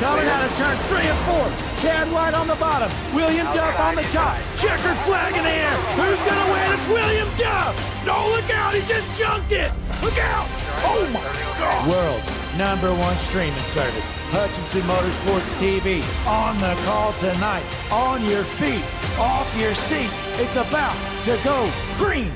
Coming out of turns 3 and 4. Chad White on the bottom. William Duff on the top. Checkered flag in the air. Who's going to win? It's William Duff. No, look out. He just junked it. Look out. Oh, my God. World's #1 streaming service. Hutchinson Motorsports TV. On the call tonight. On your feet. Off your seats. It's about to go green.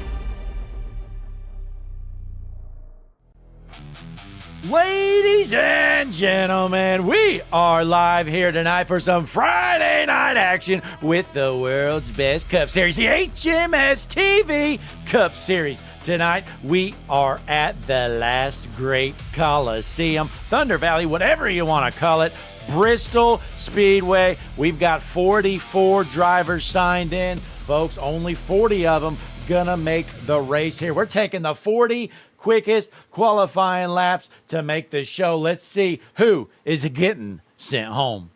Ladies and gentlemen, we are live here tonight for some Friday night action with the world's best Cup Series, the HMS TV Cup Series. Tonight, we are at the last great Coliseum, Thunder Valley, whatever you want to call it, Bristol Speedway. We've got 44 drivers signed in. Folks, only 40 of them gonna make the race here. We're taking the 40 quickest qualifying laps to make the show. Let's see who is getting sent home.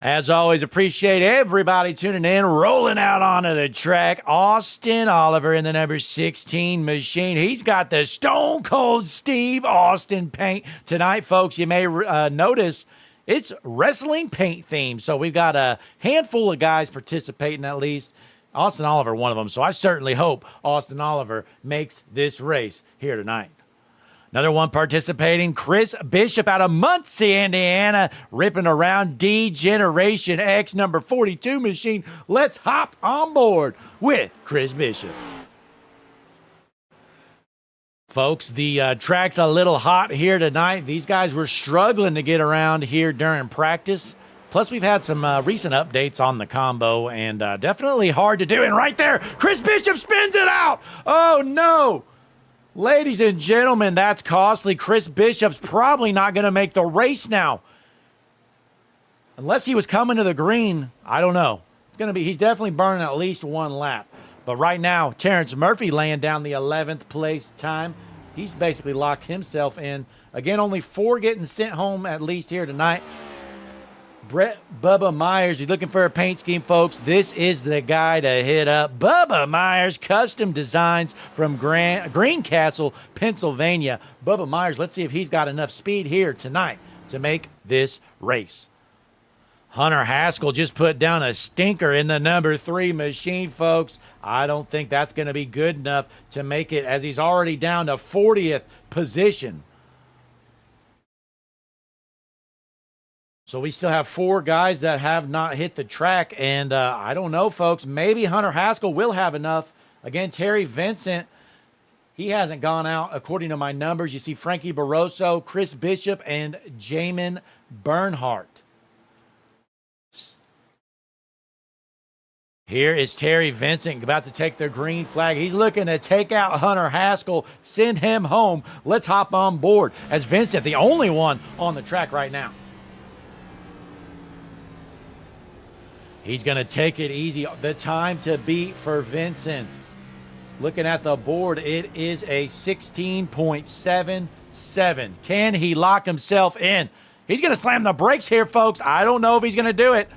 As always, appreciate everybody tuning in, rolling out onto the track. Austin Oliver in the number 16 machine. He's got the Stone Cold Steve Austin paint. Tonight, folks, you may notice it's wrestling paint theme. So we've got a handful of guys participating at least. Austin Oliver, one of them. So I certainly hope Austin Oliver makes this race here tonight. Another one participating, Chris Bishop out of Muncie, Indiana, ripping around D-Generation X number 42 machine. Let's hop on board with Chris Bishop. Folks, the track's a little hot here tonight. These guys were struggling to get around here during practice. Plus, we've had some recent updates on the combo, and definitely hard to do. And right there, Chris Bishop spins it out. Oh, no. Ladies and gentlemen, that's costly. Chris Bishop's probably not going to make the race now. Unless he was coming to the green, I don't know. He's definitely burning at least one lap. But right now, Terrence Murphy laying down the 11th place time. He's basically locked himself in. Again, only 4 getting sent home at least here tonight. Brett Bubba Myers, you're looking for a paint scheme, folks. This is the guy to hit up. Bubba Myers, custom designs from Greencastle, Pennsylvania. Bubba Myers, let's see if he's got enough speed here tonight to make this race. Hunter Haskell just put down a stinker in the number 3 machine, folks. I don't think that's going to be good enough to make it, as he's already down to 40th position. So we still have 4 guys that have not hit the track, and I don't know, folks. Maybe Hunter Haskell will have enough. Again, Terry Vincent, he hasn't gone out according to my numbers. You see Frankie Barroso, Chris Bishop, and Jamin Bernhardt. Here is Terry Vincent about to take the green flag. He's looking to take out Hunter Haskell, send him home. Let's hop on board as Vincent, the only one on the track right now. He's going to take it easy. The time to beat for Vincent. Looking at the board, it is a 16.77. Can he lock himself in? He's going to slam the brakes here, folks. I don't know if he's going to do it.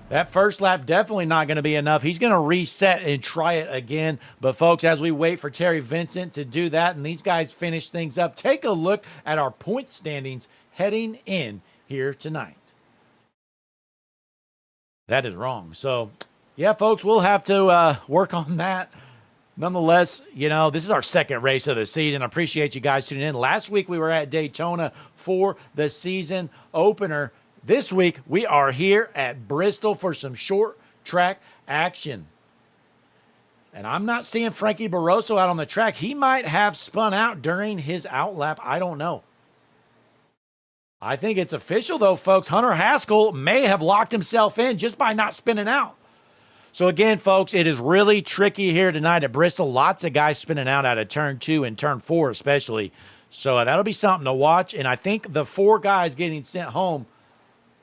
That first lap definitely not going to be enough. He's going to reset and try it again. But, folks, as we wait for Terry Vincent to do that and these guys finish things up, take a look at our point standings heading in here tonight. That is wrong. So, yeah, folks, we'll have to work on that. Nonetheless, you know, this is our second race of the season. I appreciate you guys tuning in. Last week, we were at Daytona for the season opener. This week, we are here at Bristol for some short track action. And I'm not seeing Frankie Barroso out on the track. He might have spun out during his outlap. I don't know. I think it's official, though, folks. Hunter Haskell may have locked himself in just by not spinning out. So, again, folks, it is really tricky here tonight at Bristol. Lots of guys spinning out of turn 2 and turn 4 especially. So that'll be something to watch. And I think the 4 guys getting sent home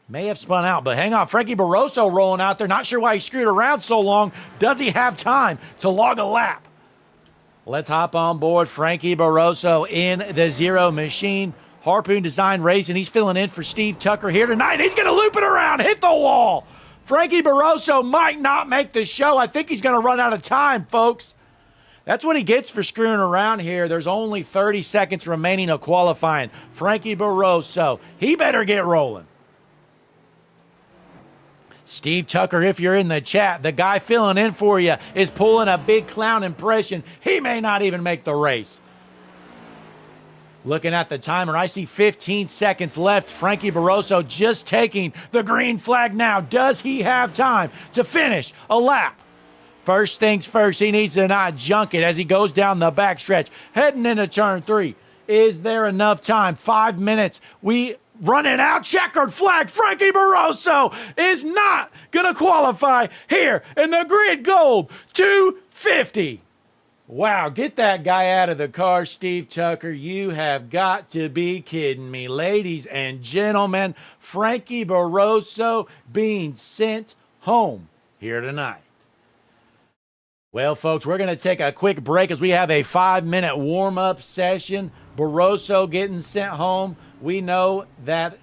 may have spun out. But hang on, Frankie Barroso rolling out there. Not sure why he screwed around so long. Does he have time to log a lap? Let's hop on board Frankie Barroso in the 0 machine. Harpoon Design Racing. He's filling in for Steve Tucker here tonight. He's going to loop it around, hit the wall. Frankie Barroso might not make the show. I think he's going to run out of time, folks. That's what he gets for screwing around here. There's only 30 seconds remaining of qualifying. Frankie Barroso, he better get rolling. Steve Tucker, if you're in the chat, the guy filling in for you is pulling a big clown impression. He may not even make the race. Looking at the timer, I see 15 seconds left. Frankie Barroso just taking the green flag now. Does he have time to finish a lap? First things first, he needs to not junk it as he goes down the backstretch, heading into turn 3. Is there enough time? 5 minutes. We running out. Checkered flag. Frankie Barroso is not going to qualify here in the grid gold 250. Wow, get that guy out of the car, Steve Tucker. You have got to be kidding me. Ladies and gentlemen, Frankie Barroso being sent home here tonight. Well, folks, we're going to take a quick break as we have a 5-minute warm-up session. Barroso getting sent home. We know that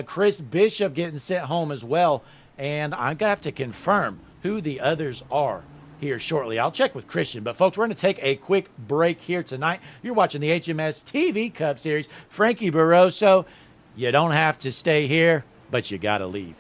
Chris Bishop getting sent home as well. And I'm going to have to confirm who the others are here shortly. I'll check with Christian. But, folks, we're going to take a quick break here tonight. You're watching the HMS TV Cup Series. Frankie Barroso, you don't have to stay here, but you got to leave.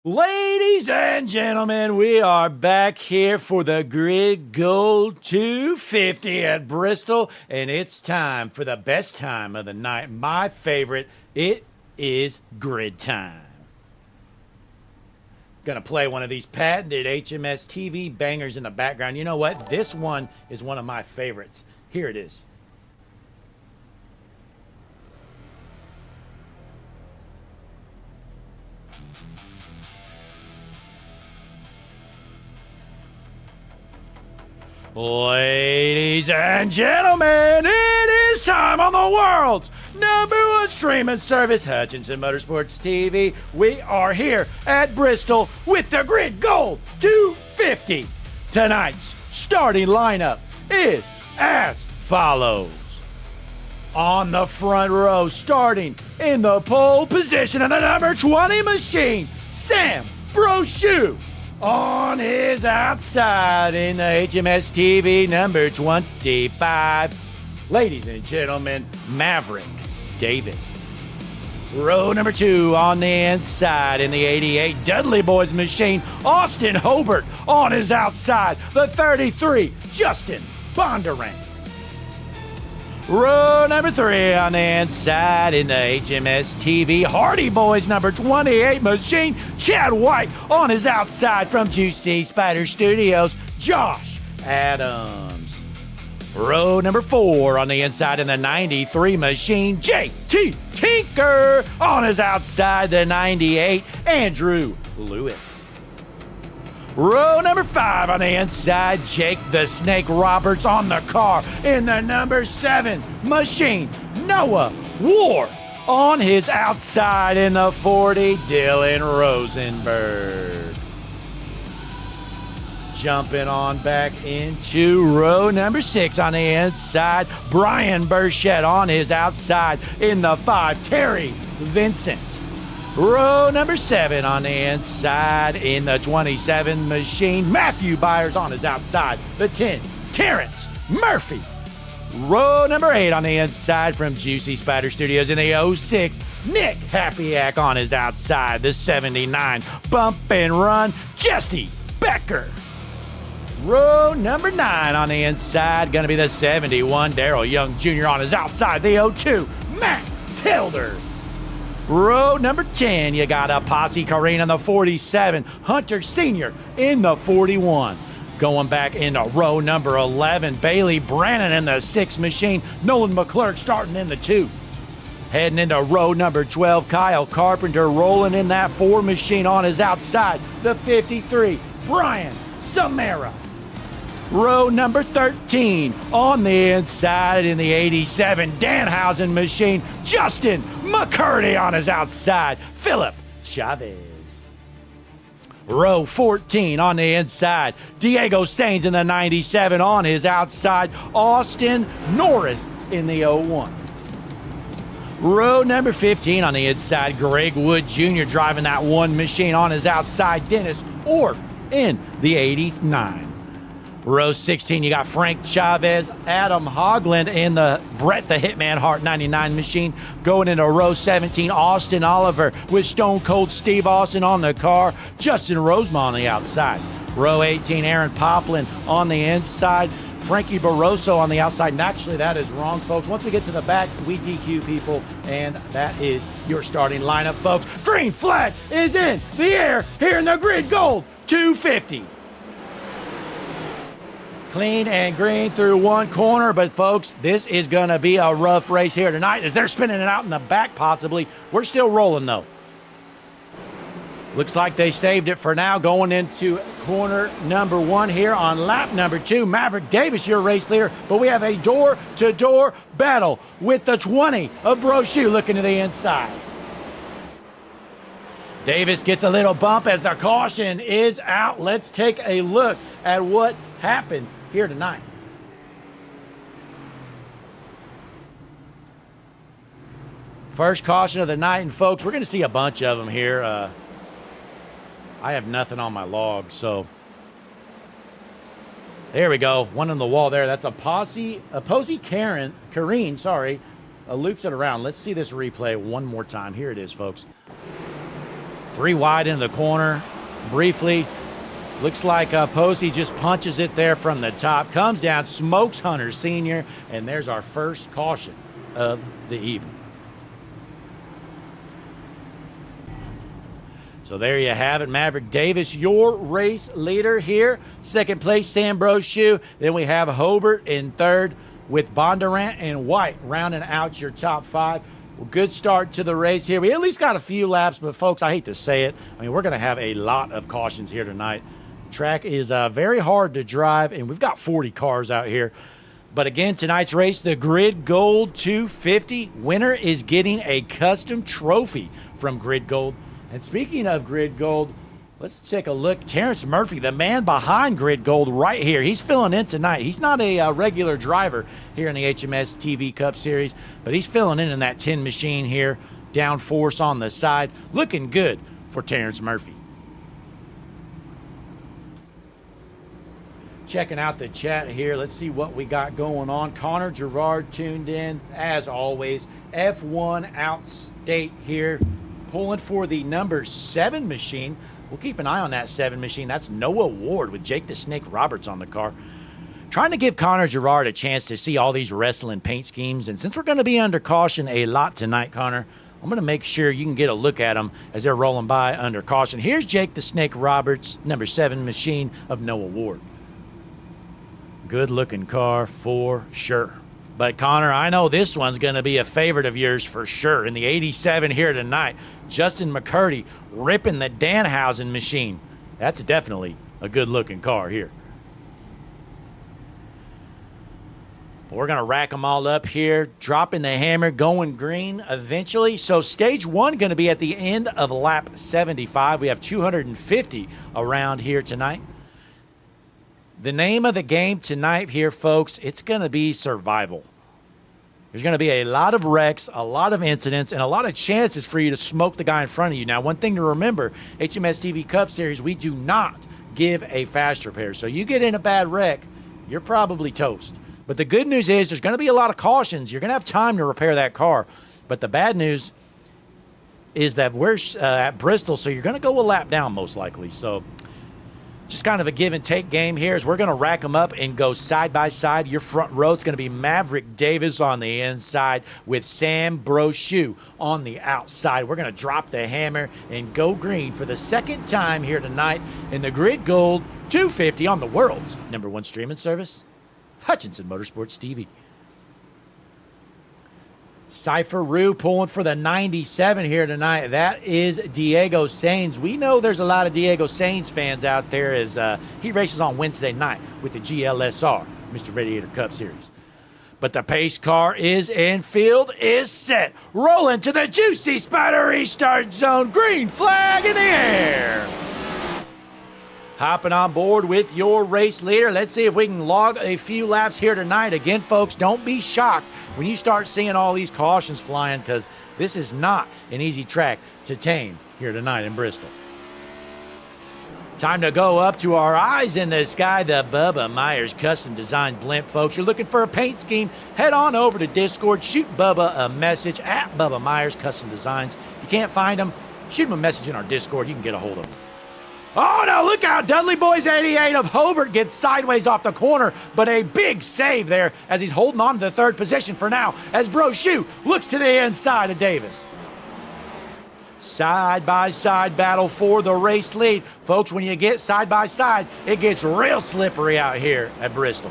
Ladies and gentlemen, we are back here for the Grid Gold 250 at Bristol, and it's time for the best time of the night. My favorite, it is grid time. Gonna play one of these patented HMS TV bangers in the background. You know what? This one is one of my favorites. Here it is. Ladies and gentlemen, it is time on the world's #1 streaming service, Hutchinson Motorsports TV. We are here at Bristol with the Grid Gold 250. Tonight's starting lineup is as follows. On the front row, starting in the pole position of the number 20 machine, Sam Brochu. On his outside in the HMS TV number 25, ladies and gentlemen, Maverick Davis. Row number 2 on the inside in the 88 Dudley Boys machine, Austin Hobart. On his outside, the 33, Justin Bondurant. Row number 3 on the inside in the HMS TV Hardy Boys number 28 machine, Chad White. On his outside from Juicy Spider Studios, Josh Adams. Row number 4 on the inside in the 93 machine, JT Tinker. On his outside, the 98, Andrew Lewis. Row number 5 on the inside, Jake the Snake Roberts. On the car in the number 7 machine, Noah Ward. On his outside in the 40, Dylan Rosenberg. Jumping on back into row number 6 on the inside, Brian Burchett. On his outside in the 5, Terry Vincent. Row number 7 on the inside in the 27 machine, Matthew Byers. On his outside, the 10, Terrence Murphy. Row number 8 on the inside from Juicy Spider Studios in the 06, Nick Happyack. On his outside, the 79, Bump and Run, Jesse Becker. Row number 9 on the inside, going to be the 71, Daryl Young Jr. On his outside, the 02, Matt Tilder. Row number 10, you got a Posse Careen in the 47, Hunter Sr. in the 41. Going back into row number 11, Bailey Brannon in the 6 machine, Nolan McClurk starting in the 2. Heading into row number 12, Kyle Carpenter rolling in that 4 machine. On his outside, the 53, Brian Samara. Row number 13, on the inside in the 87 Danhausen machine, Justin McCurdy. On his outside, Philip Chavez. Row 14 on the inside, Diego Sainz in the 97. On his outside, Austin Norris in the 01. Row number 15 on the inside, Greg Wood Jr. driving that 1 machine. On his outside, Dennis Orff in the 89. Row 16, you got Frank Chavez, Adam Hogland in the Brett the Hitman Hart 99 machine. Going into row 17, Austin Oliver with Stone Cold Steve Austin on the car, Justin Rosemont on the outside. Row 18, Aaron Poplin on the inside, Frankie Barroso on the outside. And actually, that is wrong, folks. Once we get to the back, we DQ people, and that is your starting lineup, folks. Green flag is in the air here in the Grid Gold 250. Clean and green through one corner, but folks, this is going to be a rough race here tonight as they're spinning it out in the back possibly. We're still rolling though. Looks like they saved it for now, going into corner number 1 here on lap number 2. Maverick Davis, your race leader, but we have a door-to-door battle with the 20 of Brochu looking to the inside. Davis gets a little bump as the caution is out. Let's take a look at what happened here tonight. First caution of the night, and folks, we're going to see a bunch of them here. I have nothing on my log, so there we go. One on the wall there. That's a Posse Careen, sorry, loops it around. Let's see this replay one more time. Here it is, folks. 3 wide into the corner. Briefly, looks like Posey just punches it there from the top. Comes down, smokes Hunter Sr., and there's our first caution of the evening. So there you have it, Maverick Davis, your race leader here. Second place, Sam Brochu. Then we have Hobart in third with Bondurant and White rounding out your top 5. Well, good start to the race here. We at least got a few laps, but folks, I hate to say it. I mean, we're going to have a lot of cautions here tonight. Track is very hard to drive, and we've got 40 cars out here. But again, tonight's race, the Grid Gold 250. Winner is getting a custom trophy from Grid Gold. And speaking of Grid Gold, let's take a look. Terrence Murphy, the man behind Grid Gold right here. He's filling in tonight. He's not a regular driver here in the HMS TV Cup Series, but he's filling in that 10 machine here. Down force on the side. Looking good for Terrence Murphy. Checking out the chat here. Let's see what we got going on. Connor Gerard tuned in, as always. F1 outstate here. Pulling for the number 7 machine. We'll keep an eye on that 7 machine. That's Noah Ward with Jake the Snake Roberts on the car. Trying to give Connor Gerard a chance to see all these wrestling paint schemes. And since we're going to be under caution a lot tonight, Connor, I'm going to make sure you can get a look at them as they're rolling by under caution. Here's Jake the Snake Roberts, number 7 machine of Noah Ward. Good looking car for sure. But Connor, I know this one's going to be a favorite of yours for sure. In the 87 here tonight, Justin McCurdy ripping the Danhausen machine. That's definitely a good looking car here. We're going to rack them all up here, dropping the hammer, going green eventually. So stage 1 going to be at the end of lap 75. We have 250 around here tonight. The name of the game tonight here, folks, it's going to be survival. There's going to be a lot of wrecks, a lot of incidents, and a lot of chances for you to smoke the guy in front of you. Now, one thing to remember, HMS TV Cup Series, we do not give a fast repair. So you get in a bad wreck, you're probably toast. But the good news is there's going to be a lot of cautions. You're going to have time to repair that car. But the bad news is that we're at Bristol, so you're going to go a lap down most likely. So just kind of a give and take game here as we're going to rack them up and go side by side. Your front row is going to be Maverick Davis on the inside with Sam Brochu on the outside. We're going to drop the hammer and go green for the second time here tonight in the Grid Gold 250 on the world's #1 streaming service, Hutchinson Motorsports TV. Cypher Rue pulling for the 97 here tonight. That is Diego Sainz. We know there's a lot of Diego Sainz fans out there as he races on Wednesday night with the GLSR, Mr. Radiator Cup Series. But the pace car is in, field is set. Rolling to the juicy spider restart zone. Green flag in the air. Hopping on board with your race leader. Let's see if we can log a few laps here tonight. Again, folks, don't be shocked when you start seeing all these cautions flying, because this is not an easy track to tame here tonight in Bristol. Time to go up to our eyes in the sky, the Bubba Myers custom designed blimp, folks. You're looking for a paint scheme, head on over to Discord, shoot Bubba a message at Bubba Myers Custom Designs. If you can't find him, shoot him a message in our Discord. You can get a hold of him. Oh, no, look out. Dudley Boys 88 of Hobart gets sideways off the corner, but a big save there as he's holding on to the third position for now as Brochu looks to the inside of Davis. Side-by-side battle for the race lead. Folks, when you get side-by-side, it gets real slippery out here at Bristol.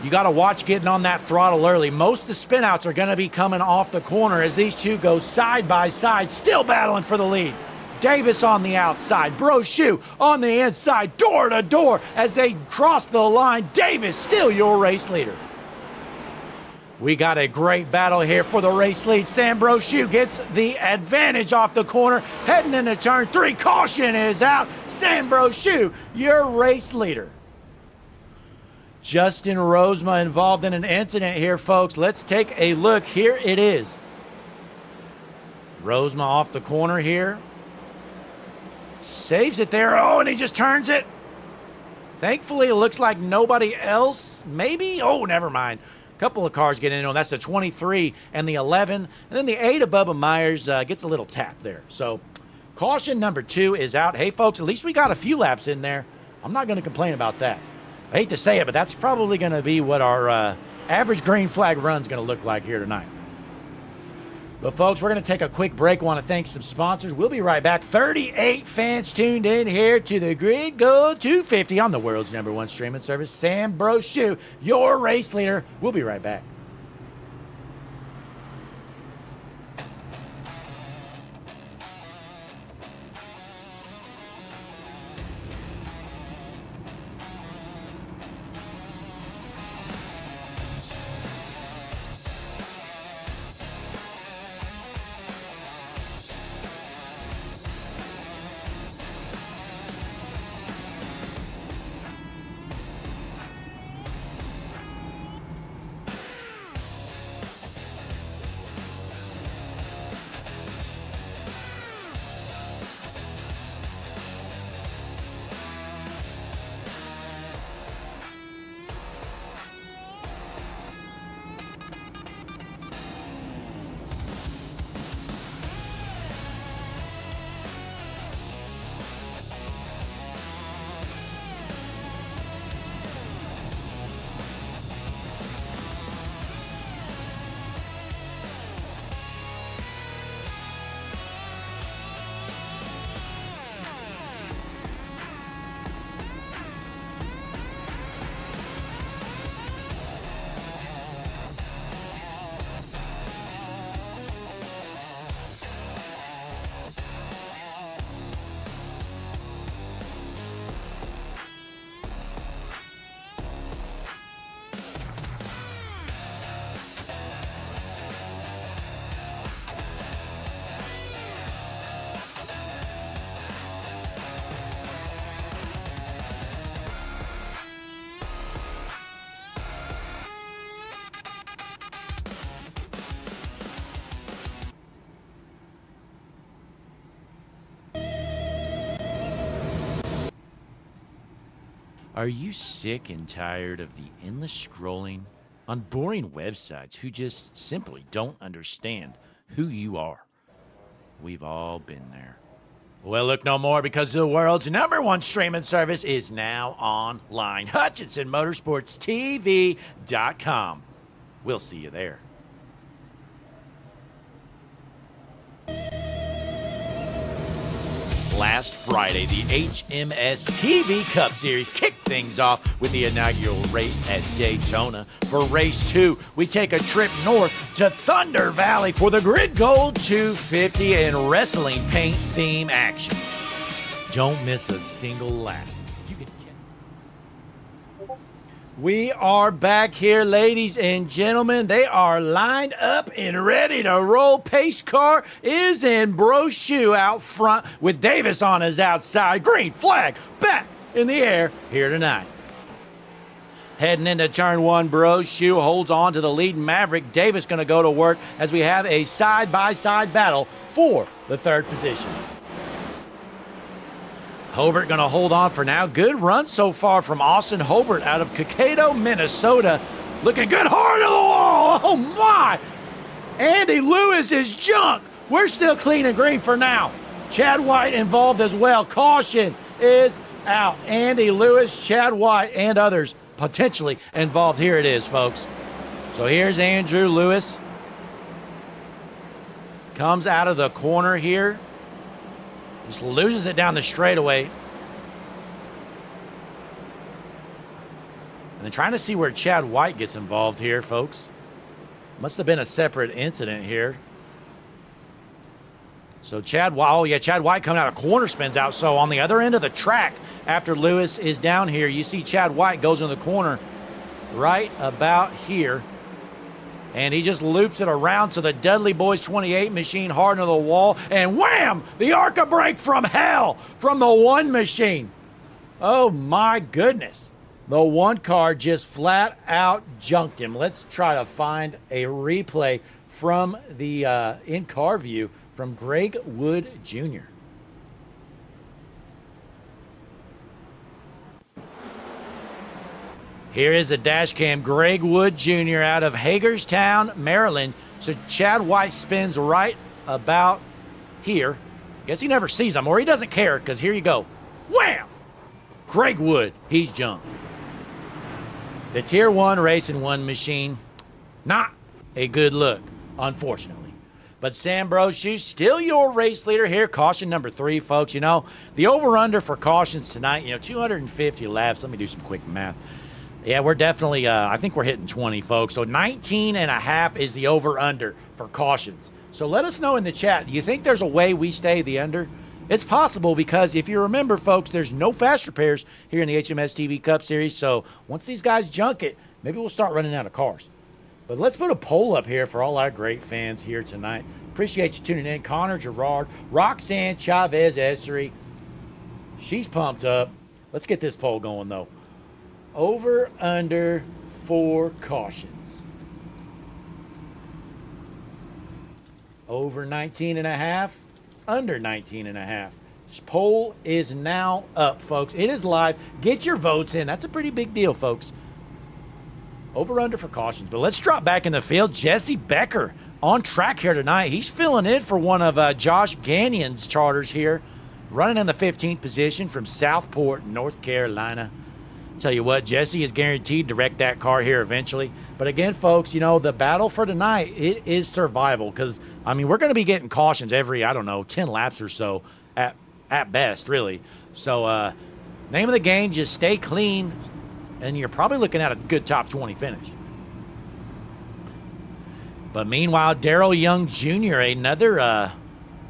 You got to watch getting on that throttle early. Most of the spinouts are going to be coming off the corner as these two go side-by-side, still battling for the lead. Davis on the outside, Brochu on the inside, door to door as they cross the line. Davis still your race leader. We got a great battle here for the race lead. Sam Brochu gets the advantage off the corner, heading into turn 3. Caution is out. Sam Brochu, your race leader. Justin Rosema involved in an incident here, folks. Let's take a look. Here it is. Rosema off the corner here. Saves it there. Oh, and he just turns it. Thankfully, it looks like nobody else. Maybe. Oh, never mind. A couple of cars get in on. That's the 23 and the 11. And then the 8 of Bubba Myers gets a little tap there. So Caution number 2 is out. Hey, folks, at least we got a few laps in there. I'm not going to complain about that. I hate to say it, but that's probably going to be what our average green flag run is going to look like here tonight. But, folks, we're going to take a quick break. Want to thank some sponsors. We'll be right back. 38 fans tuned in here to the Grid Gold 250 on the world's #1 streaming service. Sam Brochu, your race leader. We'll be right back. Are you sick and tired of the endless scrolling on boring websites who just simply don't understand who you are? We've all been there. Well, look no more, because the world's #1 streaming service is now online. HutchinsonMotorsportsTV.com. We'll see you there. Last Friday, the HMS TV Cup Series kicked things off with the inaugural race at Daytona. For race 2, we take a trip north to Thunder Valley for the Grid Gold 250 and wrestling paint theme action. Don't miss a single lap. We are back here, ladies and gentlemen. They are lined up and ready to roll. Pace car is in Brochu out front with Davis on his outside. Green flag back in the air here tonight. Heading into turn 1, Brochu holds on to the lead. Maverick Davis going to go to work as we have a side-by-side battle for the 3rd position. Hobart going to hold on for now. Good run so far from Austin Hobart out of Kakedo, Minnesota. Looking good, hard to the wall. Oh, my. Andy Lewis is junk. We're still clean and green for now. Chad White involved as well. Caution is out. Andy Lewis, Chad White, and others potentially involved. Here it is, folks. So here's Andrew Lewis. Comes out of the corner here. Just loses it down the straightaway. And then trying to see where Chad White gets involved here, folks. Must have been a separate incident here. So Chad White coming out of corner, spins out. So on the other end of the track, after Lewis is down here, you see Chad White goes in the corner right about here. And he just loops it around to the Dudley Boys 28 machine hard into the wall. And wham! The ARCA brake from hell from the 1 machine. Oh, my goodness. The 1 car just flat out junked him. Let's try to find a replay from the in-car view from Greg Wood Jr. Here is a dash cam. Greg Wood Jr. out of Hagerstown, Maryland. So Chad White spins right about here. Guess he never sees them, or he doesn't care, because here you go. Wham! Greg Wood, he's junk. The Tier 1 Racing 1 machine, not a good look, unfortunately. But Sam Brochu, still your race leader here. Caution number 3, folks. You know, the over-under for cautions tonight, 250 laps. Let me do some quick math. Yeah, we're definitely, I think we're hitting 20, folks. So 19 and a half is the over-under for cautions. So let us know in the chat. Do you think there's a way we stay the under? It's possible because if you remember, folks, there's no fast repairs here in the HMS TV Cup Series. So once these guys junk it, maybe we'll start running out of cars. But let's put a poll up here for all our great fans here tonight. Appreciate you tuning in. Connor Gerard, Roxanne Chavez Essery. She's pumped up. Let's get this poll going, though. Over, under, for cautions. Over 19 and a half, under 19 and a half. This poll is now up, folks. It is live. Get your votes in. That's a pretty big deal, folks. Over under for cautions. But let's drop back in the field. Jesse Becker on track here tonight. He's filling in for one of Josh Gagnon's charters here, running in the 15th position from Southport, North Carolina. Tell you what, Jesse is guaranteed to wreck that car here eventually. But again, folks, the battle for tonight, it is survival. Because, we're going to be getting cautions every, 10 laps or so at best, really. So, name of the game, just stay clean. And you're probably looking at a good top 20 finish. But meanwhile, Daryl Young Jr., another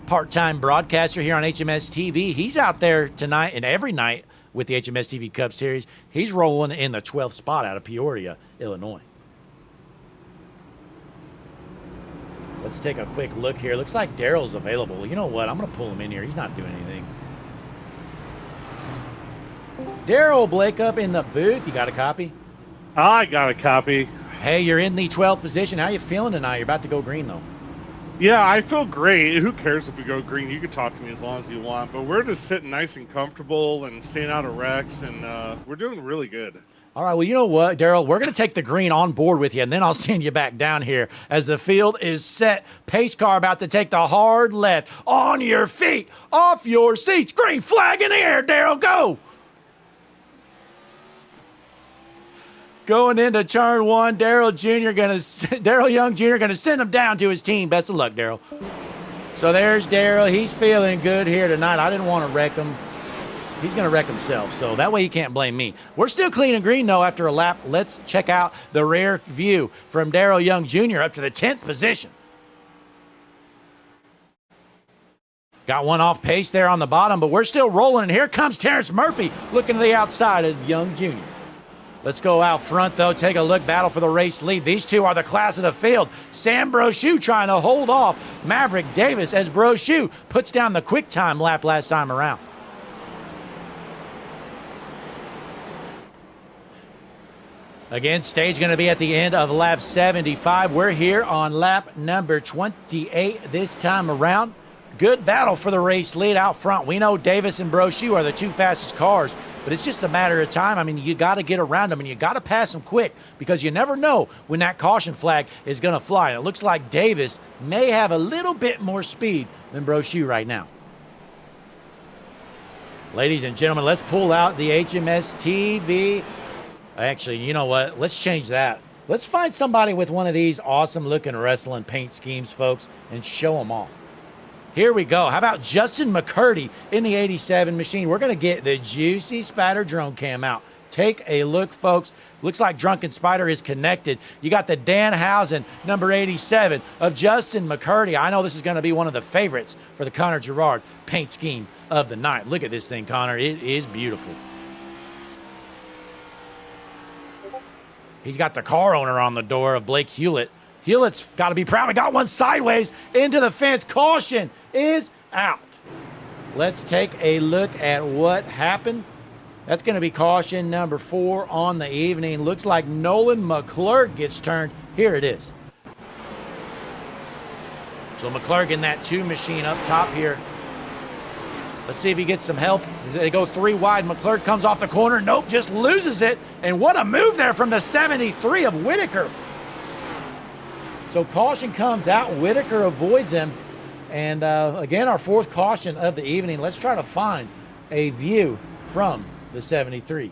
part-time broadcaster here on HMS TV, he's out there tonight and every night with the HMS TV Cup Series. He's rolling in the 12th spot out of Peoria, Illinois. Let's take a quick look here. Looks like Daryl's available. You know what? I'm going to pull him in here. He's not doing anything. Daryl Blake up in the booth. You got a copy? I got a copy. Hey, you're in the 12th position. How you feeling tonight? You're about to go green, though. Yeah, I feel great. Who cares if we go green? You can talk to me as long as you want. But we're just sitting nice and comfortable and staying out of wrecks, and we're doing really good. All right, well, you know what, Daryl? We're going to take the green on board with you, and then I'll send you back down here as the field is set. Pace car about to take the hard left. On your feet, off your seats. Green flag in the air, Daryl, go! Going into turn 1, Daryl Young Jr. gonna send him down to his team. Best of luck, Daryl. So there's Daryl. He's feeling good here tonight. I didn't want to wreck him. He's gonna wreck himself, so that way he can't blame me. We're still clean and green though after a lap. Let's check out the rear view from Daryl Young Jr. up to the 10th position. Got one off pace there on the bottom, but we're still rolling. And here comes Terrence Murphy looking to the outside of Young Jr. Let's go out front, though. Take a look. Battle for the race lead. These two are the class of the field. Sam Brochu trying to hold off Maverick Davis as Brochu puts down the quick time lap last time around. Again, stage going to be at the end of lap 75. We're here on lap number 28 this time around. Good battle for the race lead out front. We know Davis and Brochu are the two fastest cars, but it's just a matter of time. You got to get around them, and you got to pass them quick because you never know when that caution flag is going to fly. And it looks like Davis may have a little bit more speed than Brochu right now. Ladies and gentlemen, let's pull out the HMS TV. Actually, you know what? Let's change that. Let's find somebody with one of these awesome-looking wrestling paint schemes, folks, and show them off. Here we go. How about Justin McCurdy in the 87 machine? We're going to get the Juicy Spider drone cam out. Take a look, folks. Looks like Drunken Spider is connected. You got the Danhausen, number 87, of Justin McCurdy. I know this is going to be one of the favorites for the Connor Gerard paint scheme of the night. Look at this thing, Connor. It is beautiful. He's got the car owner on the door of Blake Hewlett. Hewlett's got to be proud. We got one sideways into the fence. Caution is out. Let's take a look at what happened. That's going to be caution number 4 on the evening. Looks like Nolan McClurg gets turned. Here it is. So McClurg in that 2 machine up top here. Let's see if he gets some help. They go 3 wide. McClurg comes off the corner. Nope, just loses it. And what a move there from the 73 of Whitaker. So caution comes out. Whitaker avoids him. And again, our fourth caution of the evening. Let's try to find a view from the 73.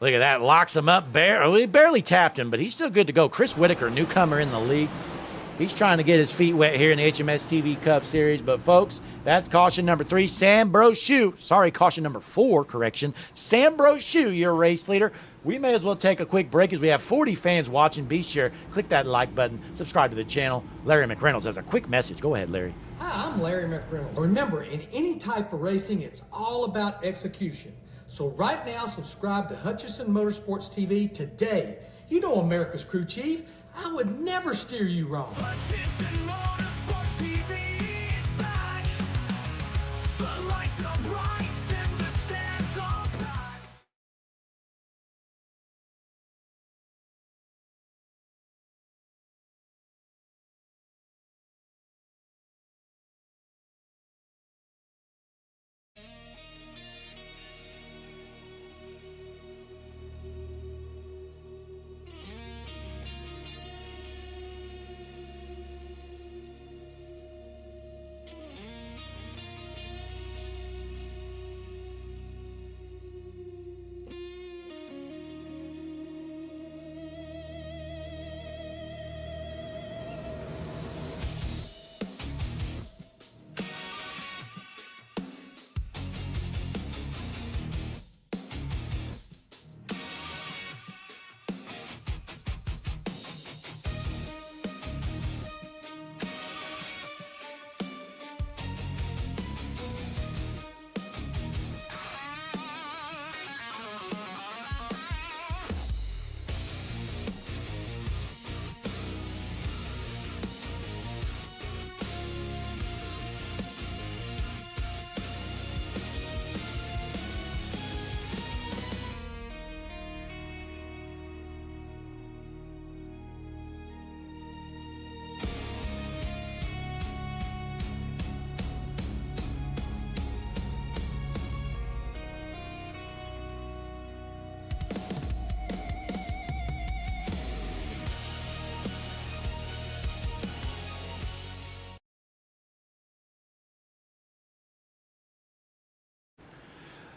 Look at that, locks him up. He barely tapped him, but he's still good to go. Chris Whitaker, newcomer in the league. He's trying to get his feet wet here in the HMS TV Cup Series. But, folks, that's caution number 3. Sam Brochu. Sorry, caution number 4, correction. Sam Brochu, your race leader. We may as well take a quick break as we have 40 fans watching. Be sure, click that like button, subscribe to the channel. Larry McReynolds has a quick message. Go ahead, Larry. Hi, I'm Larry McReynolds. Remember, in any type of racing, it's all about execution. So right now, subscribe to Hutchison Motorsports TV today. You know America's crew chief. I would never steer you wrong. Hutchison Motorsports TV is back. The lights are bright and the stands are packed.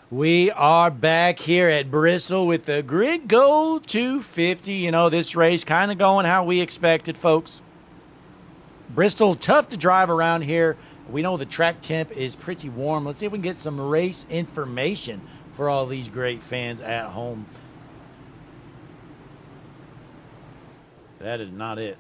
We are back here at Bristol with the Grid Gold 250. You know, this race kind of going how we expected, folks. Bristol, tough to drive around here. We know the track temp is pretty warm. Let's see if we can get some race information for all these great fans at home. That is not it.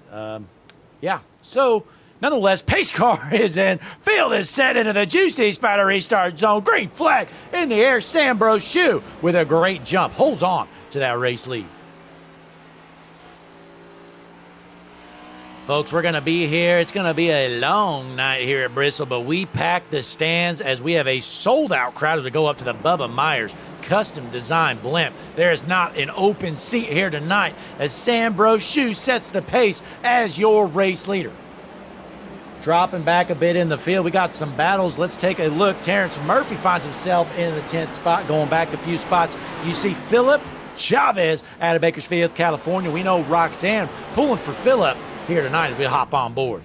Yeah, so nonetheless, pace car is in. Field is set into the juicy spider restart zone. Green flag in the air. Sam Brochu with a great jump. Holds on to that race lead. Folks, we're going to be here. It's going to be a long night here at Bristol, but we packed the stands as we have a sold-out crowd as we go up to the Bubba Myers custom design blimp. There is not an open seat here tonight as Sam Brochu sets the pace as your race leader. Dropping back a bit in the field, we got some battles. Let's take a look. Terrence Murphy finds himself in the 10th spot, going back a few spots. You see Philip Chavez out of Bakersfield, California. We know Roxanne pulling for Philip here tonight as we hop on board.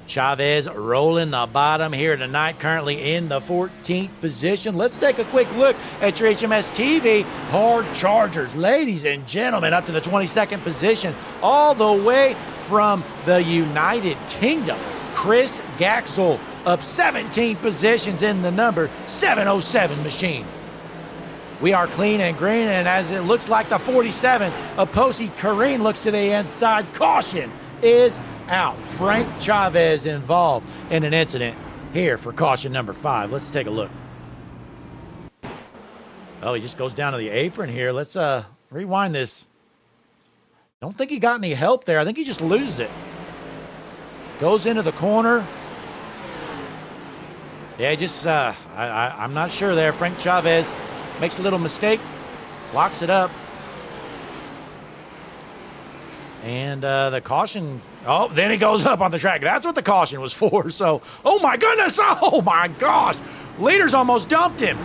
Chavez rolling the bottom here tonight, currently in the 14th position. Let's take a quick look at your HMS TV Hard Chargers. Ladies and gentlemen, up to the 22nd position, all the way from the United Kingdom. Chris Gaxel up 17 positions in the number 707 machine. We are clean and green, and as it looks like the 47, Aposi Kareen looks to the inside. Caution is out. Frank Chavez involved in an incident here for caution number 5. Let's take a look. Oh, he just goes down to the apron here. Let's rewind this. Don't think he got any help there. I think he just loses it. Goes into the corner. Yeah, just I'm not sure there. Frank Chavez makes a little mistake, locks it up. And the caution, oh, then he goes up on the track. That's what the caution was for. So, oh my goodness, oh my gosh. Leader's almost dumped him.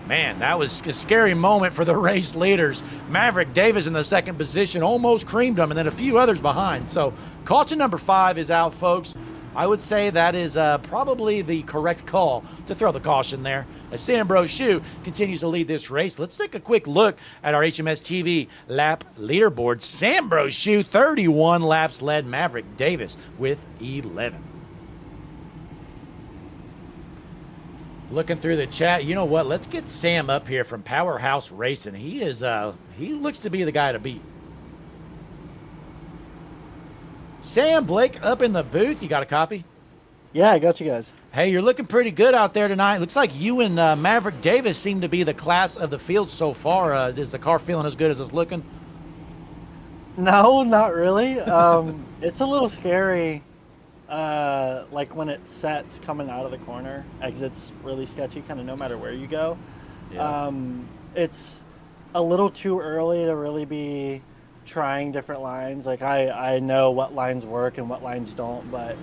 Man, that was a scary moment for the race leaders. Maverick Davis in the second position almost creamed them, and then a few others behind. So caution number 5 is out, folks. I would say that is probably the correct call to throw the caution there. As Sam Brochu continues to lead this race, let's take a quick look at our HMS TV lap leaderboard. Sam Brochu, 31 laps, led Maverick Davis with 11. Looking through the chat, you know what? Let's get Sam up here from Powerhouse Racing. He is, he looks to be the guy to beat. Sam, Blake, up in the booth. You got a copy? Yeah, I got you guys. Hey, you're looking pretty good out there tonight. Looks like you and Maverick Davis seem to be the class of the field so far. Is the car feeling as good as it's looking? No, not really. It's a little scary. Like when it sets coming out of the corner, exit's really sketchy, kind of no matter where you go. Yeah. It's a little too early to really be trying different lines. Like I know what lines work and what lines don't, but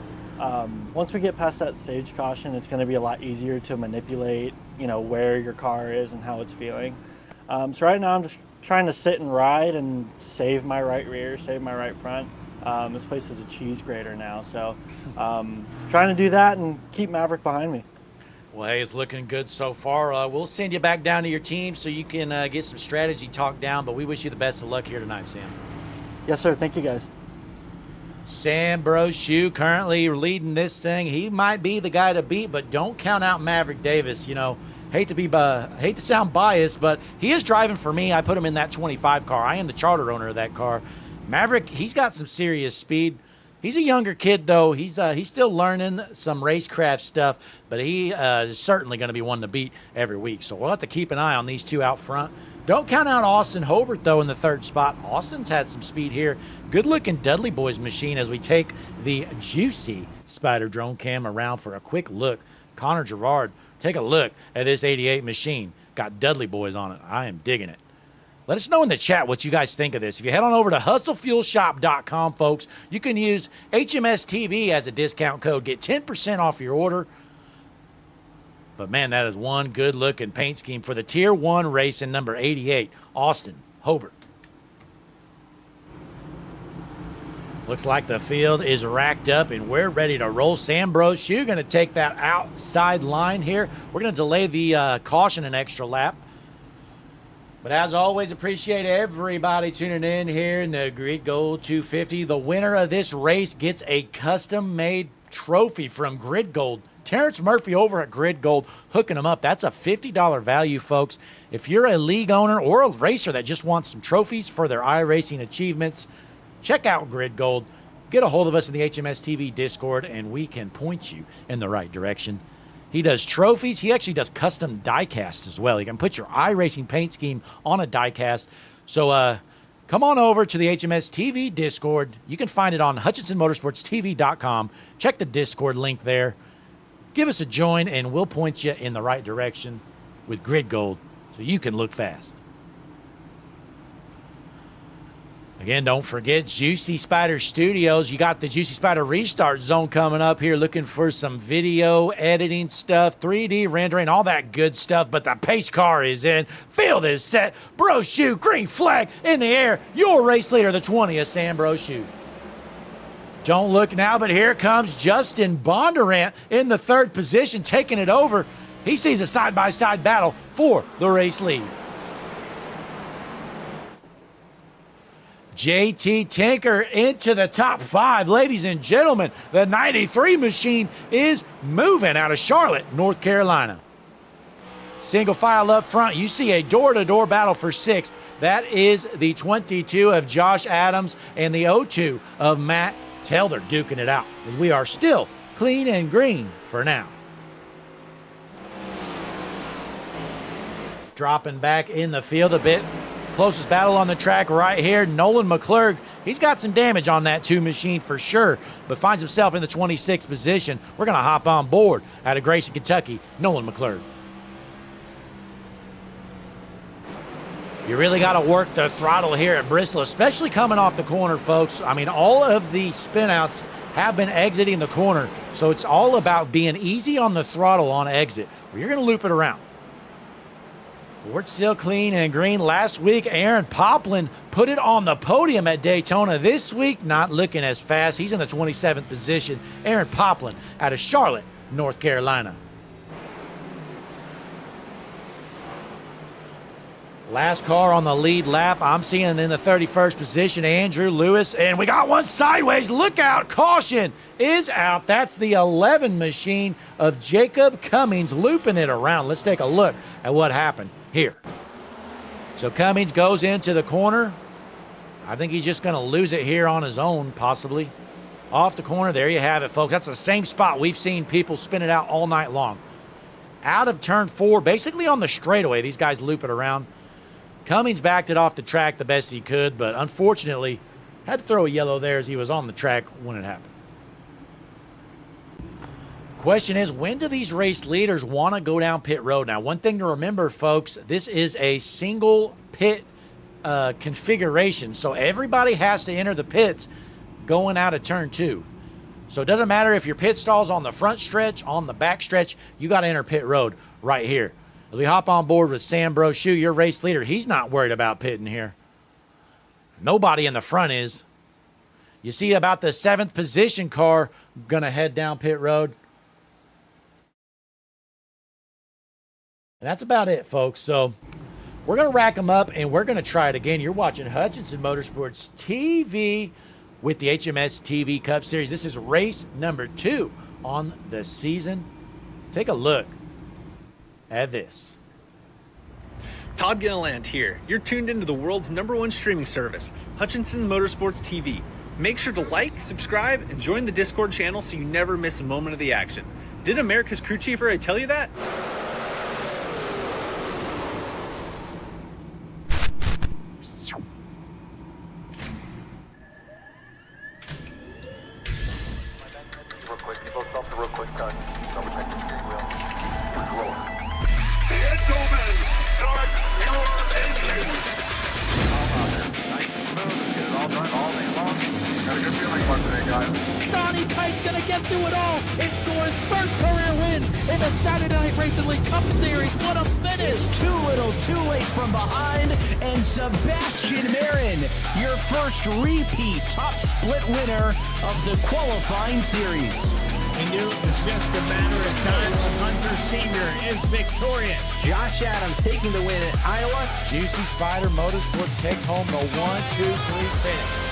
once we get past that stage caution, it's going to be a lot easier to manipulate, you know, where your car is and how it's feeling. So right now I'm just trying to sit and ride and save my right rear, save my right front. This place is a cheese grater now, so trying to do that and keep Maverick behind me. Well, hey, it's looking good so far. We'll send you back down to your team so you can get some strategy talk down, but we wish you the best of luck here tonight, Sam. Yes, sir. Thank you, guys. Sam Brochu currently leading this thing. He might be the guy to beat, but don't count out Maverick Davis. You know, hate to sound biased, but he is driving for me. I put him in that 25 car. I am the charter owner of that car. Maverick, he's got some serious speed. He's a younger kid, though. He's still learning some racecraft stuff, but he is certainly going to be one to beat every week. So we'll have to keep an eye on these two out front. Don't count out Austin Hobart, though, in the third spot. Austin's had some speed here. Good-looking Dudley Boys machine as we take the juicy Spider drone cam around for a quick look. Connor Gerard, take a look at this 88 machine. Got Dudley Boys on it. I am digging it. Let us know in the chat what you guys think of this. If you head on over to hustlefuelshop.com, folks, you can use HMS TV as a discount code. Get 10% off your order. But, man, that is one good-looking paint scheme for the Tier 1 racing number 88, Austin Hobart. Looks like the field is racked up, and we're ready to roll. Sam Brochu going to take that outside line here. We're going to delay the caution an extra lap. But as always, appreciate everybody tuning in here in the Grid Gold 250. The winner of this race gets a custom-made trophy from Grid Gold. Terrence Murphy over at Grid Gold hooking them up. That's a $50 value, folks. If you're a league owner or a racer that just wants some trophies for their iRacing achievements, check out Grid Gold. Get a hold of us in the HMS TV Discord, and we can point you in the right direction. He does trophies. He actually does custom die-casts as well. You can put your iRacing paint scheme on a die-cast. So come on over to the HMS TV Discord. You can find it on HutchinsonMotorsportsTV.com. Check the Discord link there. Give us a join, and we'll point you in the right direction with Grid Gold so you can look fast. Again, don't forget Juicy Spider Studios. You got the Juicy Spider Restart Zone coming up here, looking for some video editing stuff, 3D rendering, all that good stuff. But the pace car is in. Field is set. Brochu, green flag in the air. Your race leader, the 20th, Sam Brochu. Don't look now, but here comes Justin Bondurant in the third position, taking it over. He sees a side-by-side battle for the race lead. JT Tinker into the top 5. Ladies and gentlemen, the 93 machine is moving out of Charlotte, North Carolina. Single file up front, you see a door-to-door battle for 6th. That is the 22 of Josh Adams and the 02 of Matt Taylor duking it out. We are still clean and green for now. Dropping back in the field a bit. Closest battle on the track right here, Nolan McClurg. He's got some damage on that 2 machine for sure, but finds himself in the 26th position. We're going to hop on board out of Grayson, Kentucky, Nolan McClurg. You really got to work the throttle here at Bristol, especially coming off the corner, folks. I mean, all of the spinouts have been exiting the corner, so it's all about being easy on the throttle on exit, where you're going to loop it around. Board still clean and green. Last week, Aaron Poplin put it on the podium at Daytona. This week, not looking as fast. He's in the 27th position. Aaron Poplin out of Charlotte, North Carolina. Last car on the lead lap, I'm seeing in the 31st position, Andrew Lewis. And we got one sideways. Look out. Caution is out. That's the 11 machine of Jacob Cummings looping it around. Let's take a look at what happened here. So Cummings goes into the corner. I think he's just going to lose it here on his own, possibly. Off the corner. There you have it, folks. That's the same spot we've seen people spin it out all night long. Out of turn 4, basically on the straightaway. These guys loop it around. Cummings backed it off the track the best he could, but unfortunately had to throw a yellow there as he was on the track when it happened. Question is, when do these race leaders want to go down pit road? Now, one thing to remember, folks, this is a single pit configuration, so everybody has to enter the pits going out of turn 2. So it doesn't matter if your pit stall's on the front stretch, on the back stretch, you got to enter pit road right here. As we hop on board with Sam Brochu, your race leader, he's not worried about pitting here. Nobody in the front is. You see about the 7th position car going to head down pit road. And that's about it, folks. So we're going to rack them up, and we're going to try it again. You're watching Hutchinson Motorsports TV with the HMS TV Cup Series. This is race number 2 on the season. Take a look at this. Todd Gilliland here. You're tuned into the world's #1 streaming service, Hutchinson Motorsports TV. Make sure to like, subscribe, and join the Discord channel so you never miss a moment of the action. Did America's crew chief already tell you that? Donnie Kite's gonna get through it all and score his first career win in the Saturday Night Racing League Cup Series. What a finish! It's too little, too late from behind, and Sebastian Marin, your first repeat top split winner of the qualifying series. He knew it was just a matter of time. Hunter Sr. is victorious. Josh Adams taking the win at Iowa. Juicy Spider Motorsports takes home the 1-2-3 finish.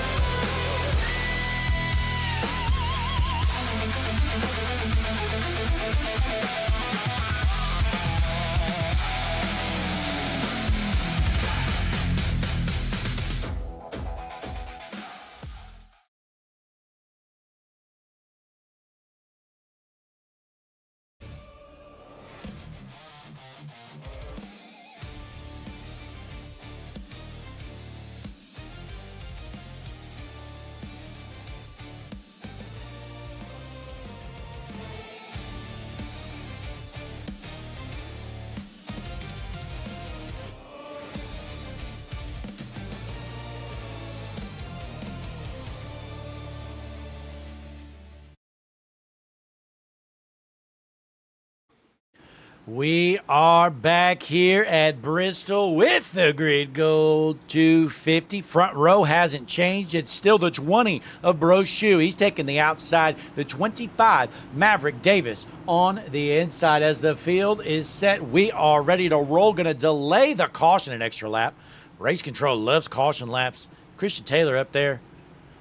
We are back here at Bristol with the Grid Gold 250. Front row hasn't changed. It's still the 20 of Brochu. He's taking the outside. The 25, Maverick Davis on the inside. As the field is set, we are ready to roll. Going to delay the caution an extra lap. Race Control loves caution laps. Christian Taylor up there.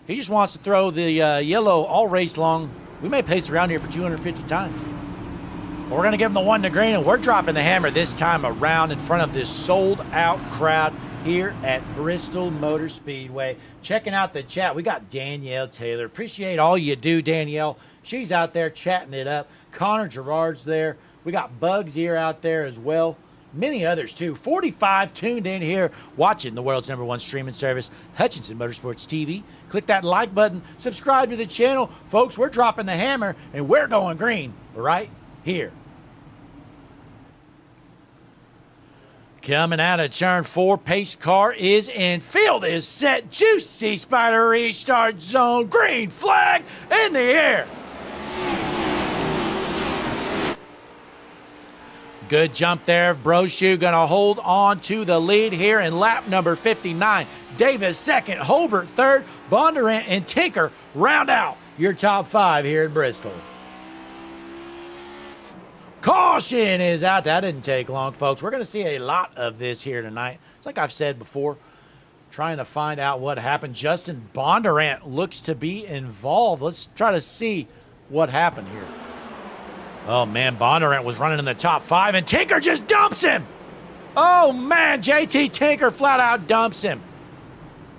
He just wants to throw the yellow all race long. We may pace around here for 250 times. We're going to give them the 1 to green, and we're dropping the hammer this time around in front of this sold-out crowd here at Bristol Motor Speedway. Checking out the chat, we got Danielle Taylor. Appreciate all you do, Danielle. She's out there chatting it up. Connor Gerard's there. We got Bugs here out there as well. Many others, too. 45 tuned in here watching the world's #1 streaming service, Hutchinson Motorsports TV. Click that like button. Subscribe to the channel. Folks, we're dropping the hammer, and we're going green right here. Coming out of turn 4, pace car is in. Field is set. Juicy Spider restart zone. Green flag in the air. Good jump there. Brochu going to hold on to the lead here in lap number 59. Davis second, Holbert third, Bondurant and Tinker round out your top 5 here at Bristol. Caution is out. That didn't take long, folks. We're going to see a lot of this here tonight. It's like I've said before, trying to find out what happened. Justin Bondurant looks to be involved. Let's try to see what happened here. Oh, man, Bondurant was running in the top 5, and Tinker just dumps him. Oh, man, JT Tinker flat out dumps him.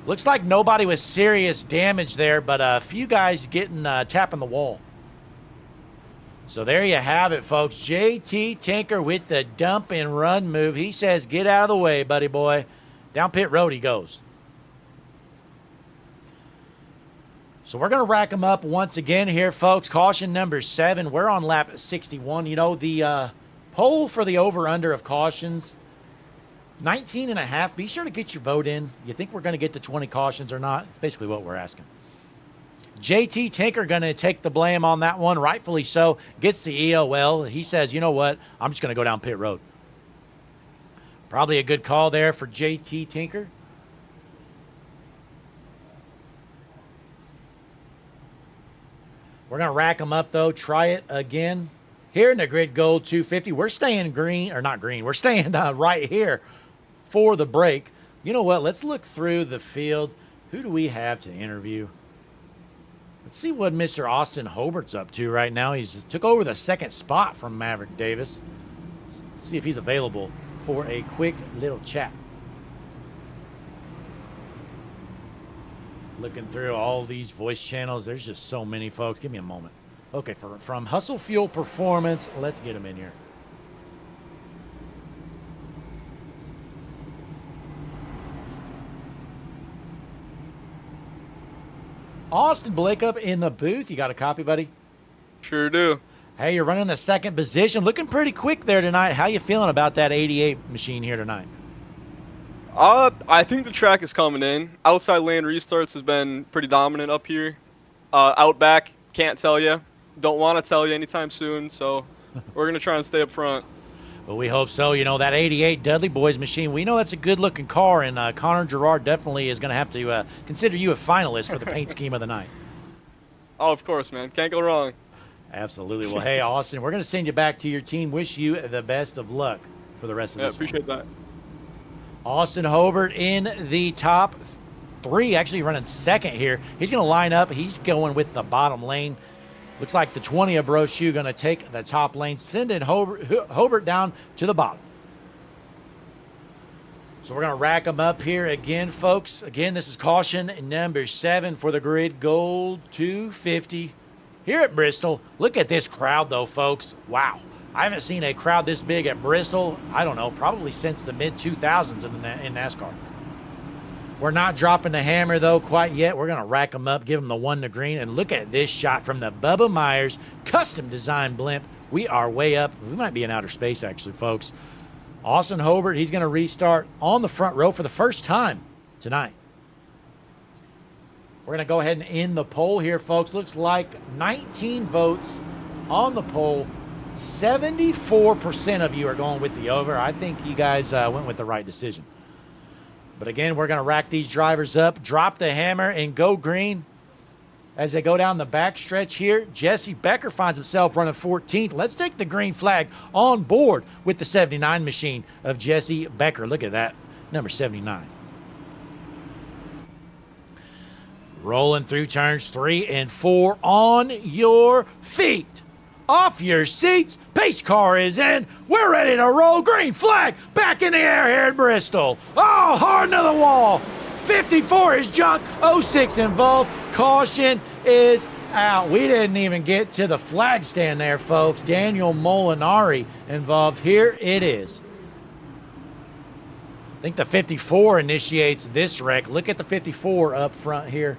Looks like nobody with serious damage there, but a few guys getting tapping the wall. So there you have it, folks. JT Tinker with the dump and run move. He says, get out of the way, buddy boy. Down pit road he goes. So we're going to rack them up once again here, folks. Caution number 7. We're on lap 61. You know, the poll for the over-under of cautions, 19.5. Be sure to get your vote in. You think we're going to get to 20 cautions or not? It's basically what we're asking. JT Tinker going to take the blame on that one, rightfully so. Gets the EOL. He says, you know what? I'm just going to go down pit road. Probably a good call there for JT Tinker. We're going to rack them up, though. Try it again. Here in the Grid Gold 250, we're staying green, or not green. We're staying right here for the break. You know what? Let's look through the field. Who do we have to interview? Let's see what Mr. Austin Hobart's up to right now. He's took over the second spot from Maverick Davis. Let's see if he's available for a quick little chat. Looking through all these voice channels. There's just so many, folks. Give me a moment. Okay, from Hustle Fuel Performance, let's get him in here. Austin Blake up in the booth. You got a copy, buddy? Sure do. Hey, you're running the second position. Looking pretty quick there tonight. How you feeling about that 88 machine here tonight? I think the track is coming in. Outside lane restarts has been pretty dominant up here. Out back, can't tell you. Don't want to tell you anytime soon, so we're going to try and stay up front. Well, we hope so. You know, that 88 Dudley Boys machine, we know that's a good-looking car, and Connor Gerard definitely is going to have to consider you a finalist for the paint scheme of the night. Oh, of course, man. Can't go wrong. Absolutely. Well, hey, Austin, we're going to send you back to your team. Wish you the best of luck for the rest of this appreciate that. Austin Hobart in the top 3, actually running second here. He's going to line up. He's going with the bottom lane. Looks like the 20 of Brochu going to take the top lane, sending Hobart down to the bottom. So we're going to rack them up here again, folks. Again, this is caution number 7 for the Grid Gold 250 here at Bristol. Look at this crowd, though, folks. Wow. I haven't seen a crowd this big at Bristol, I don't know, probably since the mid-2000s in NASCAR. We're not dropping the hammer, though, quite yet. We're going to rack them up, give them the 1 to green, and look at this shot from the Bubba Myers custom design blimp. We are way up. We might be in outer space, actually, folks. Austin Hobart, he's going to restart on the front row for the first time tonight. We're going to go ahead and end the poll here, folks. Looks like 19 votes on the poll. 74% of you are going with the over. I think you guys went with the right decision. But again, we're going to rack these drivers up, drop the hammer, and go green. As they go down the back stretch here, Jesse Becker finds himself running 14th. Let's take the green flag on board with the 79 machine of Jesse Becker. Look at that, number 79. Rolling through turns 3 and 4 on your feet. Off your seats, pace car is in. We're ready to roll. Green flag back in the air here at Bristol. Oh, hard to the wall. 54 is junk. 06 involved. Caution is out. We didn't even get to the flag stand there, folks. Daniel Molinari involved. Here it is. I think the 54 initiates this wreck. Look at the 54 up front here.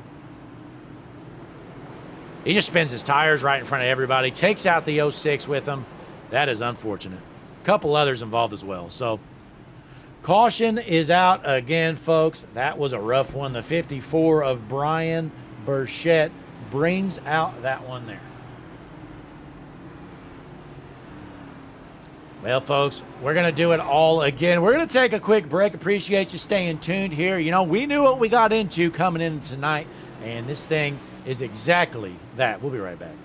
He just spins his tires right in front of everybody, takes out the 06 with him. That is unfortunate. A couple others involved as well. So caution is out again, folks. That was a rough one. The 54 of Brian Burchett brings out that one there. Well, folks, we're going to do it all again. We're going to take a quick break. Appreciate you staying tuned here. You know, we knew what we got into coming in tonight, and this thing is exactly that. We'll be right back.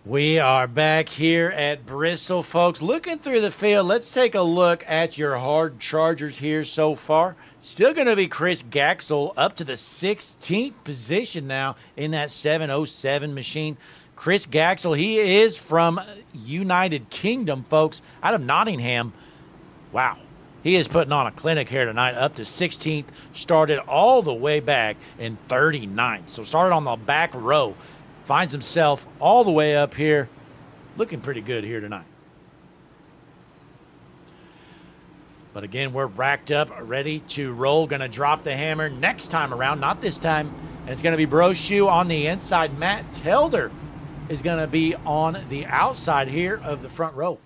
We are back here at Bristol, folks. Looking through the field, let's take a look at your hard chargers here so far. Still going to be Chris Gaxel up to the 16th position now in that 707 machine. Chris Gaxel, he is from United Kingdom, folks, out of Nottingham. Wow. He is putting on a clinic here tonight, up to 16th. Started all the way back in 39th. So started on the back row. Finds himself all the way up here, looking pretty good here tonight. But again, we're racked up, ready to roll. Going to drop the hammer next time around, not this time. And it's going to be Brochu on the inside. Matt Telder is going to be on the outside here of the front row.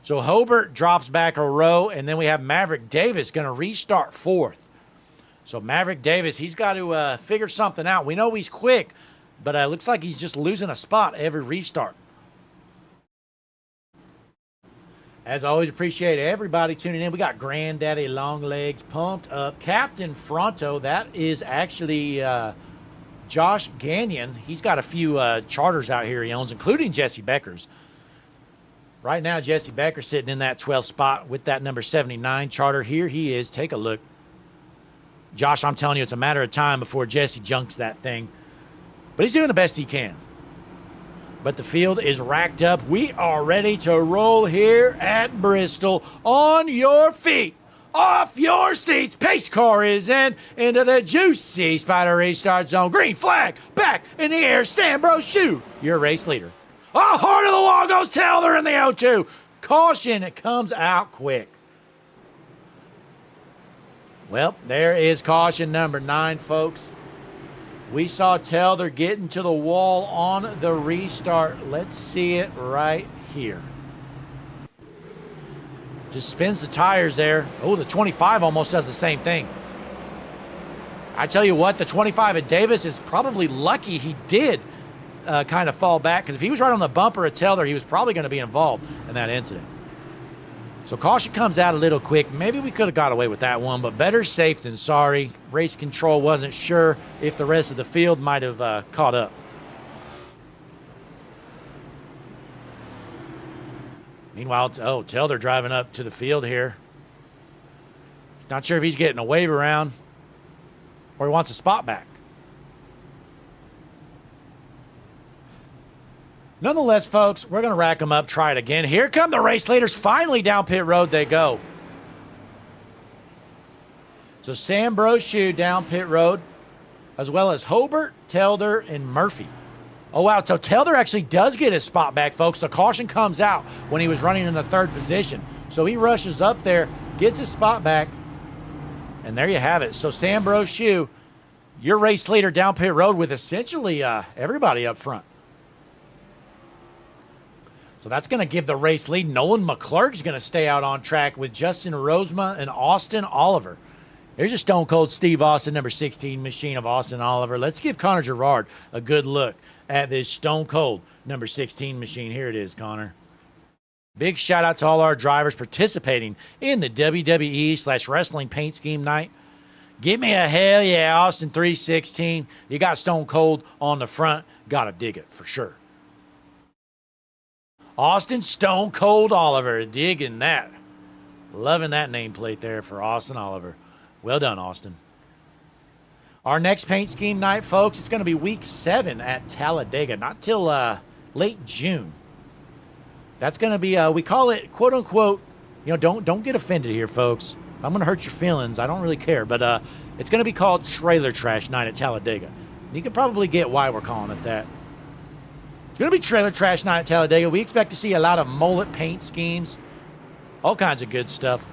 So Hobart drops back a row, and then we have Maverick Davis going to restart fourth. So Maverick Davis, he's got to figure something out. We know he's quick, but it looks like he's just losing a spot every restart. As always, appreciate everybody tuning in. We got Granddaddy Longlegs pumped up. Captain Fronto, that is actually Josh Gagnon. He's got a few charters out here he owns, including Jesse Becker's. Right now, Jesse Becker sitting in that 12th spot with that number 79 charter. Here he is. Take a look. Josh, I'm telling you, it's a matter of time before Jesse junks that thing. But he's doing the best he can. But the field is racked up. We are ready to roll here at Bristol. On your feet, off your seats. Pace car is into the juicy Spider restart zone. Green flag back in the air. Sam Brochu, your race leader. Oh, hard of the wall goes Taylor in the O2. Caution, it comes out quick. Well, there is caution number 9, folks. We saw Telder getting to the wall on the restart. Let's see it right here. Just spins the tires there. Oh, the 25 almost does the same thing. I tell you what, the 25 at Davis is probably lucky he did kind of fall back, because if he was right on the bumper at Telder, he was probably going to be involved in that incident. So caution comes out a little quick. Maybe we could have got away with that one, but better safe than sorry. Race control wasn't sure if the rest of the field might have caught up. Meanwhile, Telder driving up to the field here. Not sure if he's getting a wave around or he wants a spot back. Nonetheless, folks, we're going to rack them up, try it again. Here come the race leaders. Finally down pit road they go. So Sam Brochu down pit road, as well as Hobart, Telder, and Murphy. Oh, wow. So Telder actually does get his spot back, folks. The caution comes out when he was running in the 3rd position. So he rushes up there, gets his spot back, and there you have it. So Sam Brochu, your race leader down pit road with essentially everybody up front. So that's going to give the race lead. Nolan McClurg's going to stay out on track with Justin Rosema and Austin Oliver. There's your Stone Cold Steve Austin, number 16 machine of Austin Oliver. Let's give Connor Gerard a good look at this Stone Cold number 16 machine. Here it is, Connor. Big shout out to all our drivers participating in the WWE/wrestling paint scheme night. Give me a hell yeah, Austin 316. You got Stone Cold on the front. Gotta dig it for sure. Austin Stone Cold Oliver, digging that. Loving that nameplate there for Austin Oliver. Well done, Austin. Our next paint scheme night, folks, it's going to be week 7 at Talladega, not till late June. That's going to be, we call it, quote unquote, don't get offended here, folks. If I'm going to hurt your feelings, I don't really care, but it's going to be called Trailer Trash Night at Talladega. You can probably get why we're calling it that. It's going to be Trailer Trash Night at Talladega. We expect to see a lot of mullet paint schemes, all kinds of good stuff.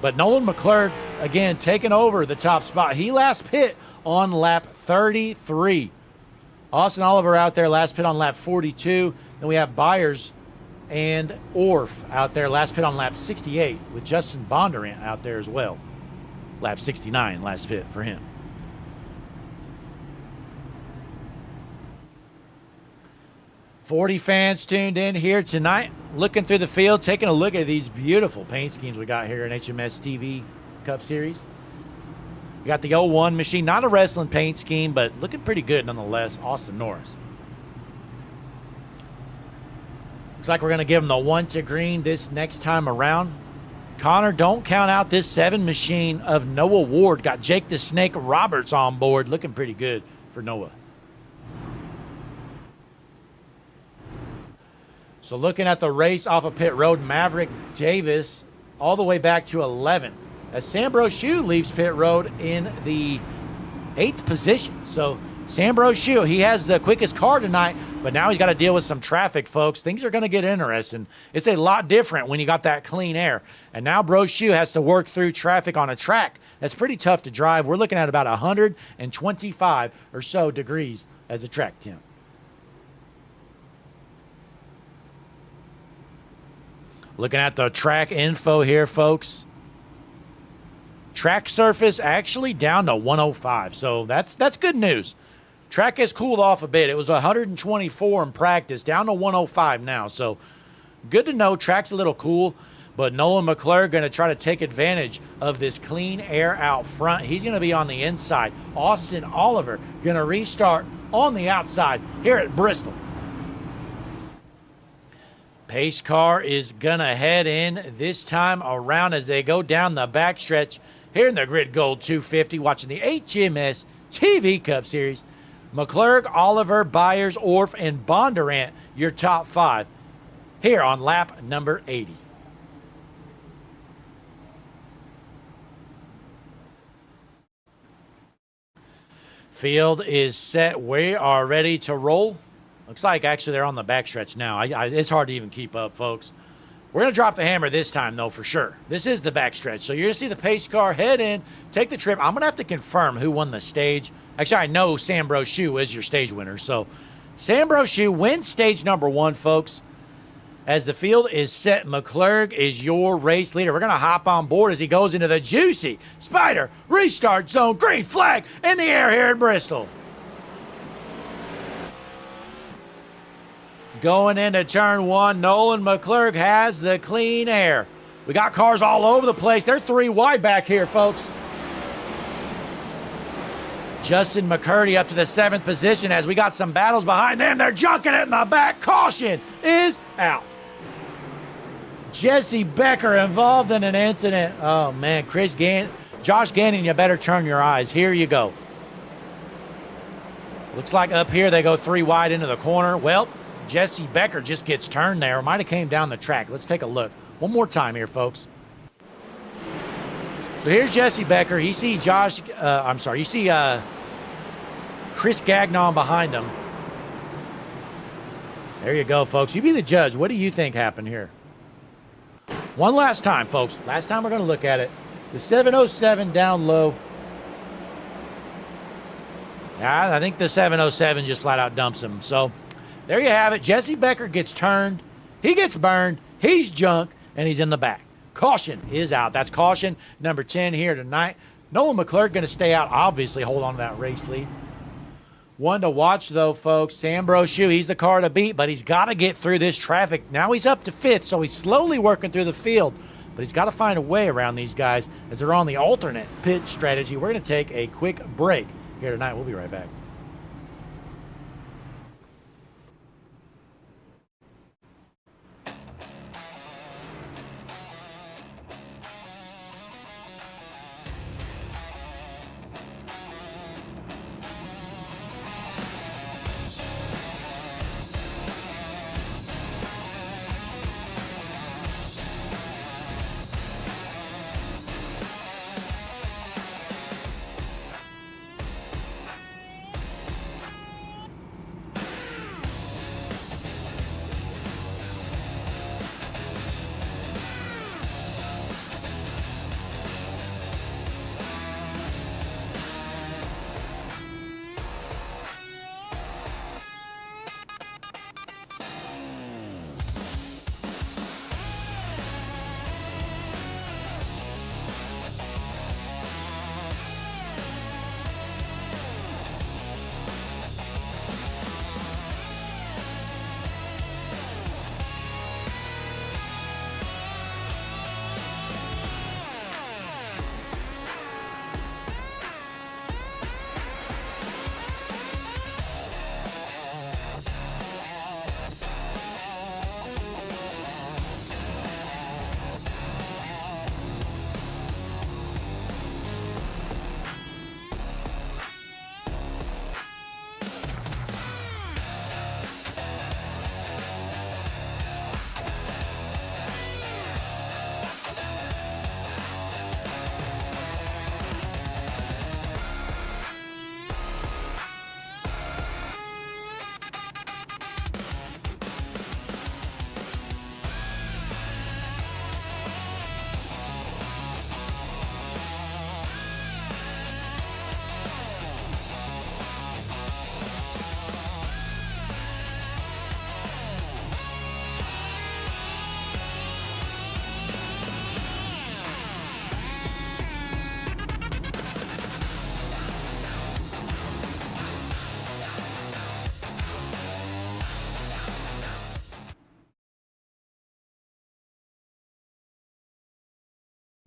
But Nolan McClurg, again, taking over the top spot. He last pit on lap 33. Austin Oliver out there, last pit on lap 42. Then we have Byers and Orff out there, last pit on lap 68, with Justin Bondurant out there as well. Lap 69, last pit for him. $40 fans tuned in here tonight, looking through the field, taking a look at these beautiful paint schemes we got here in HMS TV Cup Series. We got the 01 machine, not a wrestling paint scheme, but looking pretty good nonetheless. Austin Norris. Looks like we're going to give him the 1 to green this next time around. Connor, don't count out this 7 machine of Noah Ward. Got Jake the Snake Roberts on board. Looking pretty good for Noah. So looking at the race off of pit road, Maverick Davis all the way back to 11th. As Sam Brochu leaves pit road in the 8th position. So Sam Brochu, he has the quickest car tonight, but now he's got to deal with some traffic, folks. Things are going to get interesting. It's a lot different when you got that clean air. And now Brochu has to work through traffic on a track that's pretty tough to drive. We're looking at about 125 or so degrees as a track temp. Looking at the track info here, folks. Track surface actually down to 105, so that's good news. Track has cooled off a bit. It was 124 in practice, down to 105 now, so good to know. Track's a little cool, but Nolan McClurg going to try to take advantage of this clean air out front. He's going to be on the inside. Austin Oliver going to restart on the outside here at Bristol. Pace car is going to head in this time around as they go down the backstretch here in the Grid Gold 250, watching the HMS TV Cup Series. McClurg, Oliver, Byers, Orff, and Bondurant, your top 5 here on lap number 80. Field is set. We are ready to roll. Looks like actually they're on the backstretch now. It's hard to even keep up, folks. We're going to drop the hammer this time, though, for sure. This is the backstretch. So you're going to see the pace car head in, take the trip. I'm going to have to confirm who won the stage. Actually, I know Sam Brochu is your stage winner. So Sam Brochu wins stage number 1, folks. As the field is set, McClurg is your race leader. We're going to hop on board as he goes into the juicy Spider restart zone. Green flag in the air here in Bristol. Going into turn 1, Nolan McClurg has the clean air. We got cars all over the place. They're 3 wide back here, folks. Justin McCurdy up to the 7th position as we got some battles behind them. They're junking it in the back. Caution is out. Jesse Becker involved in an incident. Oh, man. Josh Gannon, you better turn your eyes. Here you go. Looks like up here they go 3 wide into the corner. Well, Jesse Becker just gets turned there. Might have came down the track. Let's take a look. One more time here, folks. So here's Jesse Becker. You see Chris Gagnon behind him. There you go, folks. You be the judge. What do you think happened here? One last time, folks. Last time we're going to look at it. The 707 down low. Yeah, I think the 707 just flat out dumps him. So there you have it. Jesse Becker gets turned. He gets burned. He's junk, and he's in the back. Caution is out. That's caution number 10 here tonight. Nolan McClurg going to stay out, obviously, hold on to that race lead. One to watch, though, folks. Sam Brochu, he's the car to beat, but he's got to get through this traffic. Now he's up to 5th, so he's slowly working through the field. But he's got to find a way around these guys as they're on the alternate pit strategy. We're going to take a quick break here tonight. We'll be right back.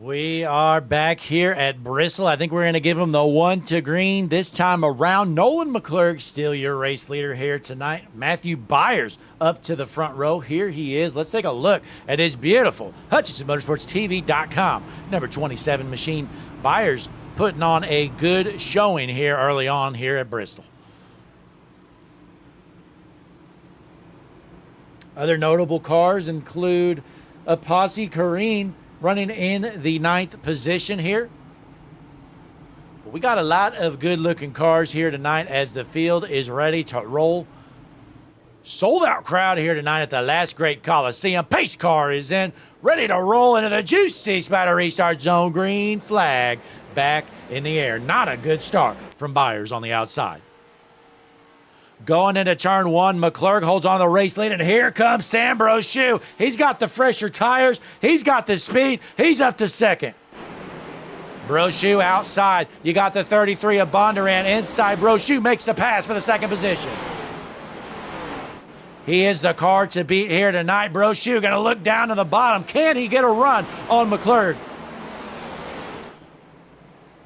We are back here at Bristol. I think we're going to give him the 1 to green this time around. Nolan McClurg, still your race leader here tonight. Matthew Byers up to the front row. Here he is. Let's take a look at his beautiful HutchinsonMotorsportsTV.com number 27 machine. Byers putting on a good showing here early on here at Bristol. Other notable cars include Apossi Kareen running in the 9th position here. We got a lot of good-looking cars here tonight as the field is ready to roll. Sold-out crowd here tonight at the Last Great Coliseum. Pace car is in, ready to roll into the juicy spatter restart zone. Green flag back in the air. Not a good start from Byers on the outside. Going into turn 1, McClurg holds on to the race lead, and here comes Sam Brochu. He's got the fresher tires. He's got the speed. He's up to 2nd. Brochu outside. You got the 33 of Bondurant inside. Brochu makes the pass for the 2nd position. He is the car to beat here tonight. Brochu going to look down to the bottom. Can he get a run on McClurg?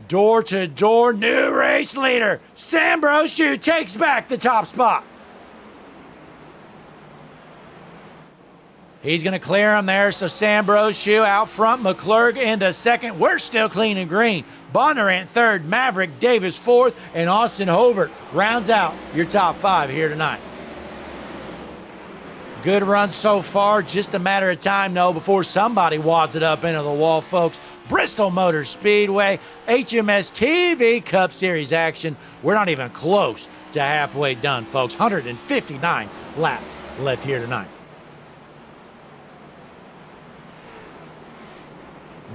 Door-to-door, new race leader. Sam Brochu takes back the top spot. He's going to clear him there, so Sam Brochu out front, McClurg into 2nd. We're still clean and green. Bondurant 3rd, Maverick Davis 4th, and Austin Hobart rounds out your top 5 here tonight. Good run so far. Just a matter of time, though, before somebody wads it up into the wall, folks. Bristol Motor Speedway, HMS TV Cup Series action. We're not even close to halfway done, folks. 159 laps left here tonight.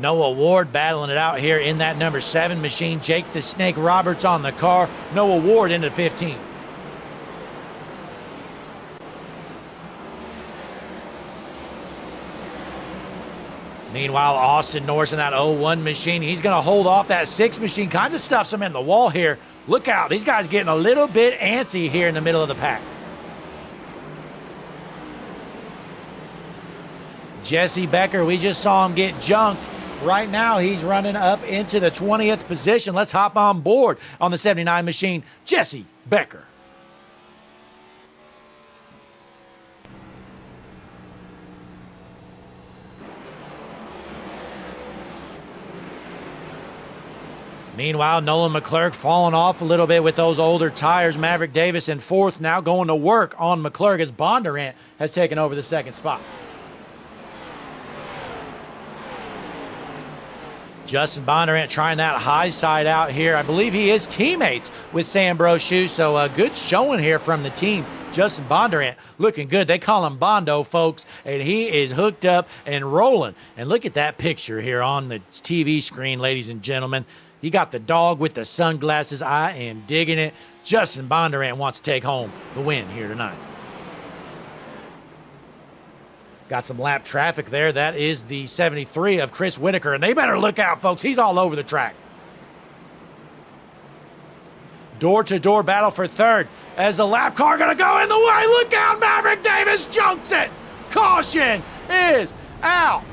Noah Ward battling it out here in that number 7 machine. Jake the Snake Roberts on the car. Noah Ward into 15th. Meanwhile, Austin Norris in that 01 machine. He's going to hold off that 6 machine. Kind of stuffs him in the wall here. Look out. These guys getting a little bit antsy here in the middle of the pack. Jesse Becker, we just saw him get junked. Right now, he's running up into the 20th position. Let's hop on board on the 79 machine. Jesse Becker. Meanwhile, Nolan McClurg falling off a little bit with those older tires. Maverick Davis in 4th, now going to work on McClurg as Bondurant has taken over the 2nd spot. Justin Bondurant trying that high side out here. I believe he is teammates with Sam Brochu, so a good showing here from the team. Justin Bondurant looking good. They call him Bondo, folks, and he is hooked up and rolling. And look at that picture here on the TV screen, ladies and gentlemen. You got the dog with the sunglasses. I am digging it. Justin Bondurant wants to take home the win here tonight. Got some lap traffic there. That is the 73 of Chris Whitaker, and they better look out, folks. He's all over the track. Door-to-door battle for 3rd as the lap car going to go in the way. Look out, Maverick Davis junks it. Caution is out.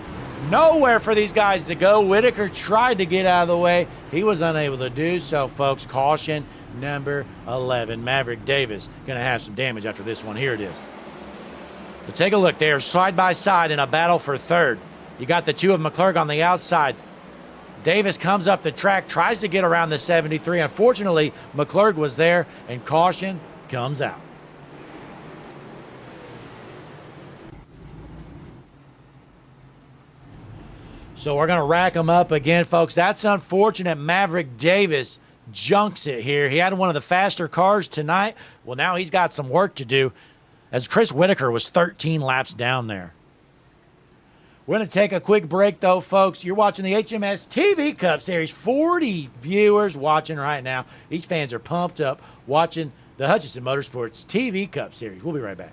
Nowhere for these guys to go. Whitaker tried to get out of the way. He was unable to do so, folks. Caution number 11. Maverick Davis going to have some damage after this one. Here it is. But take a look. They are side by side in a battle for 3rd. You got the 2 of McClurg on the outside. Davis comes up the track, tries to get around the 73. Unfortunately, McClurg was there, and caution comes out. So we're going to rack them up again, folks. That's unfortunate. Maverick Davis junks it here. He had one of the faster cars tonight. Well, now he's got some work to do, as Chris Whitaker was 13 laps down there. We're going to take a quick break, though, folks. You're watching the HMS TV Cup Series. 40 viewers watching right now. These fans are pumped up watching the Hutchinson Motorsports TV Cup Series. We'll be right back.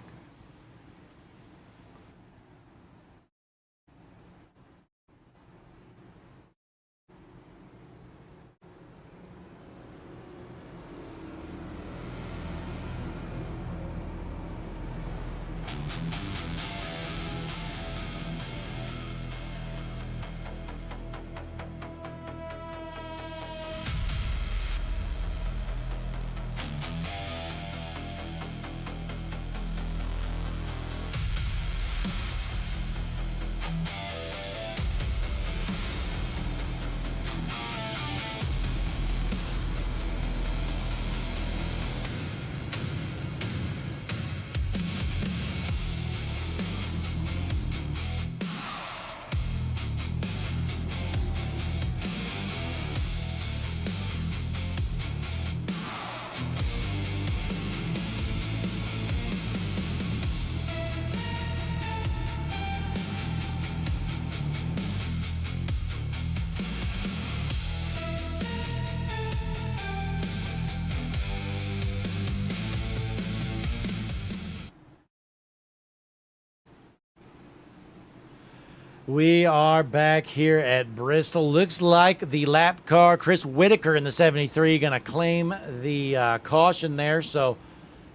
We are back here at Bristol. Looks like the lap car, Chris Whitaker in the 73, going to claim the caution there. So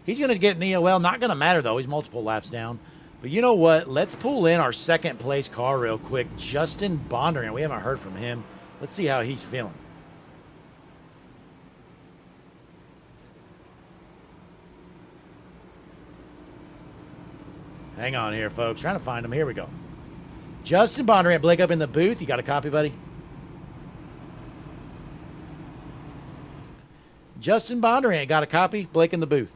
he's going to get an EOL. Not going to matter, though. He's multiple laps down. But you know what? Let's pull in our 2nd place car real quick. Justin Bondurant. We haven't heard from him. Let's see how he's feeling. Hang on here, folks. Trying to find him. Here we go. Justin Bondurant, Blake up in the booth. You got a copy, buddy? Justin Bondurant, got a copy? Blake in the booth.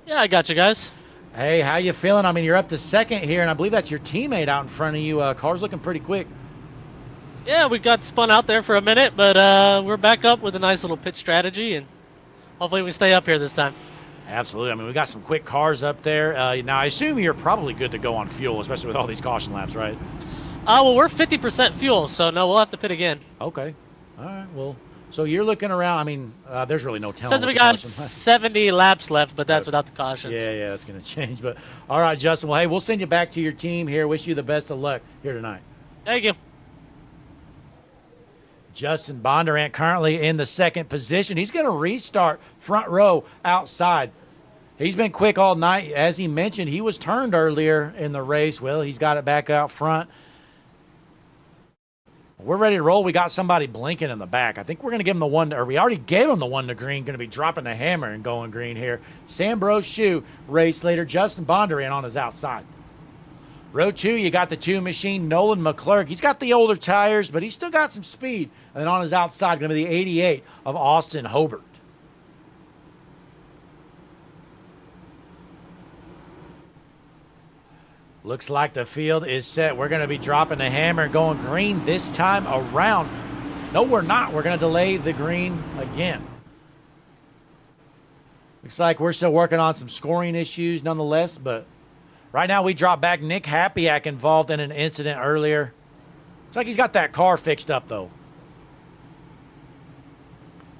Yeah, I got you guys. Hey, how you feeling? I mean, you're up to second here, and I believe that's your teammate out in front of you. Car's looking pretty quick. Yeah, we got spun out there for a minute, but we're back up with a nice little pit strategy, and hopefully we stay up here this time. Absolutely. I mean, we got some quick cars up there. Now, I assume you're probably good to go on fuel, especially with all these caution laps, right? Well, we're 50% fuel, so no, we'll have to pit again. Okay. All right. Well, so you're looking around. I mean, there's really no telling. Since we got 70 laps left, but that's without the cautions. Yeah, that's going to change. But all right, Justin. Well, hey, we'll send you back to your team here. Wish you the best of luck here tonight. Thank you. Justin Bondurant currently in the second position. He's going to restart front row outside. He's been quick all night. As he mentioned, he was turned earlier in the race. Well, he's got it back out front. We're ready to roll. We got somebody blinking in the back. I think we're going to give him the one, or we already gave him the one to green. Going to be dropping the hammer and going green here. Sam Brochu, race leader. Justin Bondurant on his outside. Row 2, you got the 2 machine, Nolan McClurg. He's got the older tires, but he's still got some speed. And then on his outside, going to be the 88 of Austin Hobart. Looks like the field is set. We're going to be dropping the hammer and going green this time around. No, we're not. We're going to delay the green again. Looks like we're still working on some scoring issues nonetheless, but right now we drop back Nick Hapiak involved in an incident earlier. Looks like he's got that car fixed up, though.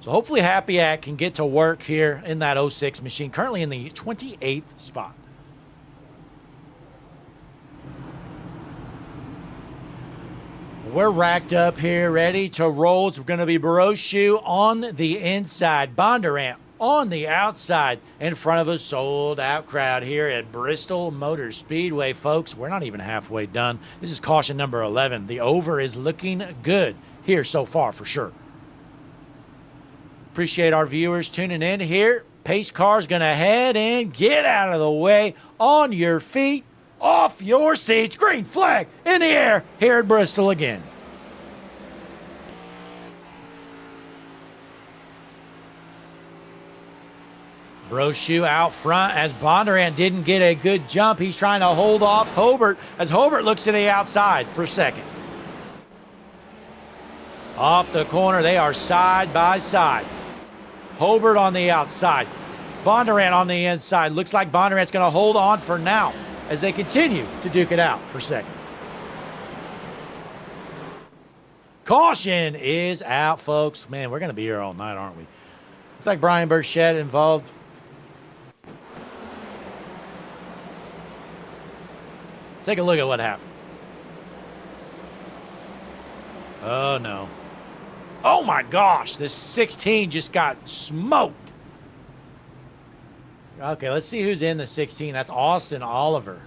So hopefully Hapiak can get to work here in that 06 machine, currently in the 28th spot. We're racked up here, ready to roll. It's going to be Brochu on the inside, Bondurant on the outside, in front of a sold-out crowd here at Bristol Motor Speedway, folks. We're not even halfway done. This is caution number 11. The over is looking good here so far, for sure. Appreciate our viewers tuning in here. Pace car's going to head in. Get out of the way. On your feet. Off your seats. Green flag in the air here at Bristol again. Brochu out front as Bondurant didn't get a good jump. He's trying to hold off Hobart as Hobart looks to the outside for second. Off the corner, they are side by side. Hobart on the outside. Bondurant on the inside. Looks like Bondurant's going to hold on for now as they continue to duke it out for second. Caution is out, folks. Man, we're going to be here all night, aren't we? Looks like Brian Burchett involved. Take a look at what happened. Oh, no. Oh, my gosh. This 16 just got smoked. Okay, let's see who's in the 16. That's Austin Oliver.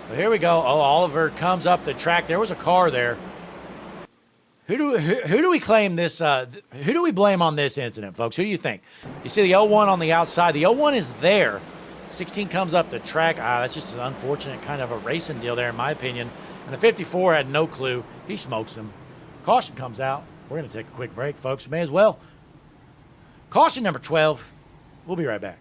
But here we go. Oh, Oliver comes up the track. There was a car there. Who do we claim this? Who do we blame on this incident, folks? Who do you think? You see the 01 on the outside. The 01 is there. 16 comes up the track. That's just an unfortunate kind of a racing deal there, in my opinion. And the 54 had no clue. He smokes him. Caution comes out. We're going to take a quick break, folks. We may as well. Caution number 12. We'll be right back.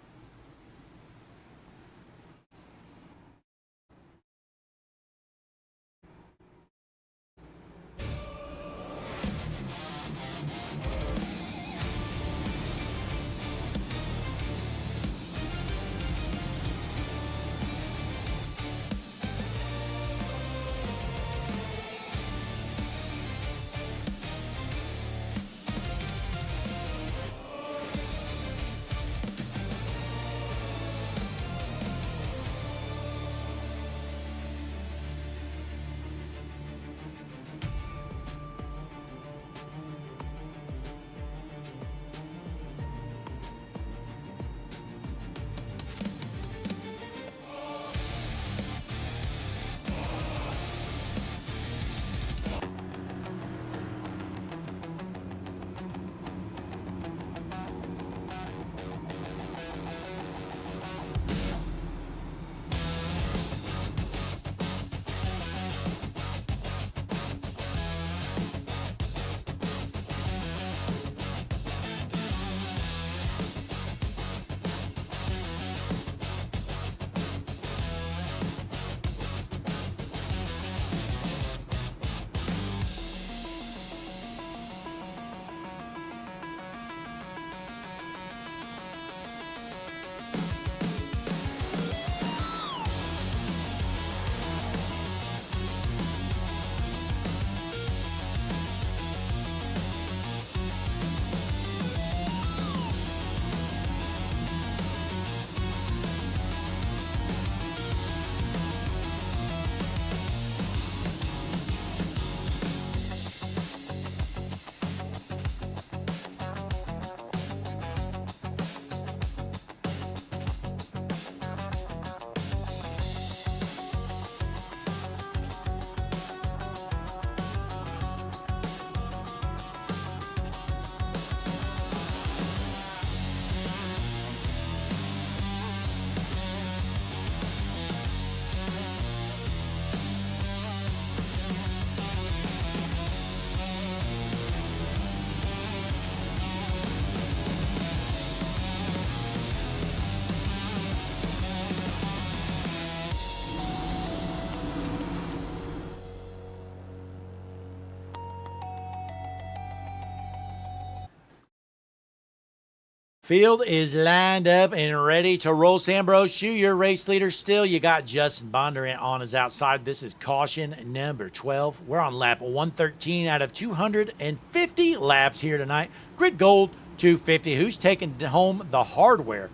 Field is lined up and ready to roll. Sambrosu, your race leader still. You got Justin Bondurant on his outside. This is caution number 12. We're on lap 113 out of 250 laps here tonight. Grid Gold 250. Who's taking home the hardware?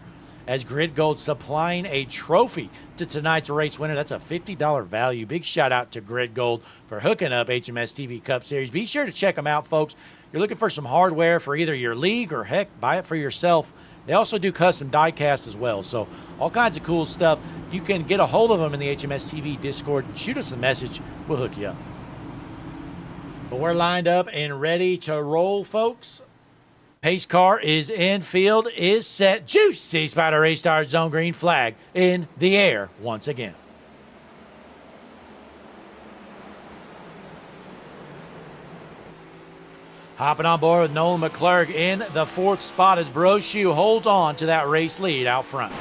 As Grid Gold supplying a trophy to tonight's race winner. That's a $50 value. Big shout out to Grid Gold for hooking up HMS TV Cup Series. Be sure to check them out, folks. You're looking for some hardware for either your league or, heck, buy it for yourself. They also do custom die casts as well. So all kinds of cool stuff. You can get a hold of them in the HMS TV Discord. Shoot us a message. We'll hook you up. But we're lined up and ready to roll, folks. Pace car is in, field is set. Juicy Spider Race Star Zone green flag in the air once again. Hopping on board with Nolan McClurg in the 4th spot as Brochu holds on to that race lead out front.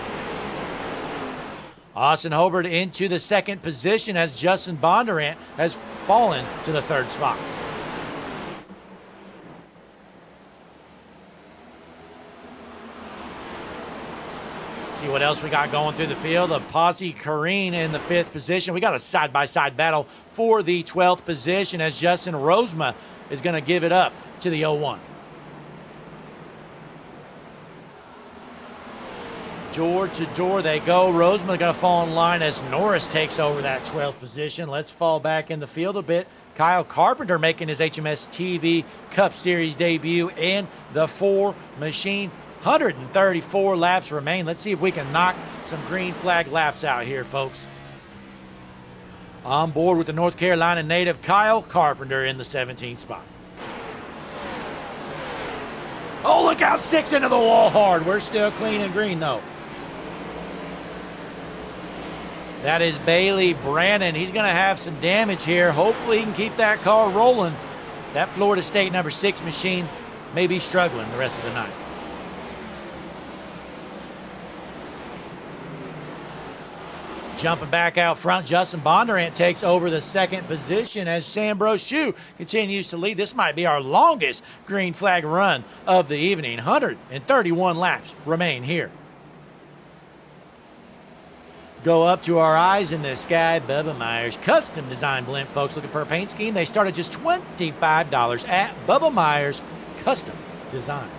Austin Hobart into the 2nd position as Justin Bondurant has fallen to the 3rd spot. See what else we got going through the field. The Posse Careen in the 5th position. We got a side-by-side battle for the 12th position as Justin Rosema is going to give it up to the 01. Door to door they go. Rosema going to fall in line as Norris takes over that 12th position. Let's fall back in the field a bit. Kyle Carpenter making his HMS TV Cup Series debut in the 4 machine. 134 laps remain. Let's see if we can knock some green flag laps out here, folks. On board with the North Carolina native Kyle Carpenter in the 17th spot. Oh, look out, 6 into the wall hard. We're still clean and green, though. That is Bailey Brannon. He's going to have some damage here. Hopefully he can keep that car rolling. That Florida State number 6 machine may be struggling the rest of the night. Jumping back out front, Justin Bondurant takes over the 2nd position as Sam Brochu continues to lead. This might be our longest green flag run of the evening. 131 laps remain here. Go up to our eyes in the sky. Bubba Myers custom design blimp, folks. Looking for a paint scheme? They start at just $25 at Bubba Myers Custom Designs.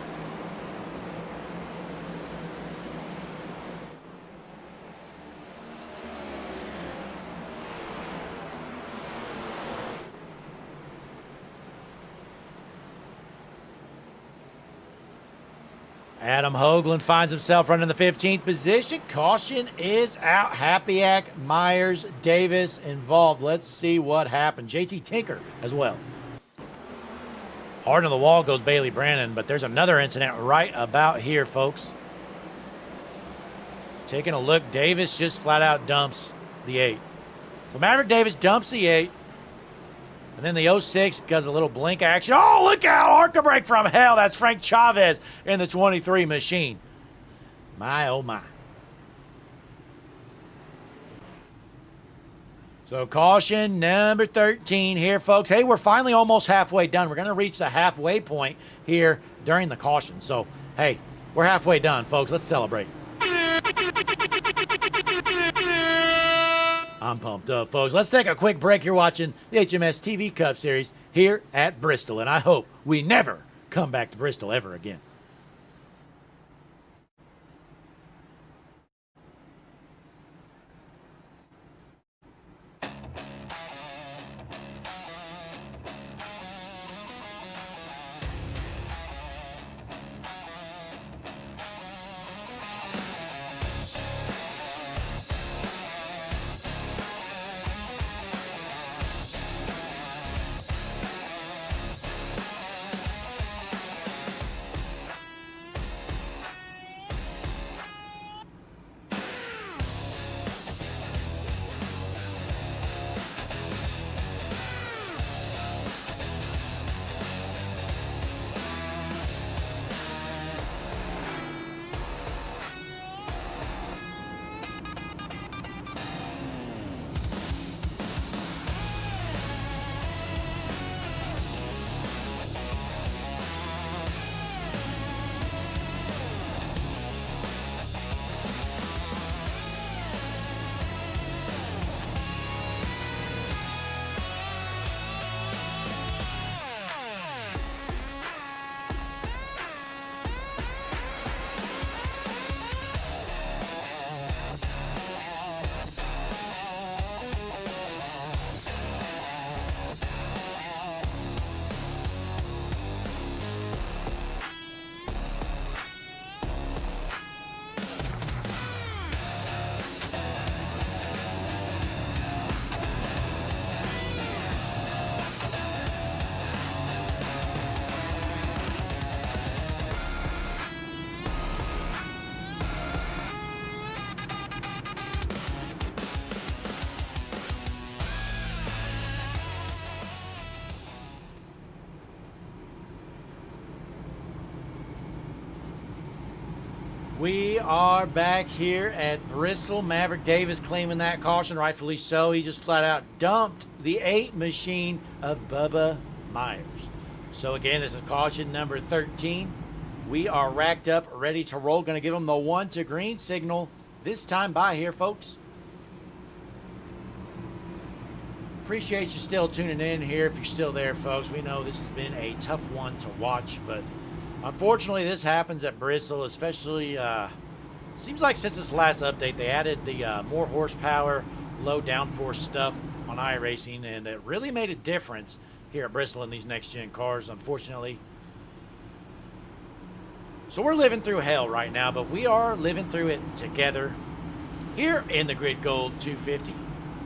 Adam Hoagland finds himself running the 15th position. Caution is out. Happyack, Myers, Davis involved. Let's see what happened. JT Tinker as well. Hard on the wall goes Bailey Brannon, but there's another incident right about here, folks. Taking a look, Davis just flat out dumps the 8. So Maverick Davis dumps the 8. And then the 06 does a little blink action. Oh, look out! Arca break from hell. That's Frank Chavez in the 23 machine. My, oh, my. So caution number 13 here, folks. Hey, we're finally almost halfway done. We're going to reach the halfway point here during the caution. So, hey, we're halfway done, folks. Let's celebrate. I'm pumped up, folks. Let's take a quick break. You're watching the HMS TV Cup Series here at Bristol, and I hope we never come back to Bristol ever again. We are back here at Bristol. Maverick Davis claiming that caution, rightfully so. He just flat out dumped the 8 machine of Bubba Myers. So again, this is caution number 13. We are racked up, ready to roll. Going to give him the 1 to green signal this time by here, folks. Appreciate you still tuning in here if you're still there, folks. We know this has been a tough one to watch, but unfortunately, this happens at Bristol, especially, seems like since this last update, they added the more horsepower, low downforce stuff on iRacing, and it really made a difference here at Bristol in these next-gen cars, unfortunately. So we're living through hell right now, but we are living through it together here in the Grid Gold 250.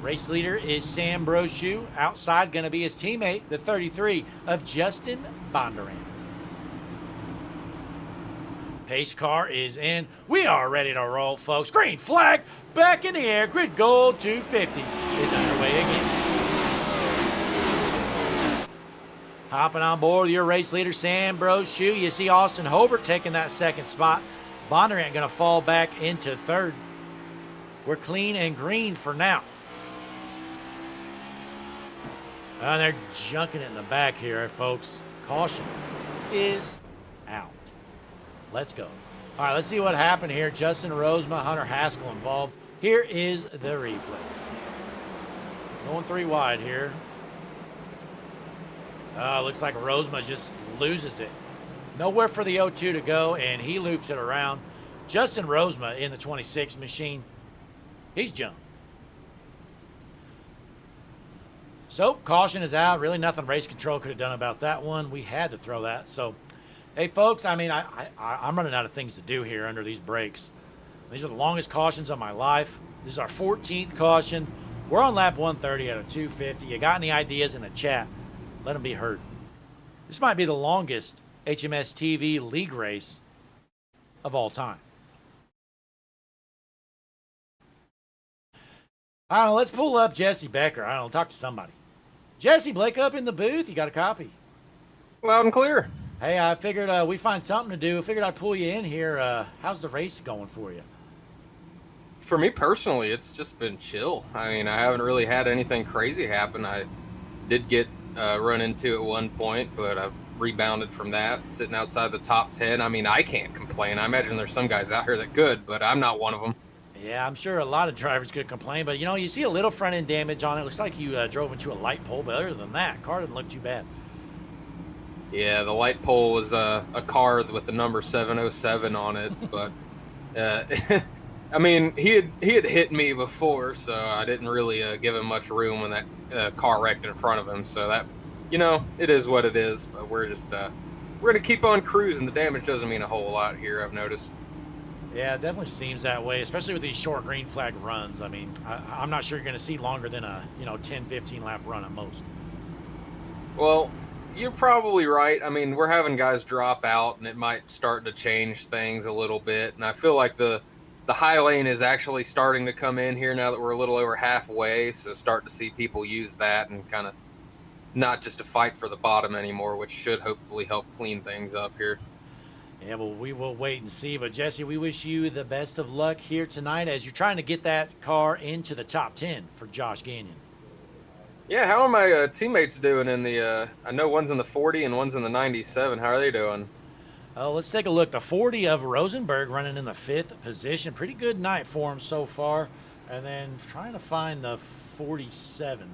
Race leader is Sam Brochu. Outside going to be his teammate, the 33 of Justin Bondurant. Pace car is in. We are ready to roll, folks. Green flag back in the air. Grid Gold 250 is underway again. Hopping on board with your race leader, Sam Brochu. You see Austin Hobart taking that second spot. Bondurant going to fall back into third. We're clean and green for now. And they're junking it in the back here, folks. Caution is out. Let's go. All right, let's see what happened here. Justin Rosema, Hunter Haskell involved. Here is the replay. Going 3 wide here. Looks like Rosema just loses it. Nowhere for the 0-2 to go, and he loops it around. Justin Rosema in the 26 machine. He's jumped. So, caution is out. Really nothing race control could have done about that one. We had to throw that. So, hey, folks, I mean, I'm running out of things to do here under these brakes. These are the longest cautions of my life. This is our 14th caution. We're on lap 130 out of 250. You got any ideas in the chat? Let them be heard. This might be the longest HMS TV league race of all time. I don't know, let's pull up Jesse Becker. I don't know, talk to somebody. Jesse, Blake up in the booth. You got a copy? Loud and clear. Hey, I figured we find something to do. I figured I'd pull you in here. How's the race going for you? For me personally, it's just been chill. I mean, I haven't really had anything crazy happen. I did get run into at one point, but I've rebounded from that, sitting outside the top 10. I mean, I can't complain. I imagine there's some guys out here that could, but I'm not one of them. Yeah, I'm sure a lot of drivers could complain, but, you know, you see a little front-end damage on it. Looks like you drove into a light pole, but other than that, car didn't look too bad. Yeah, the light pole was a car with the number 707 on it, but I mean, he had hit me before, so I didn't really give him much room when that car wrecked in front of him. So that, you know, it is what it is. But we're just we're gonna keep on cruising. The damage doesn't mean a whole lot here, I've noticed. Yeah, it definitely seems that way, especially with these short green flag runs. I mean, I'm not sure you're going to see longer than a 10, 15 lap run at most. Well, you're probably right. I mean, we're having guys drop out, and it might start to change things a little bit. And I feel like the high lane is actually starting to come in here now that we're a little over halfway. So start to see people use that and kind of not just to fight for the bottom anymore, which should hopefully help clean things up here. Yeah, well, we will wait and see. But, Jesse, we wish you the best of luck here tonight as you're trying to get that car into the top 10 for Josh Gagnon. Yeah, how are my teammates doing in the I know one's in the 40 and one's in the 97. How are they doing? Oh, let's take a look. The 40 of Rosenberg running in the 5th position. Pretty good night for him so far. And then trying to find the 47.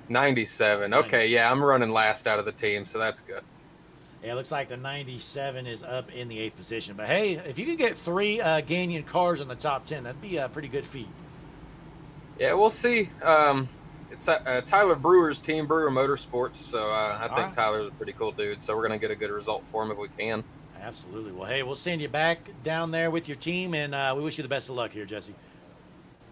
97. Okay, yeah, I'm running last out of the team, so that's good. Yeah, it looks like the 97 is up in the 8th position. But, hey, if you could get 3 Gagnon cars in the top 10, that'd be a pretty good feat. Yeah, we'll see. It's Tyler Brewer's team, Brewer Motorsports, so I think Tyler's a pretty cool dude, so we're going to get a good result for him if we can. Absolutely. Well, hey, we'll send you back down there with your team, and we wish you the best of luck here, Jesse.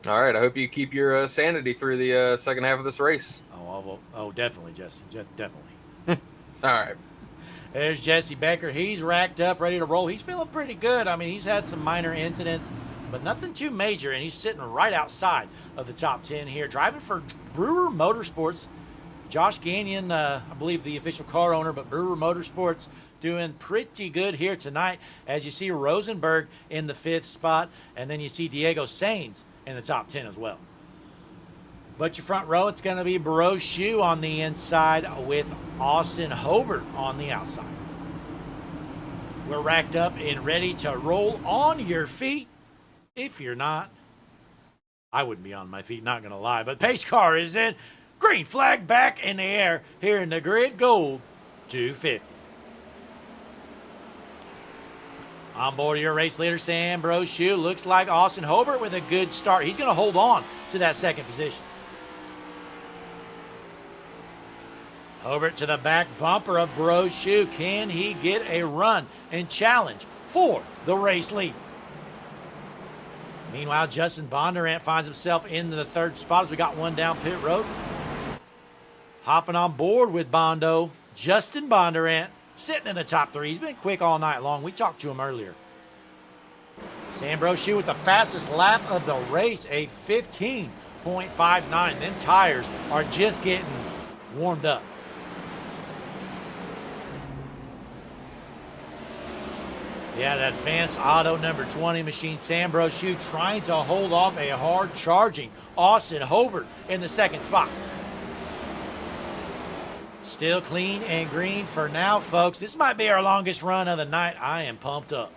All right, I hope you keep your sanity through the second half of this race. Oh, definitely, Jesse. Definitely. All right. There's Jesse Becker. He's racked up, ready to roll. He's feeling pretty good. I mean, he's had some minor incidents, but nothing too major, and he's sitting right outside of the top 10 here. Driving for Brewer Motorsports. Josh Gagnon, I believe the official car owner, but Brewer Motorsports doing pretty good here tonight, as you see Rosenberg in the 5th spot, and then you see Diego Sainz in the top 10 as well. But your front row, it's going to be Brochu on the inside with Austin Hobart on the outside. We're racked up and ready to roll. On your feet. If you're not, I wouldn't be on my feet, not going to lie. But pace car is in. Green flag back in the air here in the grid gold 250. On board your race leader, Sam Brochu. Looks like Austin Hobart with a good start. He's going to hold on to that second position. Hobart to the back bumper of Brochu. Can he get a run and challenge for the race lead? Meanwhile, Justin Bondurant finds himself in the 3rd spot as we got one down pit road. Hopping on board with Bondo, Justin Bondurant sitting in the top 3. He's been quick all night long. We talked to him earlier. Sam Brochu with the fastest lap of the race, a 15.59. Them tires are just getting warmed up. Yeah, that advanced auto number 20 machine, Sam Brochu trying to hold off a hard charging Austin Hobart in the 2nd spot. Still clean and green for now, folks. This might be our longest run of the night. I am pumped up.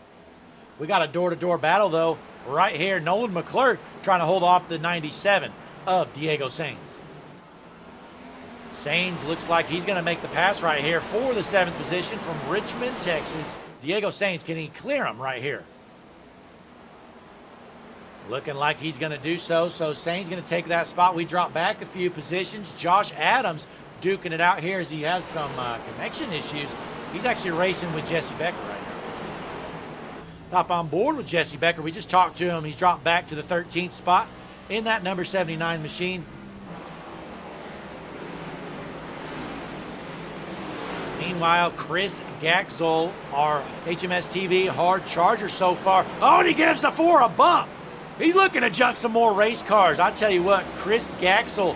We got a door-to-door battle, though, right here. Nolan McClure trying to hold off the 97 of Diego Sainz. Sainz looks like he's going to make the pass right here for the 7th position from Richmond, Texas. Diego Sainz, can he clear him right here? Looking like he's going to do so. So Sainz going to take that spot. We drop back a few positions. Josh Adams duking it out here as he has some connection issues. He's actually racing with Jesse Becker right now. Hop on board with Jesse Becker. We just talked to him. He's dropped back to the 13th spot in that number 79 machine. Meanwhile, Chris Gaxel, our HMS TV hard charger so far. Oh, and he gives the 4 a bump. He's looking to junk some more race cars. I tell you what, Chris Gaxel,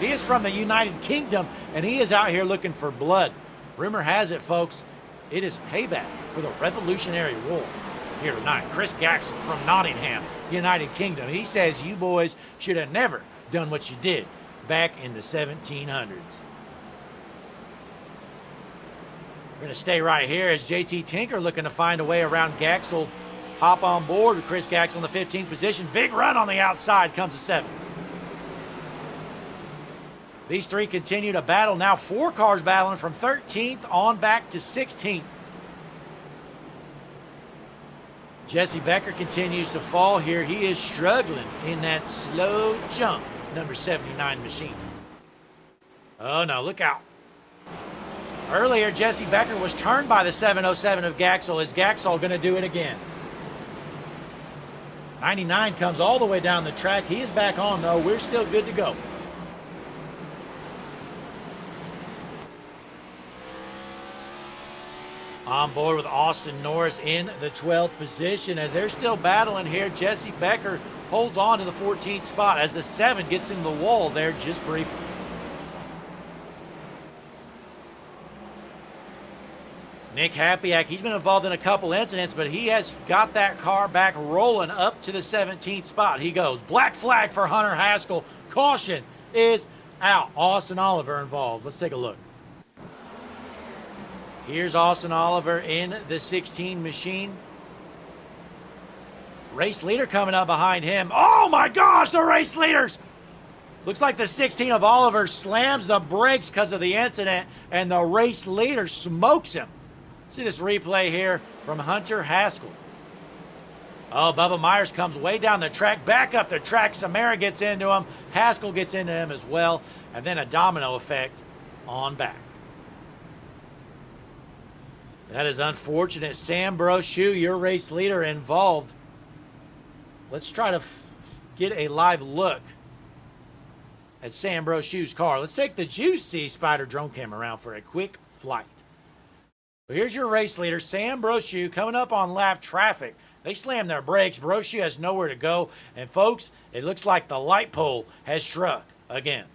he is from the United Kingdom, and he is out here looking for blood. Rumor has it, folks, it is payback for the Revolutionary War here tonight. Chris Gaxel from Nottingham, United Kingdom. He says you boys should have never done what you did back in the 1700s. We're going to stay right here as JT Tinker looking to find a way around Gaxel. Hop on board with Chris Gaxel in the 15th position. Big run on the outside, comes to 7. These 3 continue to battle. Now 4 cars battling from 13th on back to 16th. Jesse Becker continues to fall here. He is struggling in that slow jump, number 79 machine. Oh no, look out. Earlier, Jesse Becker was turned by the 707 of Gaxel. Is Gaxel going to do it again? 99 comes all the way down the track. He is back on, though. We're still good to go. On board with Austin Norris in the 12th position. As they're still battling here, Jesse Becker holds on to the 14th spot as the 7 gets in the wall there just briefly. Nick Hapiak, he's been involved in a couple incidents, but he has got that car back rolling up to the 17th spot. He goes. Black flag for Hunter Haskell. Caution is out. Austin Oliver involved. Let's take a look. Here's Austin Oliver in the 16 machine. Race leader coming up behind him. Oh my gosh, the race leaders! Looks like the 16 of Oliver slams the brakes because of the incident, and the race leader smokes him. See this replay here from Hunter Haskell. Oh, Bubba Myers comes way down the track, back up the track. Samara gets into him. Haskell gets into him as well. And then a domino effect on back. That is unfortunate. Sam Brochu, your race leader, involved. Let's try to get a live look at Sam Brochu's car. Let's take the Juicy Spider drone cam around for a quick flight. Well, here's your race leader, Sam Brochu, coming up on lap traffic. They slam their brakes. Brochu has nowhere to go. And, folks, it looks like the light pole has struck again.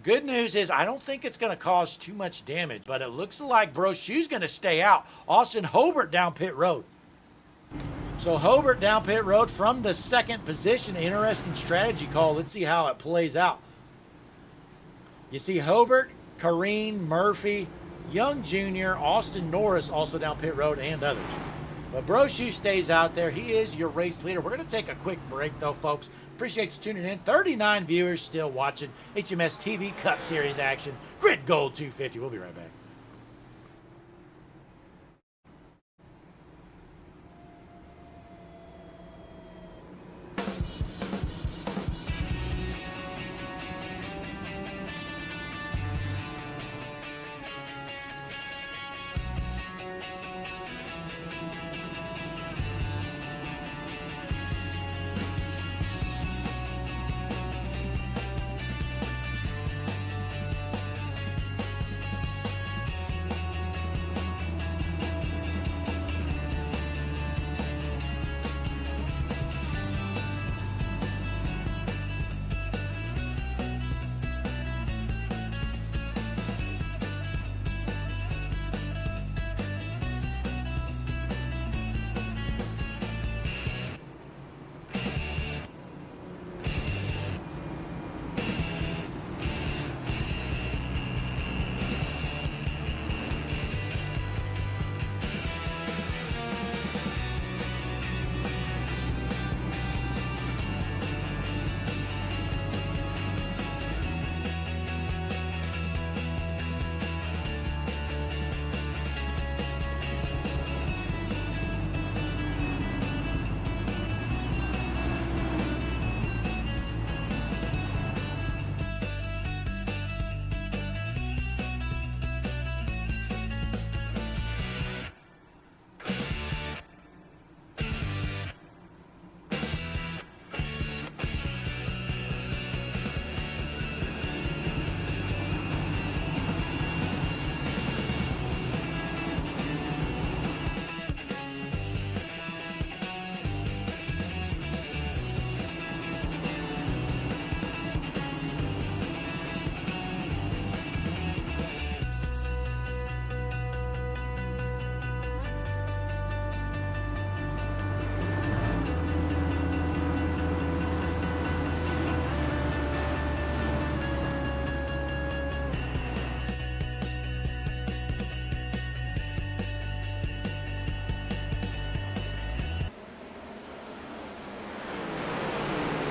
Good news is I don't think it's going to cause too much damage, but it looks like Brochu's going to stay out. Austin Hobart down pit road. So Hobart down pit road from the second position. Interesting strategy call. Let's see how it plays out. You see Hobart, Kareen, Murphy, Young Jr., Austin Norris also down pit road, and others. But Brochu stays out there. He is your race leader. We're going to take a quick break, though, folks. Appreciate you tuning in. 39 viewers still watching HMS TV Cup Series action. Grid Gold 250. We'll be right back.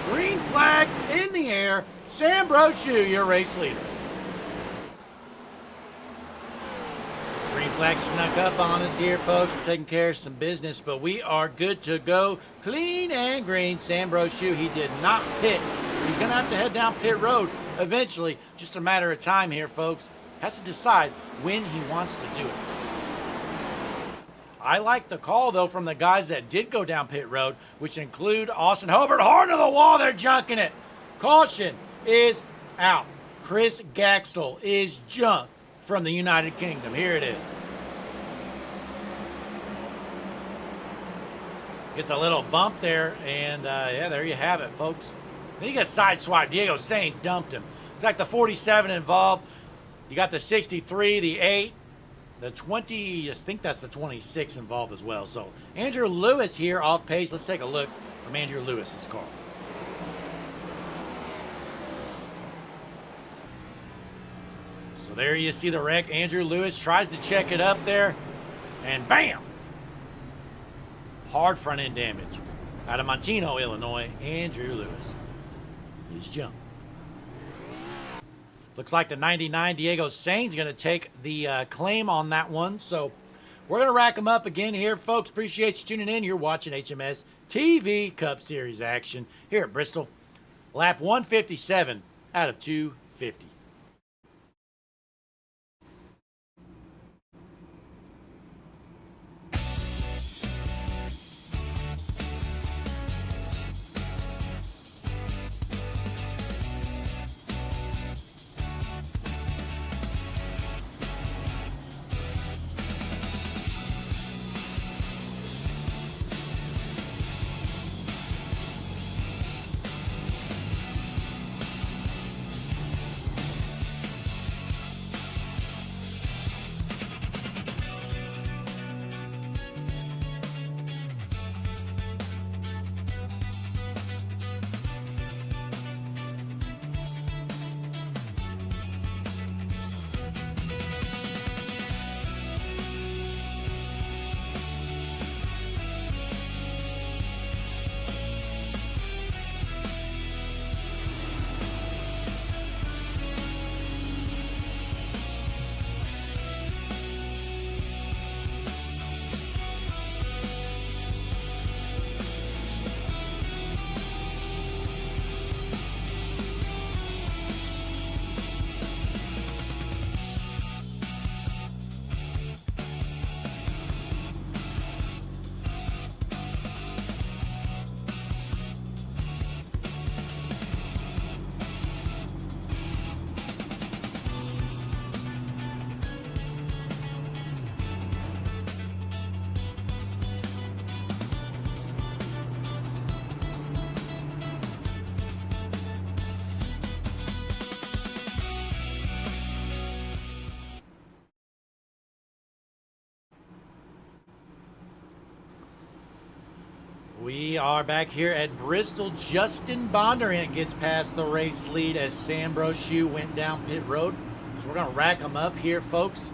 Green flag in the air. Sam Brochu, your race leader. Green flag snuck up on us here, folks. We're taking care of some business, but we are good to go. Clean and green. Sam Brochu, he did not pit. He's going to have to head down pit road eventually. Just a matter of time here, folks. Has to decide when he wants to do it. I like the call, though, from the guys that did go down pit road, which include Austin Hobart. Hard to the wall, they're junking it. Caution is out. Chris Gaxel is junked from the United Kingdom. Here it is. Gets a little bump there, and yeah, there you have it, folks. Then you got sideswipe. Diego Sainz dumped him. It's like the 47 involved. You got the 63, the 8. The 20, I think that's the 26 involved as well. So Andrew Lewis here off pace. Let's take a look from Andrew Lewis's car. So there you see the wreck. Andrew Lewis tries to check it up there, and bam! Hard front end damage. Out of Montino, Illinois, Andrew Lewis. He's jumped. Looks like the 99 Diego Sainz going to take the claim on that one. So we're going to rack them up again here, folks. Appreciate you tuning in. You're watching HMS TV Cup Series action here at Bristol. Lap 157 out of 250. We are back here at Bristol. Justin Bondurant gets past the race lead as Sam Brochu went down pit road. So we're going to rack them up here, folks.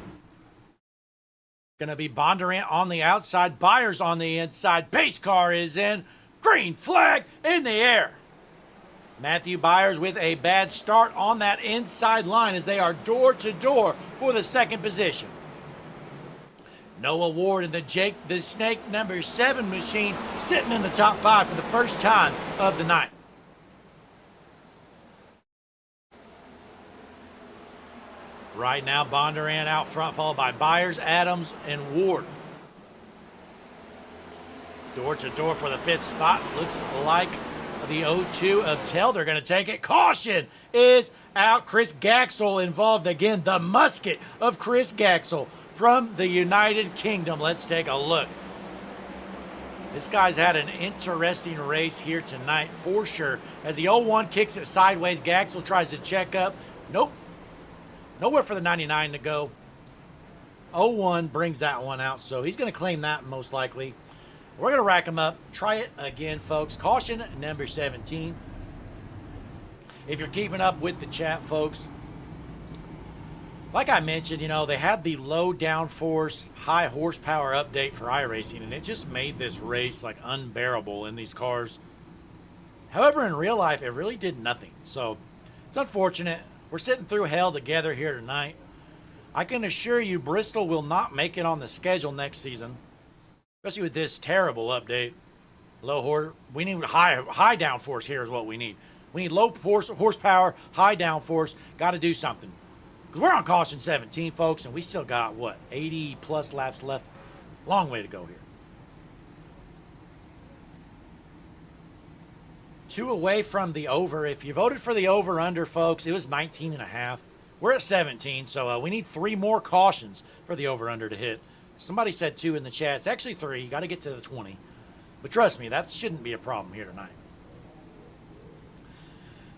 Going to be Bondurant on the outside, Byers on the inside. Pace car is in. Green flag in the air. Matthew Byers with a bad start on that inside line as they are door to door for the second position. Noah Ward in the Jake the Snake number 7 machine sitting in the top 5 for the first time of the night. Right now, Bondurant out front, followed by Byers, Adams, and Ward. Door to door for the 5th spot. Looks like the 0-2 of Tell. They're going to take it. Caution is out. Chris Gaxel involved again. The musket of Chris Gaxel from the United Kingdom. Let's take a look. This guy's had an interesting race here tonight for sure. As the 0-1 kicks it sideways, Gaxel tries to check up. Nope. Nowhere for the 99 to go. 0-1 brings that one out, so he's going to claim that most likely. We're going to rack him up. Try it again, folks. Caution number 17. If you're keeping up with the chat, folks, like I mentioned, you know, they had the low downforce, high horsepower update for iRacing, and it just made this race, like, unbearable in these cars. However, in real life, it really did nothing. So, it's unfortunate. We're sitting through hell together here tonight. I can assure you Bristol will not make it on the schedule next season, especially with this terrible update. We need high downforce here is what we need. We need low horsepower, high downforce. Got to do something. Because we're on caution 17, folks, and we still got, what, 80-plus laps left? Long way to go here. 2 away from the over. If you voted for the over-under, folks, it was 19.5. We're at 17, so we need 3 more cautions for the over-under to hit. Somebody said 2 in the chat. It's actually 3. You got to get to the 20. But trust me, that shouldn't be a problem here tonight.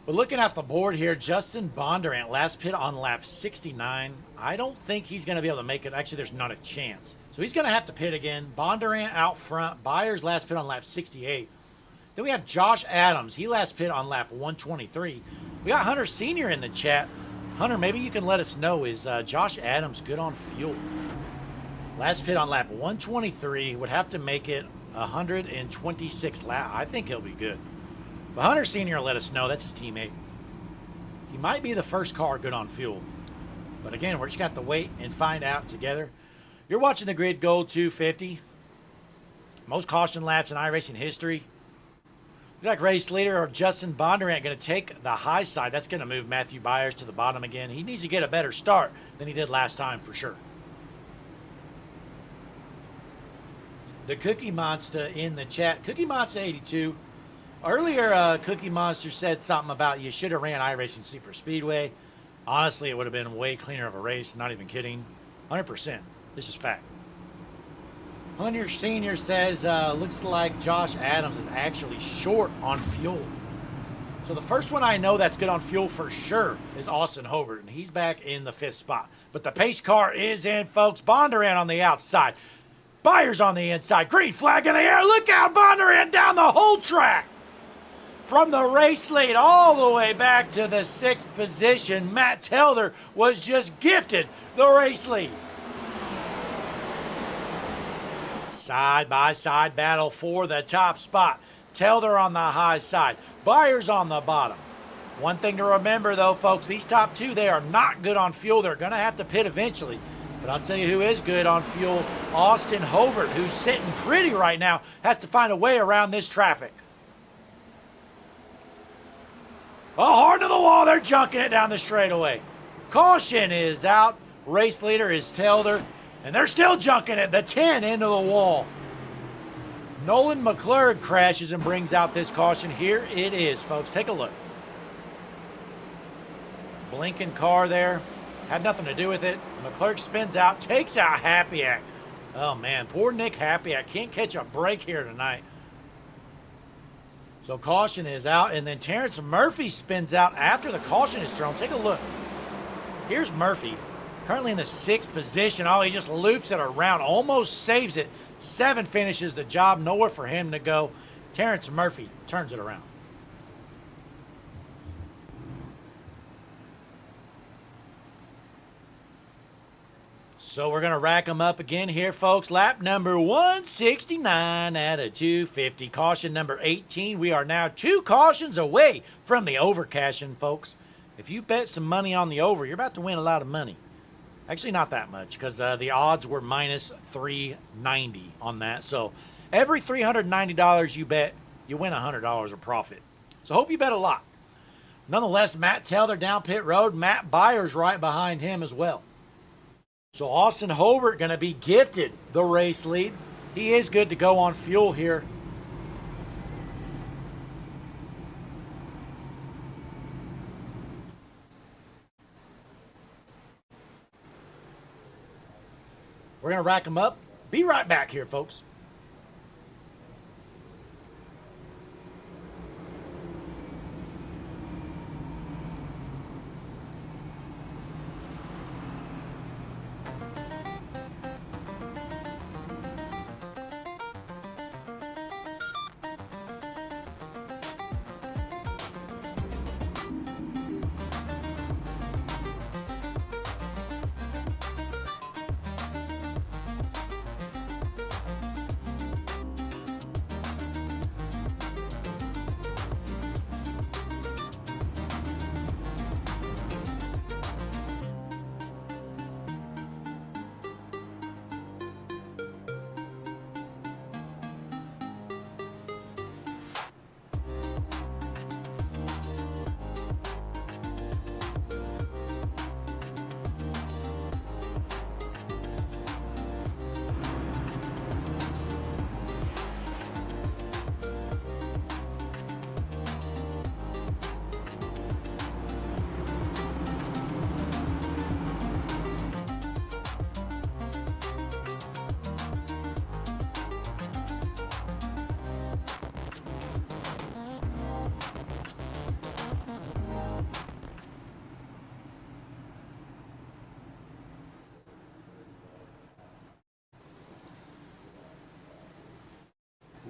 But looking at the board here, Justin Bondurant, last pit on lap 69. I don't think he's going to be able to make it. Actually, there's not a chance. So he's going to have to pit again. Bondurant out front. Byers last pit on lap 68. Then we have Josh Adams. He last pit on lap 123. We got Hunter Sr. in the chat. Hunter, maybe you can let us know, is Josh Adams good on fuel? Last pit on lap 123. Would have to make it 126 lap. I think he'll be good. But Hunter Sr. let us know. That's his teammate. He might be the first car good on fuel. But again, we're just got to wait and find out together. You're watching the Grid Gold 250. Most caution laps in iRacing history. Looks like race leader or Justin Bondurant going to take the high side. That's going to move Matthew Byers to the bottom again. He needs to get a better start than he did last time for sure. The Cookie Monster in the chat. Cookie Monster 82. Earlier, Cookie Monster said something about you should have ran iRacing Super Speedway. Honestly, it would have been way cleaner of a race. Not even kidding. 100%. This is fact. Hunter Sr. says, looks like Josh Adams is actually short on fuel. So the first one I know that's good on fuel for sure is Austin Hobart, and he's back in the 5th spot. But the pace car is in, folks. Bondurant on the outside. Byers on the inside. Green flag in the air. Look out, Bondurant down the whole track. From the race lead all the way back to the 6th position, Matt Telder was just gifted the race lead. Side-by-side battle for the top spot. Telder on the high side. Byers on the bottom. One thing to remember, though, folks, these top 2, they are not good on fuel. They're going to have to pit eventually. But I'll tell you who is good on fuel. Austin Hobart, who's sitting pretty right now, has to find a way around this traffic. Oh, hard to the wall. They're junking it down the straightaway. Caution is out. Race leader is Telder. And they're still junking it. The 10 into the wall. Nolan McClurg crashes and brings out this caution. Here it is, folks. Take a look. Blinking car there. Had nothing to do with it. McClurg spins out. Takes out Happyak. Oh, man. Poor Nick Happyak. Can't catch a break here tonight. So caution is out. And then Terrence Murphy spins out after the caution is thrown. Take a look. Here's Murphy. Currently in the 6th position. Oh, he just loops it around. Almost saves it. 7 finishes the job. Nowhere for him to go. Terrence Murphy turns it around. So we're going to rack them up again here, folks. Lap number 169 at a 250. Caution number 18. We are now 2 cautions away from the over cashing, folks. If you bet some money on the over, you're about to win a lot of money. Actually, not that much, because the odds were minus 390 on that. So every $390 you bet, you win $100 of profit. So hope you bet a lot. Nonetheless, Matt Taylor down pit road. Matt Byers right behind him as well. So Austin Hobart going to be gifted the race lead. He is good to go on fuel here. We're going to rack them up. Be right back here, folks.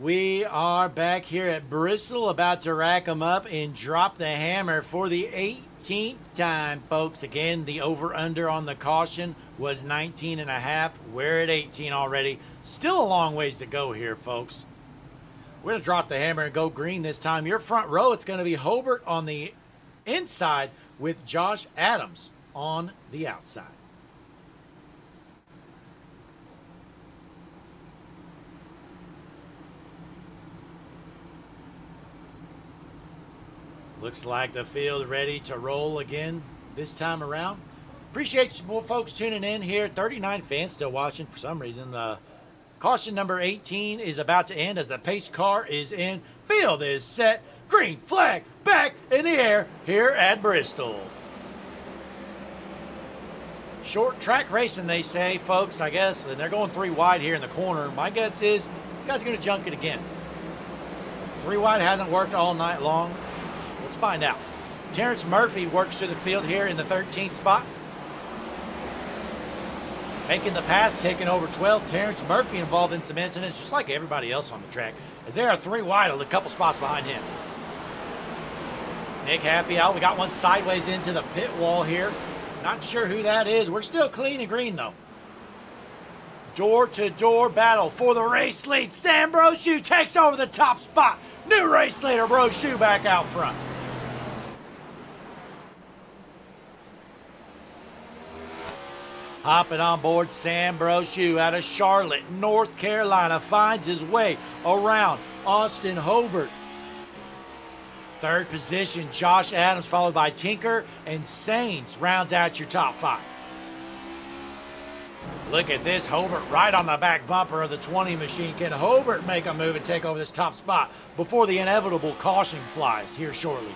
We are back here at Bristol, about to rack them up and drop the hammer for the 18th time, folks. Again, the over-under on the caution was 19.5. We're at 18 already. Still a long ways to go here, folks. We're going to drop the hammer and go green this time. Your front row, it's going to be Hobart on the inside with Josh Adams on the outside. Looks like the field ready to roll again this time around. Appreciate you folks tuning in here. 39 fans still watching for some reason. Caution number 18 is about to end as the pace car is in. Field is set. Green flag back in the air here at Bristol. Short track racing, they say, folks, I guess. And they're going 3 wide here in the corner. My guess is this guy's going to junk it again. 3 wide hasn't worked all night long. Let's find out. Terrence Murphy works to the field here in the 13th spot. Making the pass, taking over 12. Terrence Murphy involved in some incidents, just like everybody else on the track, as they are 3 wide, a couple spots behind him. Nick Happy out. We got one sideways into the pit wall here. Not sure who that is. We're still clean and green, though. Door-to-door battle for the race lead. Sam Brochu takes over the top spot. New race leader, Brochu, back out front. Hopping on board, Sam Brochu out of Charlotte, North Carolina, finds his way around Austin Hobart. 3rd position, Josh Adams, followed by Tinker and Sainz, rounds out your top 5. Look at this, Hobart right on the back bumper of the 20 machine. Can Hobart make a move and take over this top spot before the inevitable caution flies here shortly?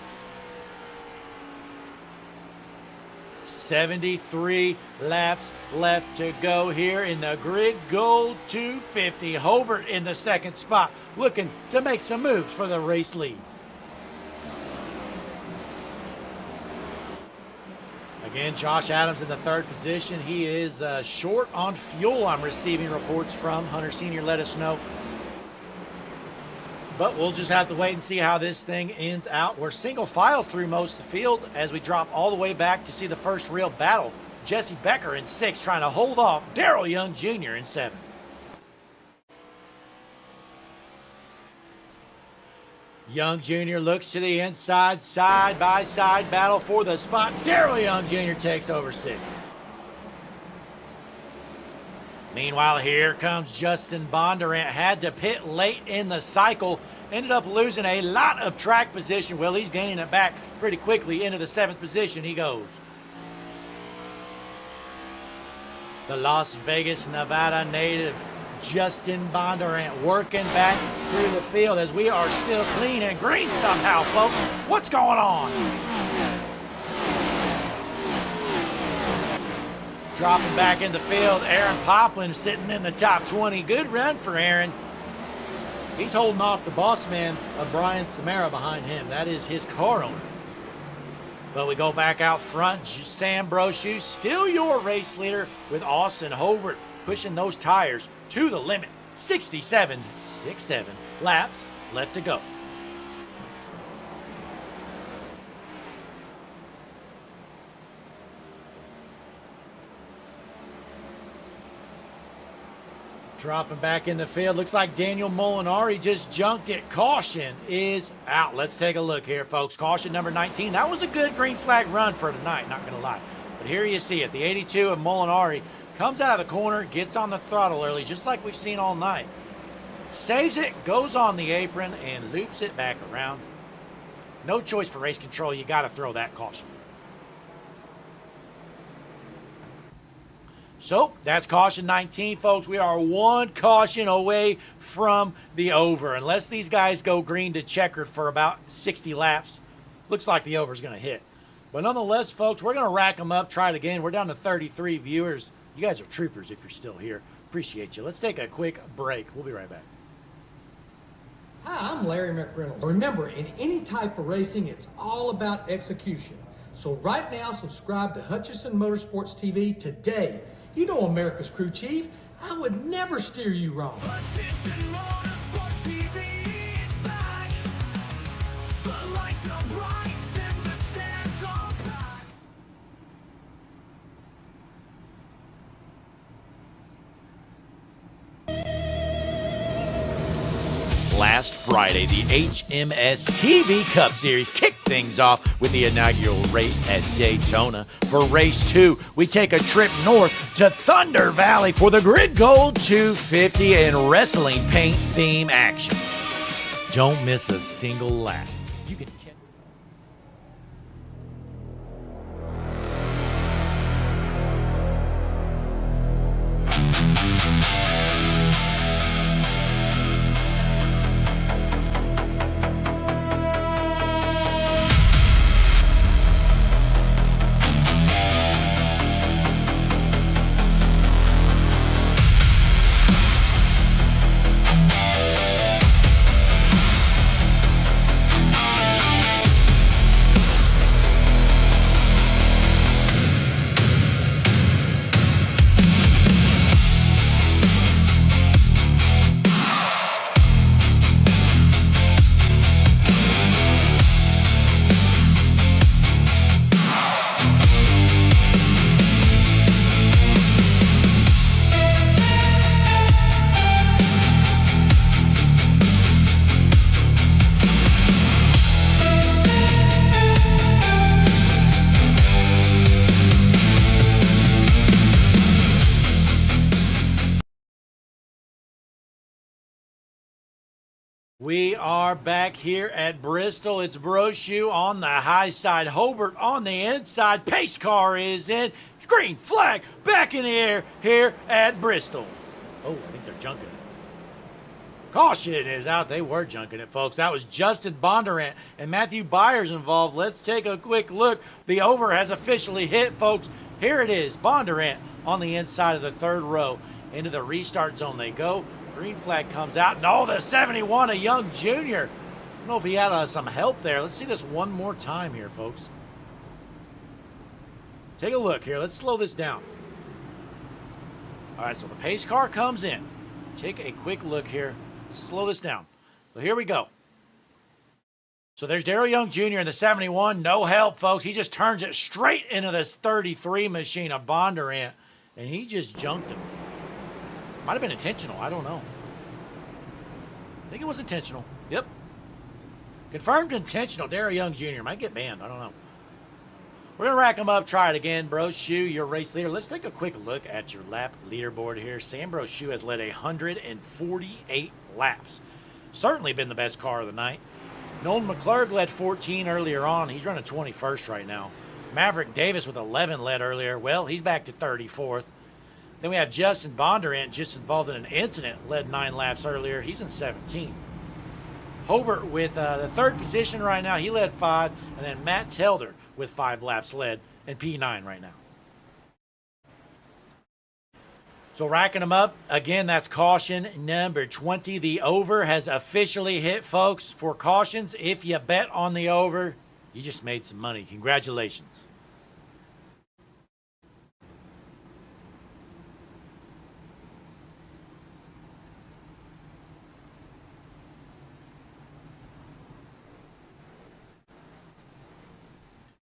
73 laps left to go here in the Grid Gold 250. Hobart in the 2nd spot, looking to make some moves for the race lead. Again, Josh Adams in the 3rd position. He is short on fuel, I'm receiving reports from. Hunter Sr. let us know. But we'll just have to wait and see how this thing ends out. We're single file through most of the field as we drop all the way back to see the first real battle. Jesse Becker in 6 trying to hold off Darrell Young Jr. in 7. Young Jr. looks to the inside, side-by-side battle for the spot. Darrell Young Jr. takes over 6th. Meanwhile, here comes Justin Bondurant. Had to pit late in the cycle. Ended up losing a lot of track position. Well, he's gaining it back pretty quickly. Into the 7th position he goes. The Las Vegas, Nevada native Justin Bondurant working back through the field as we are still clean and green somehow, folks. What's going on? Dropping back in the field, Aaron Poplin sitting in the top 20. Good run for Aaron. He's holding off the boss man of Brian Samara behind him. That is his car owner. But we go back out front. Sam Brochu, still your race leader with Austin Hobart pushing those tires to the limit. 67.67 laps left to go. Dropping back in the field. Looks like Daniel Molinari just junked it. Caution is out. Let's take a look here, folks. Caution number 19. That was a good green flag run for tonight, not going to lie. But here you see it. The 82 of Molinari comes out of the corner, gets on the throttle early, just like we've seen all night. Saves it, goes on the apron, and loops it back around. No choice for race control. You got to throw that caution. So that's caution 19, folks. We are one caution away from the over. Unless these guys go green to checkered for about 60 laps, looks like the over is going to hit. But nonetheless, folks, we're going to rack them up, try it again. We're down to 33 viewers. You guys are troopers if you're still here. Appreciate you. Let's take a quick break. We'll be right back. Hi, I'm Larry McReynolds. Remember, in any type of racing, it's all about execution. So right now, subscribe to Hutchison Motorsports TV today. You know America's crew chief. I would never steer you wrong. Hutchison Motorsports TV is back. The lights are bright and the stands are packed. Last Friday, the HMS TV Cup Series kicked things off with the inaugural race at Daytona. For race 2, we take a trip north to Thunder Valley for the Grid Gold 250 and wrestling paint theme action. Don't miss a single lap. You can catch. We are back here at Bristol. It's Brochu on the high side, Hobart on the inside. Pace car is in. Green flag back in the air here at Bristol. Oh, I think they're junking it. Caution is out. They were junking it, folks. That was Justin Bondurant and Matthew Byers involved. Let's take a quick look. The over has officially hit, folks. Here it is. Bondurant on the inside of the 3rd row. Into the restart zone they go. Green flag comes out. No, the 71, a Young Jr. I don't know if he had some help there. Let's see this one more time here, folks. Take a look here. Let's slow this down. All right, so the pace car comes in. Take a quick look here. Slow this down. So here we go. So there's Darrell Young Jr. in the 71. No help, folks. He just turns it straight into this 33 machine of Bondurant, and he just junked him. Might have been intentional. I don't know. I think it was intentional. Yep. Confirmed intentional. Darrell Young Jr. Might get banned. I don't know. We're going to rack them up. Try it again. Brochu, your race leader. Let's take a quick look at your lap leaderboard here. Sam Brochu has led 148 laps. Certainly been the best car of the night. Nolan McClurg led 14 earlier on. He's running 21st right now. Maverick Davis with 11 led earlier. Well, he's back to 34th. Then we have Justin Bondurant, just involved in an incident, led 9 laps earlier. He's in 17. Hobart with the 3rd position right now. He led 5. And then Matt Telder with 5 laps led in P9 right now. So racking them up, again, that's caution number 20. The over has officially hit, folks. For cautions, if you bet on the over, you just made some money. Congratulations.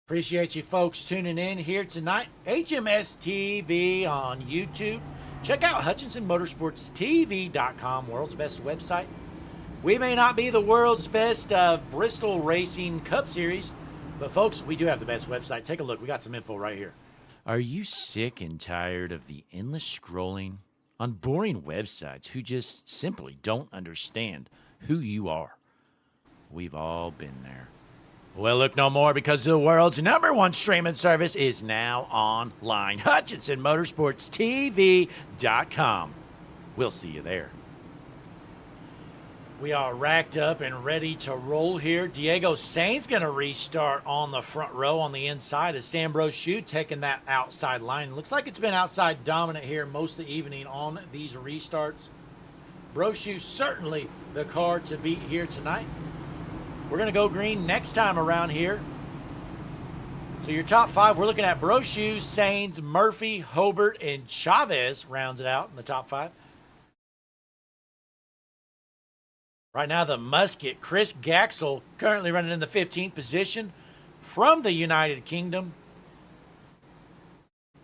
Appreciate you folks tuning in here tonight. HMS TV on YouTube. Check out HutchinsonMotorsportsTV.com, world's best website. We may not be the world's best Bristol Racing Cup Series, but folks, we do have the best website. Take a look. We got some info right here. Are you sick and tired of the endless scrolling on boring websites who just simply don't understand who you are? We've all been there. Well, look no more, because the world's #1 streaming service is now online. HutchinsonMotorsportsTV.com. We'll see you there. We are racked up and ready to roll here. Diego Sainz going to restart on the front row on the inside as Sam Brochu taking that outside line. Looks like it's been outside dominant here most of the evening on these restarts. Brochu certainly the car to beat here tonight. We're going to go green next time around here. So your top 5, we're looking at Brochu, Sainz, Murphy, Hobart, and Chavez rounds it out in the top 5. Right now, the Musket, Chris Gaxel, currently running in the 15th position from the United Kingdom.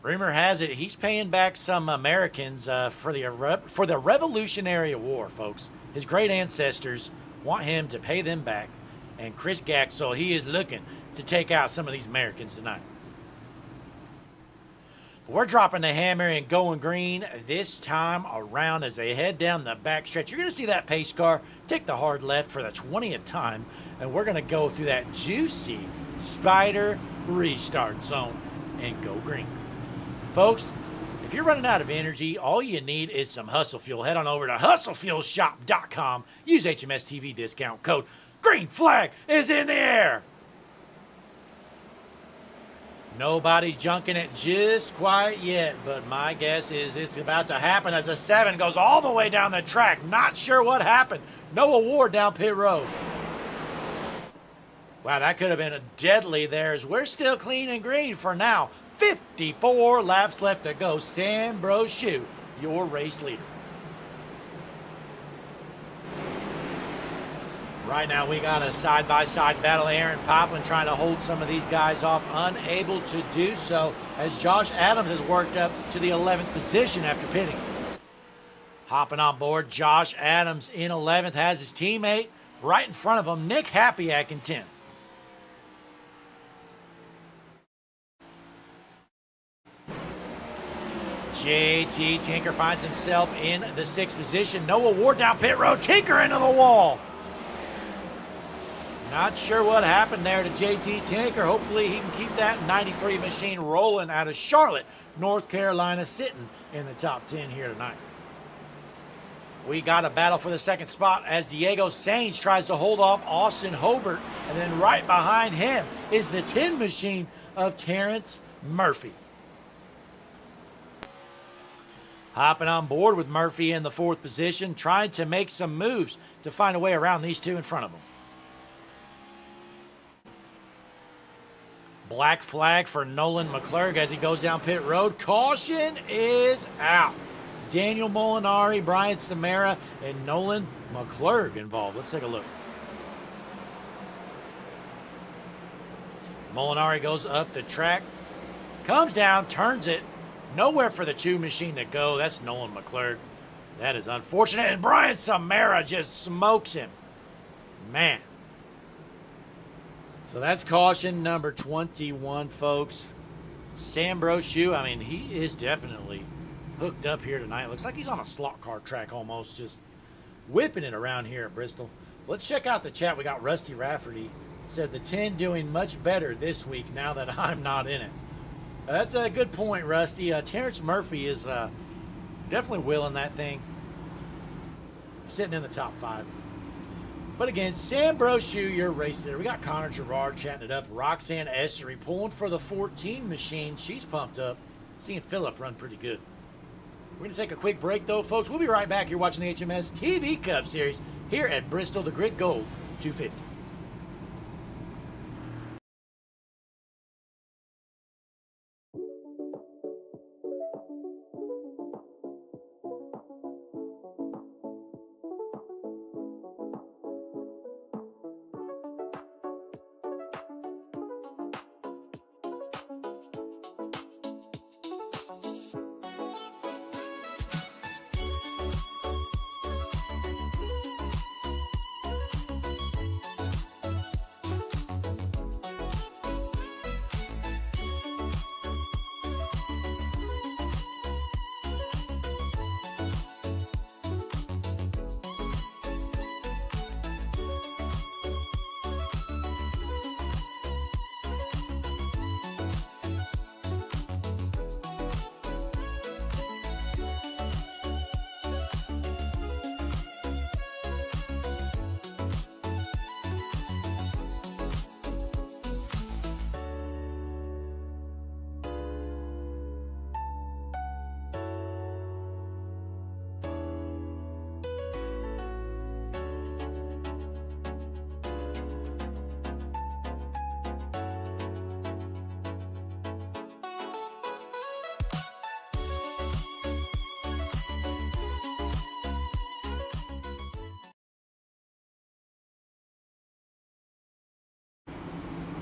Rumor has it he's paying back some Americans for the Revolutionary War, folks. His great ancestors want him to pay them back. And Chris Gaxel, he is looking to take out some of these Americans tonight. We're dropping the hammer and going green this time around as they head down the back stretch. You're going to see that pace car take the hard left for the 20th time, and we're going to go through that juicy Spider restart zone and go green. Folks, if you're running out of energy, all you need is some Hustle Fuel. Head on over to hustlefuelshop.com. Use HMS TV discount code. Green flag is in the air. Nobody's junking it just quite yet, but my guess is it's about to happen as the 7 goes all the way down the track. Not sure what happened. Noah Ward down pit road. Wow, that could have been a deadly there as we're still clean and green for now. 54 laps left to go. Sam Brochu, your race leader. Right now, we got a side-by-side battle. Aaron Poplin trying to hold some of these guys off, unable to do so, as Josh Adams has worked up to the 11th position after pitting. Hopping on board, Josh Adams in 11th has his teammate right in front of him, Nick Hapiak in 10th. JT Tinker finds himself in the 6th position. Noah Ward down pit road, Tinker into the wall. Not sure what happened there to JT Tinker. Hopefully he can keep that 93 machine rolling out of Charlotte, North Carolina, sitting in the top 10 here tonight. We got a battle for the 2nd spot as Diego Sainz tries to hold off Austin Hobart. And then right behind him is the 10 machine of Terrence Murphy. Hopping on board with Murphy in the 4th position, trying to make some moves to find a way around these two in front of him. Black flag for Nolan McClurg as he goes down pit road. Caution is out. Daniel Molinari, Brian Samara, and Nolan McClurg involved. Let's take a look. Molinari goes up the track, comes down, turns it. Nowhere for the Chew machine to go. That's Nolan McClurg. That is unfortunate. And Brian Samara just smokes him. Man. So that's caution number 21, folks. Sam Brochu, I mean, he is definitely hooked up here tonight. Looks like he's on a slot car track almost, just whipping it around here at Bristol. Let's check out the chat. We got Rusty Rafferty. Said the 10 doing much better this week now that I'm not in it. That's a good point, Rusty. Terrence Murphy is definitely willing that thing. Sitting in the top 5. But again, Sam Brochu, your race leader. We got Connor Gerard chatting it up. Roxanne Essery pulling for the 14 machine. She's pumped up. Seeing Phillip run pretty good. We're going to take a quick break, though, folks. We'll be right back. You're watching the HMS TV Cup Series here at Bristol, the Grit Gold 250.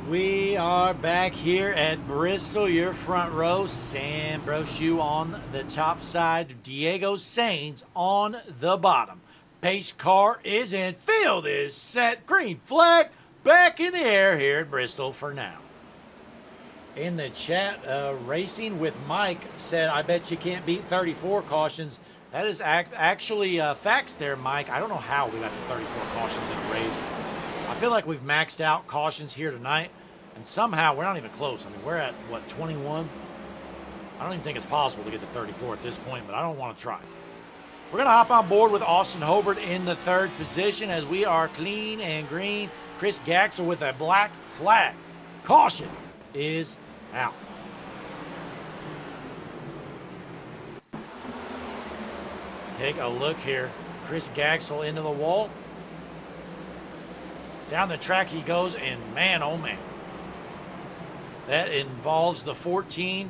We are back here at Bristol, your front row. Sam Brochu on the top side. Diego Sainz on the bottom. Pace car is in. Field is set. Green flag back in the air here at Bristol for now. In the chat, Racing with Mike said, I bet you can't beat 34 cautions. That is actually facts there, Mike. I don't know how we got to 34 cautions in a race. I feel like we've maxed out cautions here tonight, and somehow we're not even close. I mean, we're at, what, 21? I don't even think it's possible to get to 34 at this point, but I don't want to try. We're going to hop on board with Austin Hobart in the 3rd position as we are clean and green. Chris Gaxel with a black flag. Caution is out. Take a look here. Chris Gaxel into the wall. Down the track he goes, and man, oh man. That involves the 14.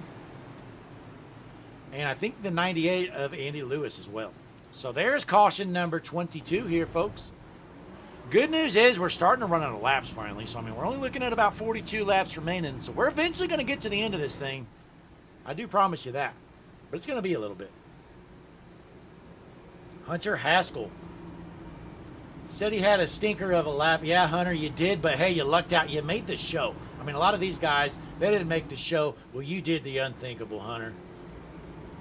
And I think the 98 of Andy Lewis as well. So there's caution number 22 here, folks. Good news is we're starting to run out of laps finally. So, I mean, we're only looking at about 42 laps remaining. So we're eventually going to get to the end of this thing. I do promise you that. But it's going to be a little bit. Hunter Haskell said he had a stinker of a lap. Yeah, Hunter, you did, but hey, you lucked out. You made the show. I mean, a lot of these guys, they didn't make the show. Well, you did the unthinkable, Hunter.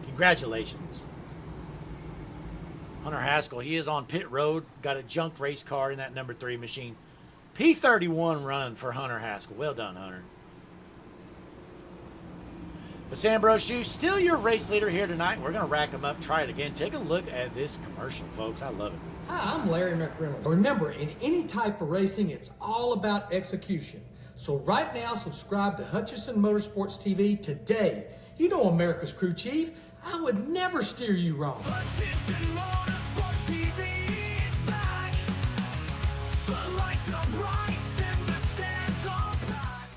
Congratulations. Hunter Haskell, he is on pit road. Got a junk race car in that number 3 machine. P31 run for Hunter Haskell. Well done, Hunter. But Sam Brochu, still your race leader here tonight. We're going to rack them up, try it again. Take a look at this commercial, folks. I love it. Hi, I'm Larry McReynolds. Remember, in any type of racing, it's all about execution. So right now, subscribe to Hutchison Motorsports TV today. You know America's crew chief. I would never steer you wrong. Hutchison Motorsports TV is back. The lights are bright and the stands are packed.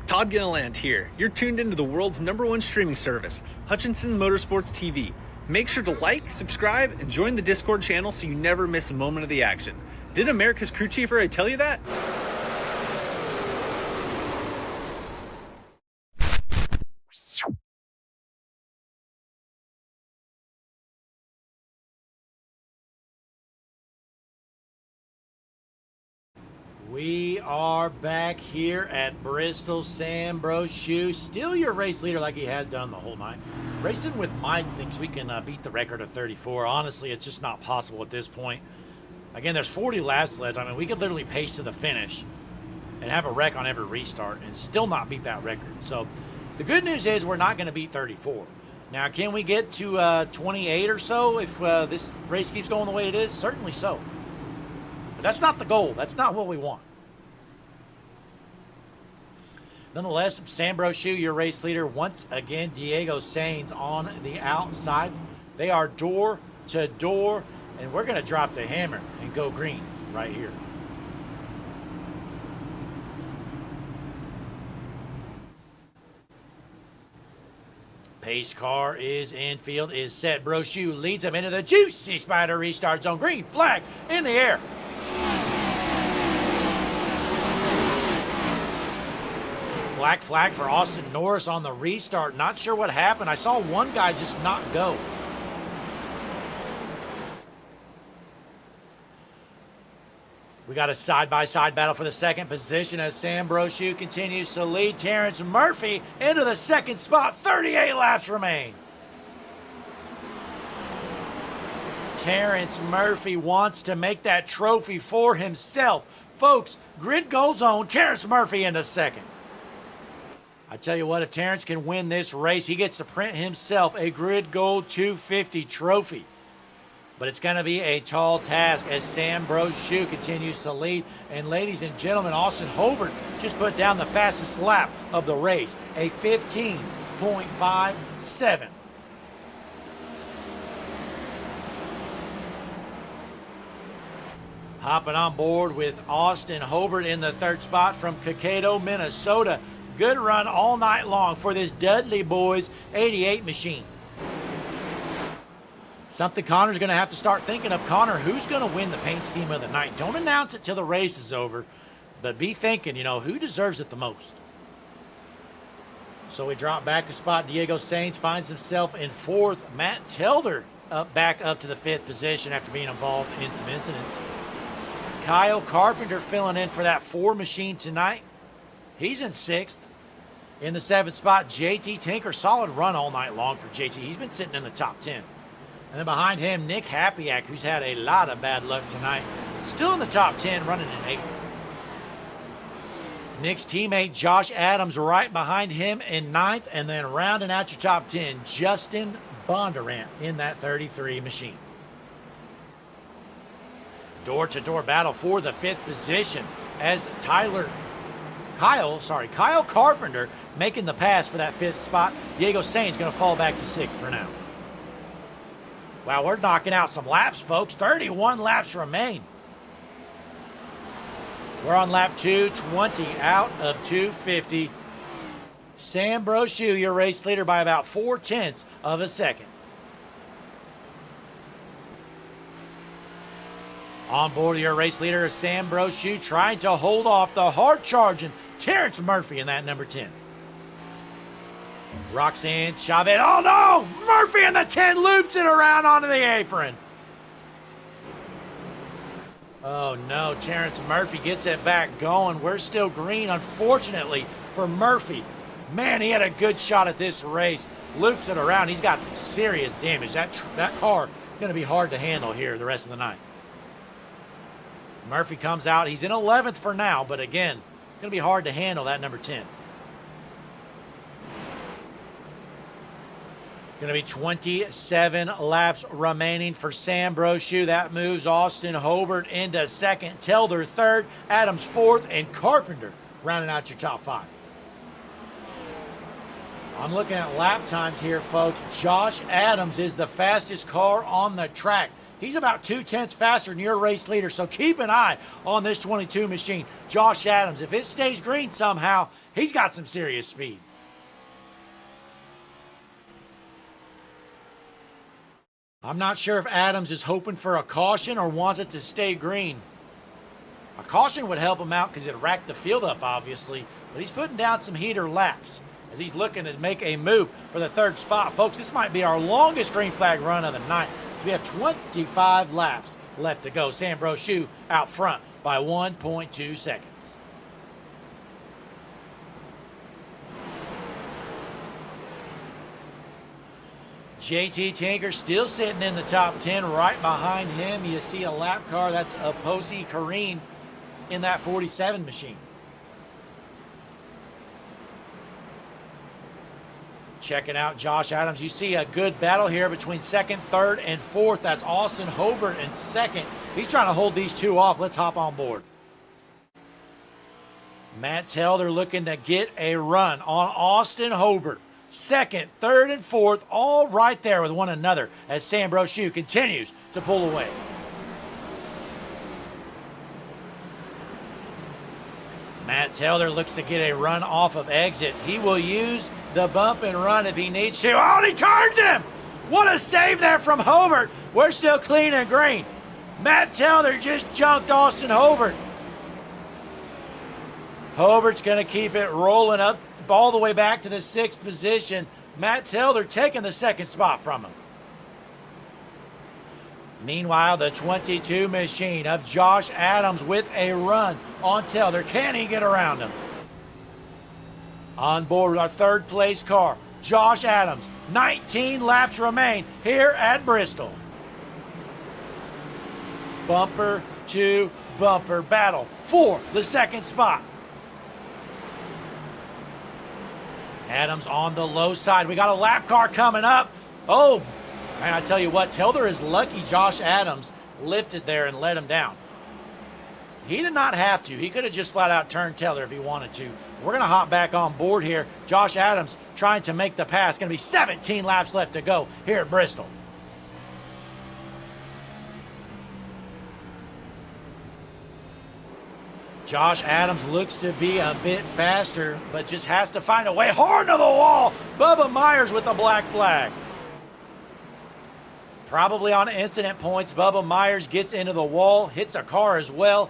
Todd Gilliland here. You're tuned into the world's #1 streaming service, Hutchinson Motorsports TV. Make sure to like, subscribe, and join the Discord channel so you never miss a moment of the action. Didn't America's crew chief already tell you that? We are back here at Bristol. Sam Brochu, still your race leader like he has done the whole night. Racing with Mike thinks we can beat the record of 34. Honestly, it's just not possible at this point. Again, there's 40 laps left. I mean, we could literally pace to the finish and have a wreck on every restart and still not beat that record. So the good news is we're not going to beat 34. Now, can we get to 28 or so if this race keeps going the way it is? Certainly so. But that's not the goal. That's not what we want. Nonetheless, Sam Brochu, your race leader, once again, Diego Sainz on the outside. They are door to door, and we're going to drop the hammer and go green right here. Pace car is in field, is set. Brochu leads him into the juicy spider restart zone. Green flag in the air. Black flag for Austin Norris on the restart. Not sure what happened. I saw one guy just not go. We got a side-by-side battle for the second position as Sam Brochu continues to lead Terrence Murphy into the second spot. 38 laps remain. Terrence Murphy wants to make that trophy for himself. Folks, grid goal zone, Terrence Murphy into second. I tell you what, if Terrence can win this race, he gets to print himself a Grid Gold 250 trophy. But it's going to be a tall task as Sam Brochu continues to lead. And ladies and gentlemen, Austin Hobart just put down the fastest lap of the race, a 15.57. Hopping on board with Austin Hobart in the third spot from Kakedo, Minnesota. Good run all night long for this Dudley Boys 88 machine. Something Connor's going to have to start thinking of. Connor, who's going to win the paint scheme of the night? Don't announce it till the race is over, but be thinking, you know, who deserves it the most? So we drop back a spot. Diego Sainz finds himself in fourth. Matt Telder back up to the fifth position after being involved in some incidents. Kyle Carpenter filling in for that 4 machine tonight. He's in sixth. In the seventh spot, JT Tinker. Solid run all night long for JT. He's been sitting in the top 10. And then behind him, Nick Hapiak, who's had a lot of bad luck tonight. Still in the top 10, running in 8th. Nick's teammate, Josh Adams, right behind him in 9th. And then rounding out your top 10, Justin Bondurant in that 33 machine. Door-to-door battle for the 5th position as Kyle Carpenter making the pass for that 5th spot. Diego Sainz going to fall back to 6th for now. Wow, we're knocking out some laps, folks. 31 laps remain. We're on lap 220 out of 250. Sam Brochu, your race leader by about 0.4 of a second. On board your race leader is Sam Brochu, trying to hold off the hard-charging Terrence Murphy in that number 10. Roxanne Chavez. Oh no! Murphy in the 10 loops it around onto the apron. Oh no, Terrence Murphy gets it back going. We're still green, unfortunately, for Murphy. Man, he had a good shot at this race. Loops it around. He's got some serious damage. That car going to be hard to handle here the rest of the night. Murphy comes out. He's in 11th for now, but again, going to be hard to handle that number 10. Going to be 27 laps remaining for Sam Brochu. That moves Austin Hobart into 2nd, Telder 3rd, Adams 4th, and Carpenter rounding out your top 5. I'm looking at lap times here, folks. Josh Adams is the fastest car on the track. He's about 0.2 faster than your race leader, so keep an eye on this 22 machine. Josh Adams, if it stays green somehow, he's got some serious speed. I'm not sure if Adams is hoping for a caution or wants it to stay green. A caution would help him out because it'd rack the field up, obviously, but he's putting down some heater laps as he's looking to make a move for the third spot. Folks, this might be our longest green flag run of the night. We have 25 laps left to go. Sam Brochu out front by 1.2 seconds. JT Tinker still sitting in the top 10. Right behind him, you see a lap car. That's Aposi Kareen in that 47 machine. Checking out Josh Adams. You see a good battle here between second, third, and fourth. That's Austin Hobart in second. He's trying to hold these two off. Let's hop on board. Matt Tell, they're looking to get a run on Austin Hobart. Second, third, and fourth, all right there with one another as Sam Brochu continues to pull away. Matt Taylor looks to get a run off of exit. He will use the bump and run if he needs to. Oh, and he turns him! What a save there from Hobart. We're still clean and green. Matt Taylor just junked Austin Hobart. Hobart's going to keep it rolling up all the way back to the 6th position. Matt Taylor taking the 2nd spot from him. Meanwhile, the 22 machine of Josh Adams with a run on Taylor. Can he get around him? On board with our 3rd place car, Josh Adams. 19 laps remain here at Bristol. Bumper to bumper battle for the 2nd spot. Adams on the low side. We got a lap car coming up. Oh, man, I tell you what, Taylor is lucky Josh Adams lifted there and let him down. He did not have to. He could have just flat out turned Taylor if he wanted to. We're going to hop back on board here. Josh Adams trying to make the pass. Going to be 17 laps left to go here at Bristol. Josh Adams looks to be a bit faster, but just has to find a way. Hard to the wall. Bubba Myers with the black flag. Probably on incident points, Bubba Myers gets into the wall, hits a car as well.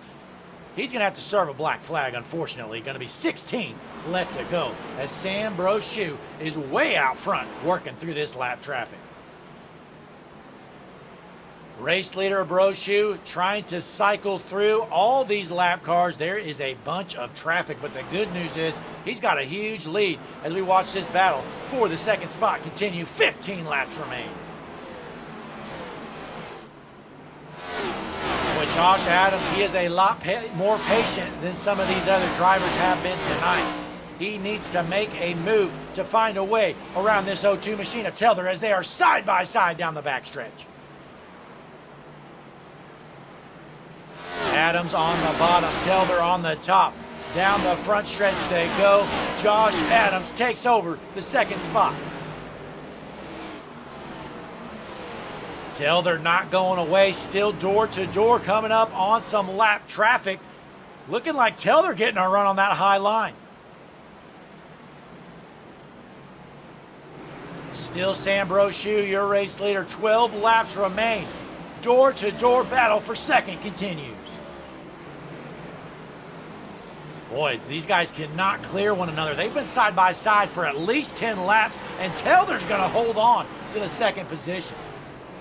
He's going to have to serve a black flag, unfortunately. Going to be 16 left to go as Sam Brochu is way out front working through this lap traffic. Race leader Brochu trying to cycle through all these lap cars. There is a bunch of traffic, but the good news is he's got a huge lead as we watch this battle for the 2nd spot continue. 15 laps remain. With Josh Adams, he is a lot more patient than some of these other drivers have been tonight. He needs to make a move to find a way around this O2 machine of Taylor as they are side by side down the backstretch. Adams on the bottom, Taylor on the top. Down the front stretch they go. Josh Adams takes over the 2nd spot. Taylor not going away, still door to door coming up on some lap traffic. Looking like Taylor getting a run on that high line. Still Sam Brochu, your race leader. 12 laps remain. Door to door battle for 2nd continues. Boy, these guys cannot clear one another. They've been side by side for at least 10 laps, and Taylor's going to hold on to the 2nd position.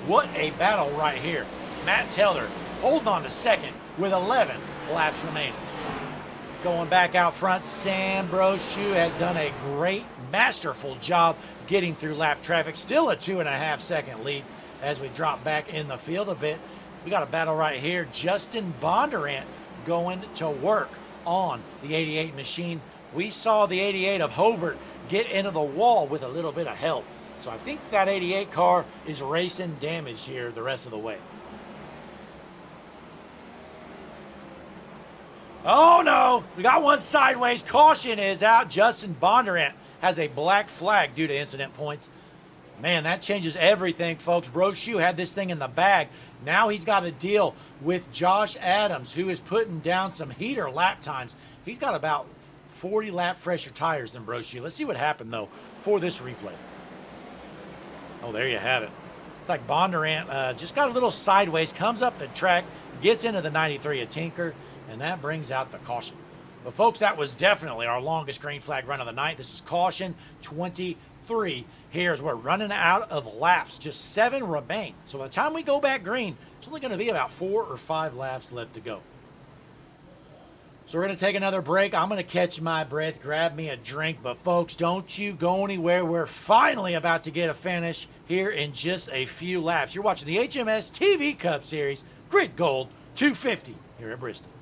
What a battle right here. Matt Taylor holding on to 2nd with 11 laps remaining. Going back out front, Sam Brochu has done a great, masterful job getting through lap traffic. Still a 2.5 second lead as we drop back in the field a bit. We got a battle right here. Justin Bondurant going to work on the 88 machine. We saw the 88 of Hobart get into the wall with a little bit of help. So I think that 88 car is racing damaged here the rest of the way. Oh no, we got one sideways. Caution is out. Justin Bondurant has a black flag due to incident points. Man, that changes everything, folks. Brochu had this thing in the bag. Now he's got to deal with Josh Adams, who is putting down some heater lap times. He's got about 40 lap fresher tires than Brochu. Let's see what happened, though, for this replay. Oh, there you have it. It's like Bondurant just got a little sideways, comes up the track, gets into the 93 of Tinker, and that brings out the caution. But folks, that was definitely our longest green flag run of the night. This is caution 23. Here's we're running out of laps. Just 7 remain. So by the time we go back green, it's only going to be about 4 or 5 laps left to go. So we're going to take another break. I'm going to catch my breath, grab me a drink. But folks, don't you go anywhere. We're finally about to get a finish here in just a few laps. You're watching the HMS TV Cup Series, Grid Gold 250 here at Bristol.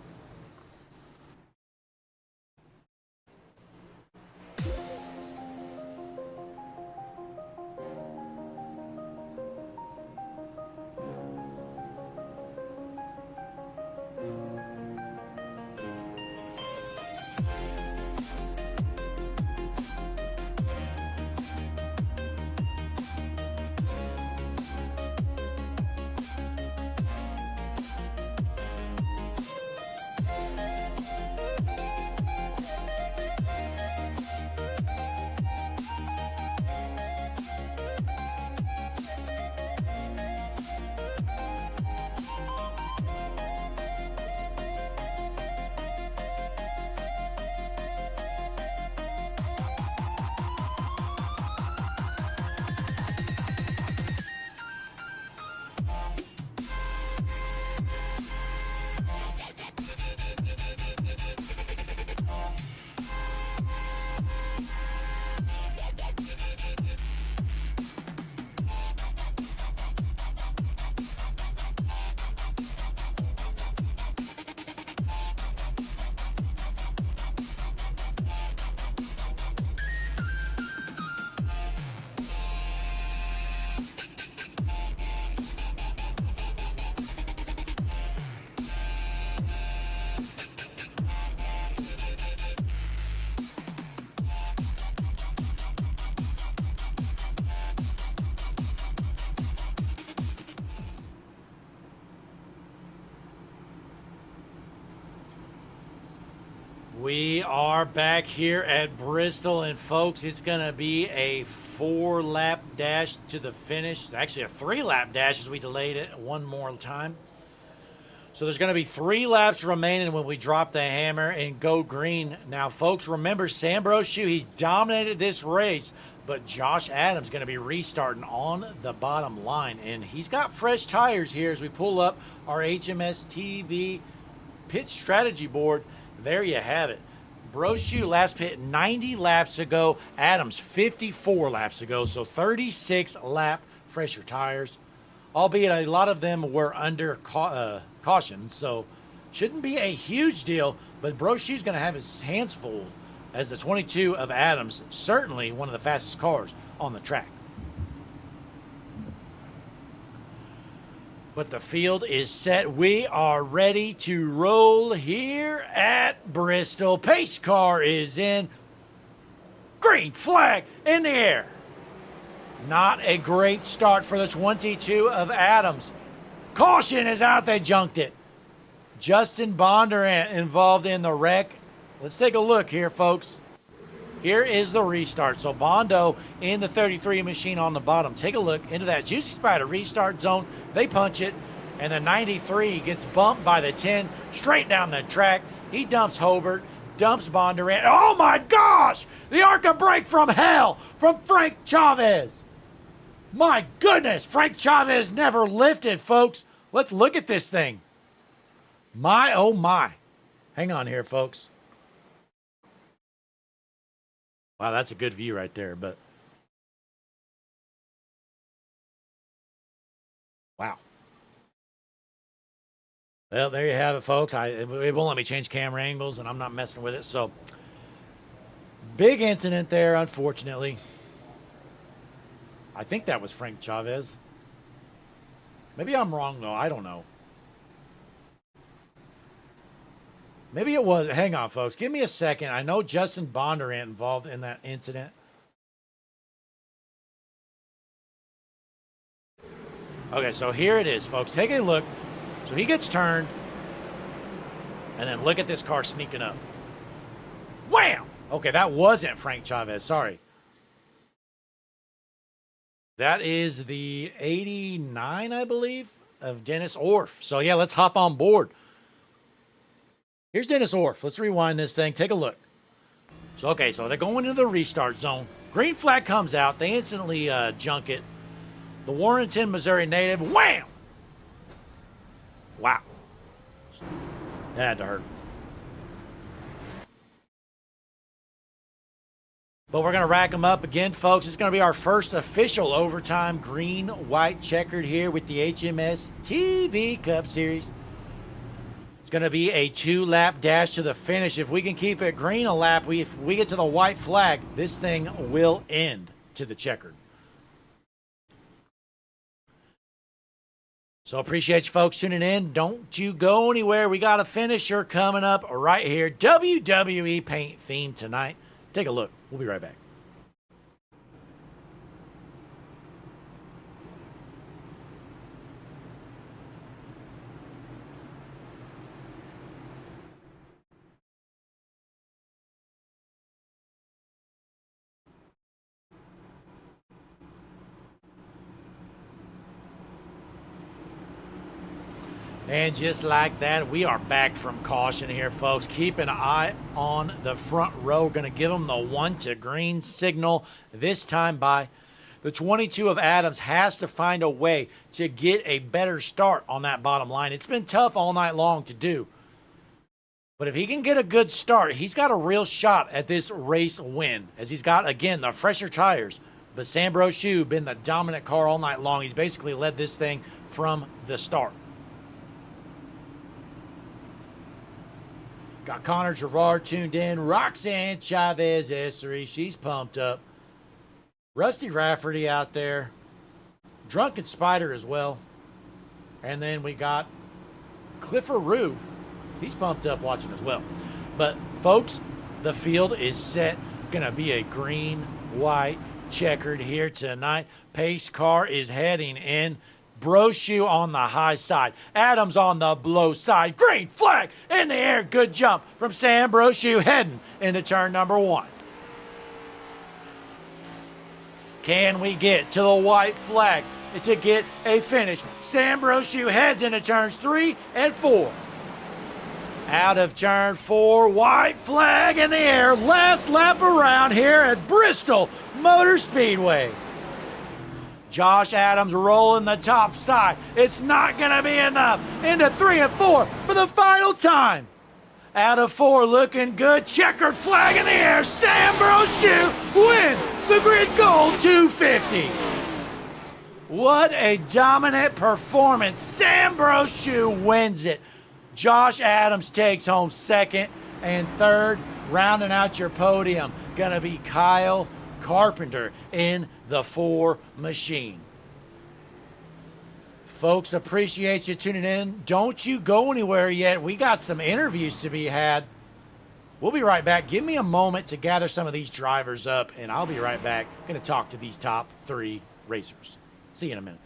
We are back here at Bristol, and folks, it's going to be a 4-lap dash to the finish. Actually, a 3-lap dash as we delayed it one more time. So there's going to be 3 laps remaining when we drop the hammer and go green. Now, folks, remember Sam Brochu, he's dominated this race, but Josh Adams going to be restarting on the bottom line, and he's got fresh tires here as we pull up our HMS TV pit strategy board. There you have it. Brochu last pit 90 laps ago. Adams 54 laps ago. So 36 lap fresher tires. Albeit a lot of them were under caution. So shouldn't be a huge deal. But Brochu's going to have his hands full as the 22 of Adams. Certainly one of the fastest cars on the track. But the field is set. We are ready to roll here at Bristol. Pace car is in. Green flag in the air. Not a great start for the 22 of Adams. Caution is out. They junked it. Justin Bondurant involved in the wreck. Let's take a look here, folks. Here is the restart. So Bondo in the 33 machine on the bottom. Take a look into that Juicy Spider restart zone. They punch it, and the 93 gets bumped by the 10 straight down the track. He dumps Hobart, dumps Bondurant. Oh my gosh! The Arca break from hell from Frank Chavez. My goodness, Frank Chavez never lifted, folks. Let's look at this thing. My, oh my. Hang on here, folks. Wow, that's a good view right there, but wow. Well, there you have it, folks. It won't let me change camera angles, and I'm not messing with it. So, big incident there, unfortunately. I think that was Frank Chavez. Maybe I'm wrong, though. I don't know. Maybe it was. Hang on, folks. Give me a second. I know Justin Bondurant involved in that incident. Okay, so here it is, folks. Take a look. So he gets turned. And then look at this car sneaking up. Wham! Okay, that wasn't Frank Chavez. Sorry. That is the 89, I believe, of Dennis Orff. So, yeah, let's hop on board. Here's Dennis Orff. Let's rewind this thing. Take a look. So, okay, so they're going into the restart zone. Green flag comes out. They instantly junk it. The Warrenton, Missouri native, wham! Wow. That had to hurt. But we're going to rack them up again, folks. It's going to be our first official overtime green-white checkered here with the HMS TV Cup Series. It's going to be a 2-lap dash to the finish. If we can keep it green a lap, if we get to the white flag, this thing will end to the checkered. So appreciate you folks tuning in. Don't you go anywhere. We got a finisher coming up right here. WWE paint theme tonight. Take a look. We'll be right back. And just like that, we are back from caution here, folks. Keep an eye on the front row. We're going to give them the 1 to green signal this time by the 22 of Adams. Has to find a way to get a better start on that bottom line. It's been tough all night long to do. But if he can get a good start, he's got a real shot at this race win, as he's got, again, the fresher tires. But Sam Brochu been the dominant car all night long. He's basically led this thing from the start. Got Connor Gerard tuned in. Roxanne Chavez Essery, she's pumped up. Rusty Rafferty out there. Drunken Spider as well. And then we got Clifford Rue. He's pumped up watching as well. But, folks, the field is set. Going to be a green, white, checkered here tonight. Pace car is heading in. Brochu on the high side. Adams on the blow side. Green flag in the air. Good jump from Sam Brochu heading into turn number 1. Can we get to the white flag to get a finish? Sam Brochu heads into turns 3 and 4. Out of turn 4, white flag in the air. Last lap around here at Bristol Motor Speedway. Josh Adams rolling the top side. It's not going to be enough. Into 3 and 4 for the final time. Out of 4, looking good. Checkered flag in the air. Sam Brochu wins the Grid Gold 250. What a dominant performance. Sam Brochu wins it. Josh Adams takes home 2nd and 3rd. Rounding out your podium, going to be Kyle Carpenter in the 4 machine. Folks, appreciate you tuning in. Don't you go anywhere yet. We got some interviews to be had. We'll be right back. Give me a moment to gather some of these drivers up, and I'll be right back. Going to talk to these top 3 racers. See you in a minute.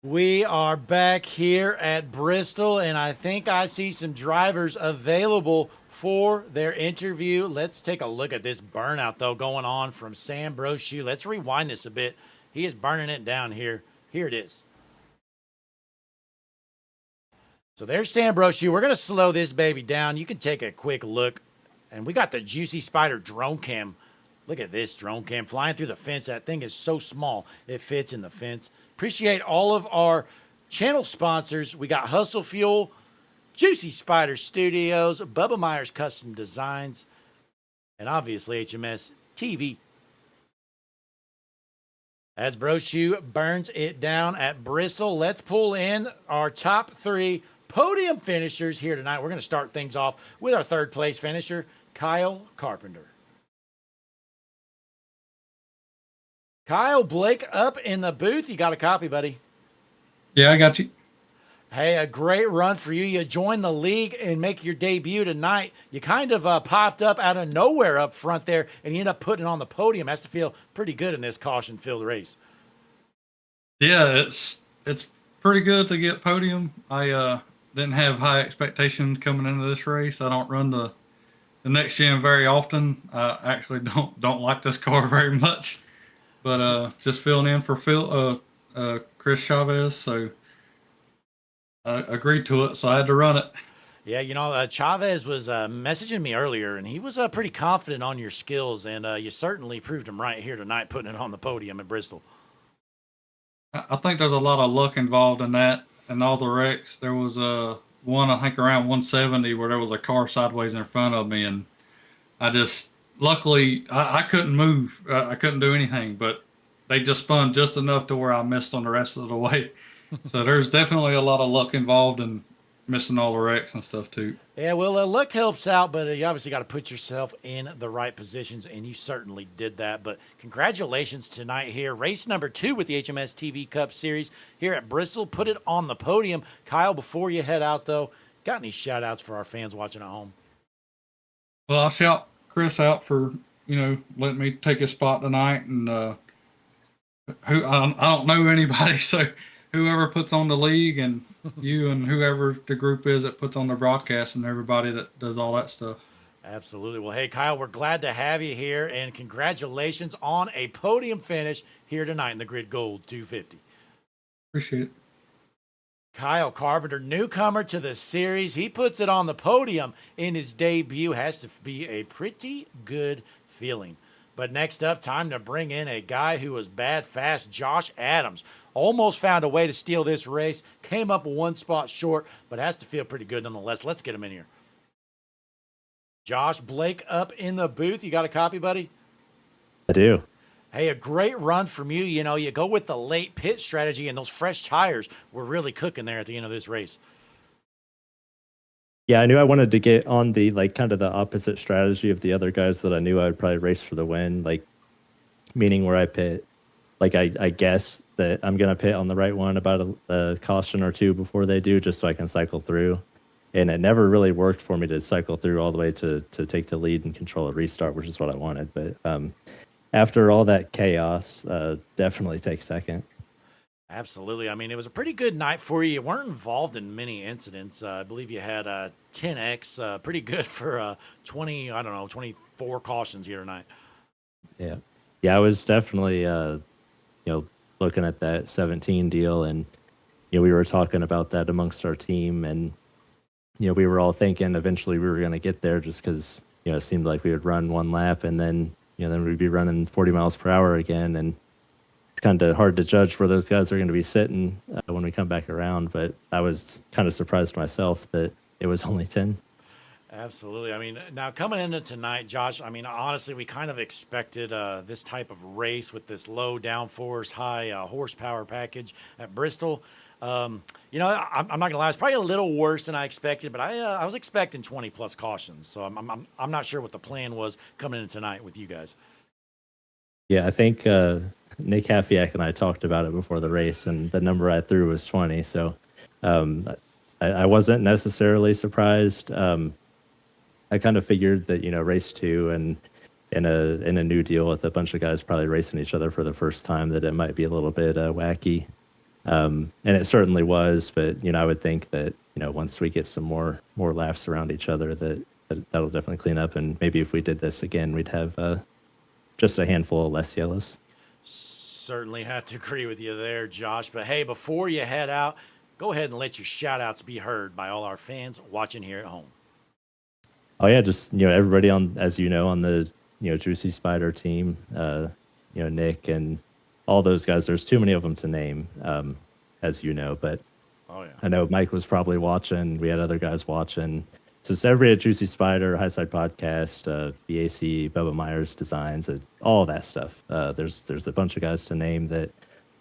We are back here at Bristol, and I think I see some drivers available for their interview. Let's take a look at this burnout, though, going on from Sam Brochu. Let's rewind this a bit. He is burning it down here. Here it is. So there's Sam Brochu. We're going to slow this baby down. You can take a quick look. And we got the Juicy Spider drone cam. Look at this drone cam flying through the fence. That thing is so small, it fits in the fence. Appreciate all of our channel sponsors. We got Hustle Fuel, Juicy Spider Studios, Bubba Myers Custom Designs, and obviously HMS TV. As Brochu burns it down at Bristol, let's pull in our top 3 podium finishers here tonight. We're going to start things off with our third place finisher, Kyle Carpenter. Kyle, Blake up in the booth. You got a copy, buddy? Yeah, I got you. Hey, a great run for you. You joined the league and make your debut tonight. You kind of popped up out of nowhere up front there, and you end up putting it on the podium. Has to feel pretty good in this caution-filled race. Yeah, it's pretty good to get podium. I didn't have high expectations coming into this race. I don't run the next gen very often. I actually don't like this car very much. But just filling in for Chris Chavez, so I agreed to it, so I had to run it. Yeah, you know, Chavez was messaging me earlier, and he was pretty confident on your skills, and you certainly proved him right here tonight, putting it on the podium at Bristol. I think there's a lot of luck involved in that, and all the wrecks. There was one, I think, around 170 where there was a car sideways in front of me, and I just... Luckily, I couldn't move. I couldn't do anything, but they just spun just enough to where I missed on the rest of the way. So there's definitely a lot of luck involved in missing all the wrecks and stuff, too. Yeah, well, luck helps out, but you obviously got to put yourself in the right positions, and you certainly did that. But congratulations tonight here. Race number 2 with the HMS TV Cup Series here at Bristol. Put it on the podium. Kyle, before you head out, though, got any shout-outs for our fans watching at home? Well, I'll shout Chris out for, letting me take his spot tonight. And I don't know anybody, so whoever puts on the league and you and whoever the group is that puts on the broadcast and everybody that does all that stuff. Absolutely. Well, hey, Kyle, we're glad to have you here, and congratulations on a podium finish here tonight in the Grid Gold 250. Appreciate it. Kyle Carpenter, newcomer to the series. He puts it on the podium in his debut. Has to be a pretty good feeling. But next up, time to bring in a guy who was bad fast, Josh Adams. Almost found a way to steal this race. Came up one spot short, but has to feel pretty good nonetheless. Let's get him in here. Josh, Blake up in the booth. You got a copy, buddy? I do. Hey, a great run from you. You know, you go with the late pit strategy, and those fresh tires were really cooking there at the end of this race. Yeah, I knew I wanted to get on the, kind of the opposite strategy of the other guys that I knew I would probably race for the win, meaning where I pit. I guess that I'm going to pit on the right one about a caution or two before they do, just so I can cycle through. And it never really worked for me to cycle through all the way to take the lead and control a restart, which is what I wanted. But after all that chaos, definitely take second. Absolutely. I mean, it was a pretty good night for you. You weren't involved in many incidents. I believe you had 10X, pretty good for 24 cautions here tonight. Yeah. Yeah, I was definitely, looking at that 17 deal, and, we were talking about that amongst our team, and, we were all thinking eventually we were going to get there just because, it seemed like we would run one lap and then, then we'd be running 40 miles per hour again. And it's kind of hard to judge where those guys are going to be sitting when we come back around. But I was kind of surprised myself that it was only 10. Absolutely. I mean, now coming into tonight, Josh, I mean, honestly, we kind of expected this type of race with this low downforce, high horsepower package at Bristol. I'm not gonna lie, it's probably a little worse than I expected, but I was expecting 20 plus cautions. So I'm not sure what the plan was coming in tonight with you guys. Yeah, I think Nick Hafiak and I talked about it before the race, and the number I threw was 20. So I wasn't necessarily surprised. I kind of figured that, race 2 and in a new deal with a bunch of guys probably racing each other for the first time, that it might be a little bit wacky. And it certainly was, but I would think that once we get some more laps around each other, that'll definitely clean up. And maybe if we did this again, we'd have just a handful of less yellows. Certainly have to agree with you there, Josh. But hey, before you head out, go ahead and let your shout outs be heard by all our fans watching here at home. Oh yeah, just everybody on the Juicy Spider team, Nick and all those guys. There's too many of them to name, as but oh yeah, I know Mike was probably watching. We had other guys watching. So it's everybody at Juicy Spider, High Side Podcast, BAC, Bubba Myers Designs, all that stuff. There's a bunch of guys to name that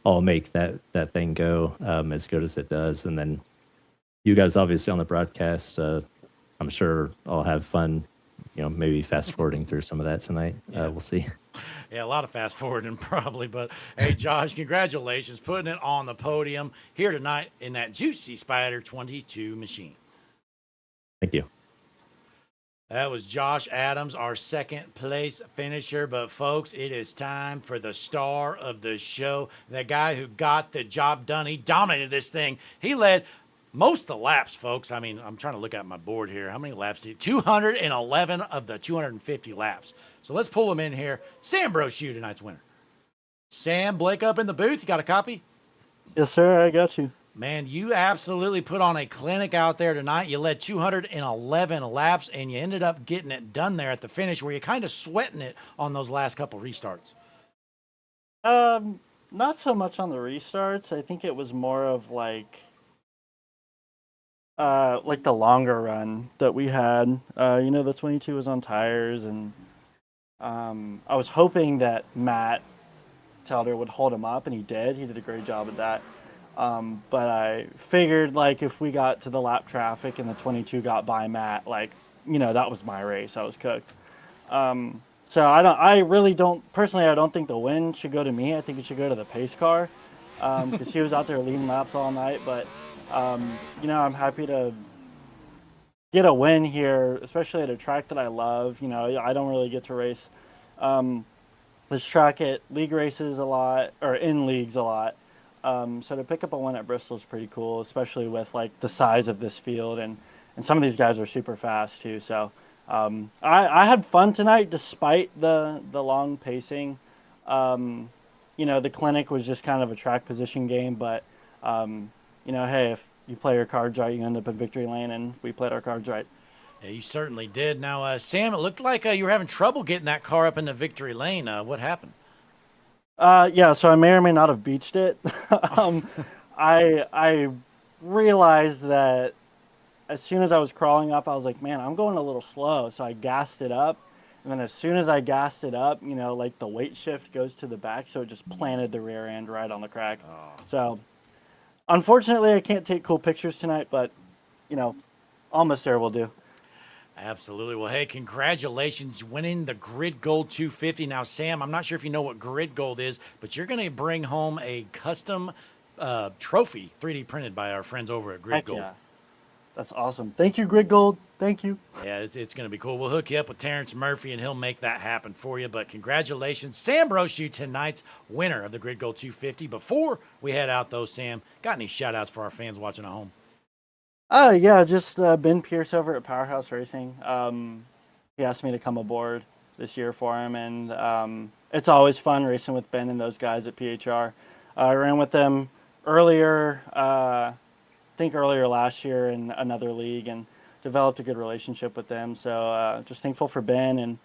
all make that thing go as good as it does. And then you guys obviously on the broadcast, I'm sure I'll have fun, maybe fast forwarding through some of that tonight. Yeah. We'll see. Yeah, a lot of fast forwarding probably. But hey, Josh, congratulations putting it on the podium here tonight in that Juicy Spider 22 machine. Thank you. That was Josh Adams, our second place finisher. But folks, it is time for the star of the show, the guy who got the job done. He dominated this thing. He led most of the laps, folks. I mean, I'm trying to look at my board here. How many laps did he? 211 of the 250 laps. So let's pull him in here. Sam Brochu, tonight's winner. Sam, Blake up in the booth. You got a copy? Yes, sir. I got you. Man, you absolutely put on a clinic out there tonight. You led 211 laps, and you ended up getting it done there at the finish. Were you kind of sweating it on those last couple restarts? Not so much on the restarts. I think it was more of like the longer run that we had. The 22 was on tires, and I was hoping that Matt Telder would hold him up, and he did. He did a great job at that. But I figured if we got to the lap traffic and the 22 got by Matt, that was my race. I was cooked. So I really don't, personally, I don't think the win should go to me. I think it should go to the pace car, because he was out there leading laps all night. But, I'm happy to get a win here, especially at a track that I love. I don't really get to race, this track at league races a lot, or in leagues a lot. So to pick up a win at Bristol is pretty cool, especially with the size of this field, and some of these guys are super fast too. So I had fun tonight despite the long pacing. The clinic was just kind of a track position game, but hey, if you play your cards right, you end up in victory lane, and we played our cards right. Yeah, you certainly did. Now, Sam, it looked like you were having trouble getting that car up into victory lane. What happened? Yeah, so I may or may not have beached it. I realized that as soon as I was crawling up, I was like, man, I'm going a little slow. So I gassed it up. And then as soon as I gassed it up, the weight shift goes to the back. So it just planted the rear end right on the crack. Oh. So unfortunately, I can't take cool pictures tonight, but, almost there will do. Absolutely. Well, hey, congratulations winning the Grid Gold 250. Now, Sam, I'm not sure if you know what Grid Gold is, but you're going to bring home a custom trophy 3D printed by our friends over at Grid Heck Gold. Yeah. That's awesome. Thank you, Grid Gold. Thank you. Yeah, it's going to be cool. We'll hook you up with Terrence Murphy, and he'll make that happen for you. But congratulations, Sam Brochu, tonight's winner of the Grid Gold 250. Before we head out, though, Sam, got any shout-outs for our fans watching at home? Yeah, just Ben Pierce over at Powerhouse Racing. He asked me to come aboard this year for him, and it's always fun racing with Ben and those guys at PHR. I ran with them earlier last year in another league, and developed a good relationship with them. So just thankful for Ben and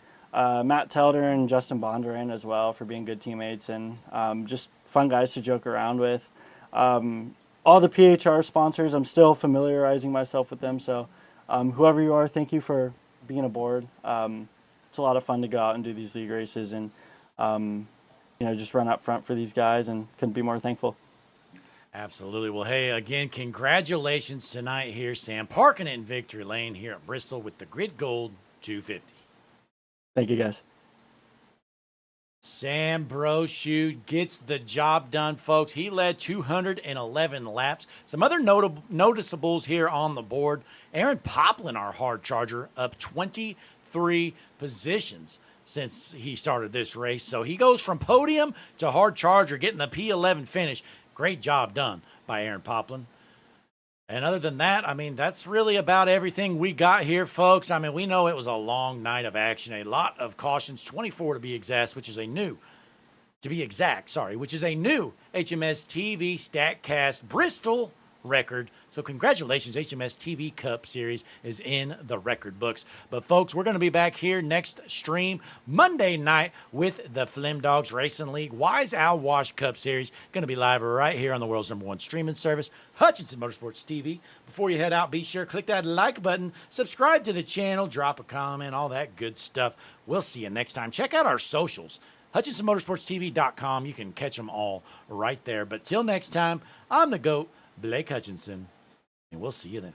Matt Telder and Justin Bondurant as well for being good teammates, and just fun guys to joke around with. All the PHR sponsors, I'm still familiarizing myself with them. So whoever you are, thank you for being aboard. It's a lot of fun to go out and do these league races, and just run up front for these guys, and couldn't be more thankful. Absolutely. Well, hey, again, congratulations tonight here, Sam. Parking it in victory lane here at Bristol with the Grid Gold 250. Thank you, guys. Sam Brochu gets the job done, folks. He led 211 laps. Some other noticeables here on the board. Aaron Poplin, our hard charger, up 23 positions since he started this race. So he goes from podium to hard charger, getting the P11 finish. Great job done by Aaron Poplin. And other than that, I mean, that's really about everything we got here, folks. I mean, we know it was a long night of action, a lot of cautions, 24 to be exact, which is a new HMS TV StatCast Bristol record. So congratulations, HMS TV Cup Series is in the record books. But folks, we're going to be back here next stream Monday night with the Flim Dogs Racing League Wise Owl Wash Cup Series. Going to be live right here on the world's #1 streaming service, Hutchinson Motorsports TV. Before you head out, be sure to click that like button, subscribe to the channel, drop a comment, all that good stuff. We'll see you next time. Check out our socials. HutchinsonMotorsportsTV.com. You can catch them all right there. But till next time, I'm the GOAT, Blake Hutchinson, and we'll see you then.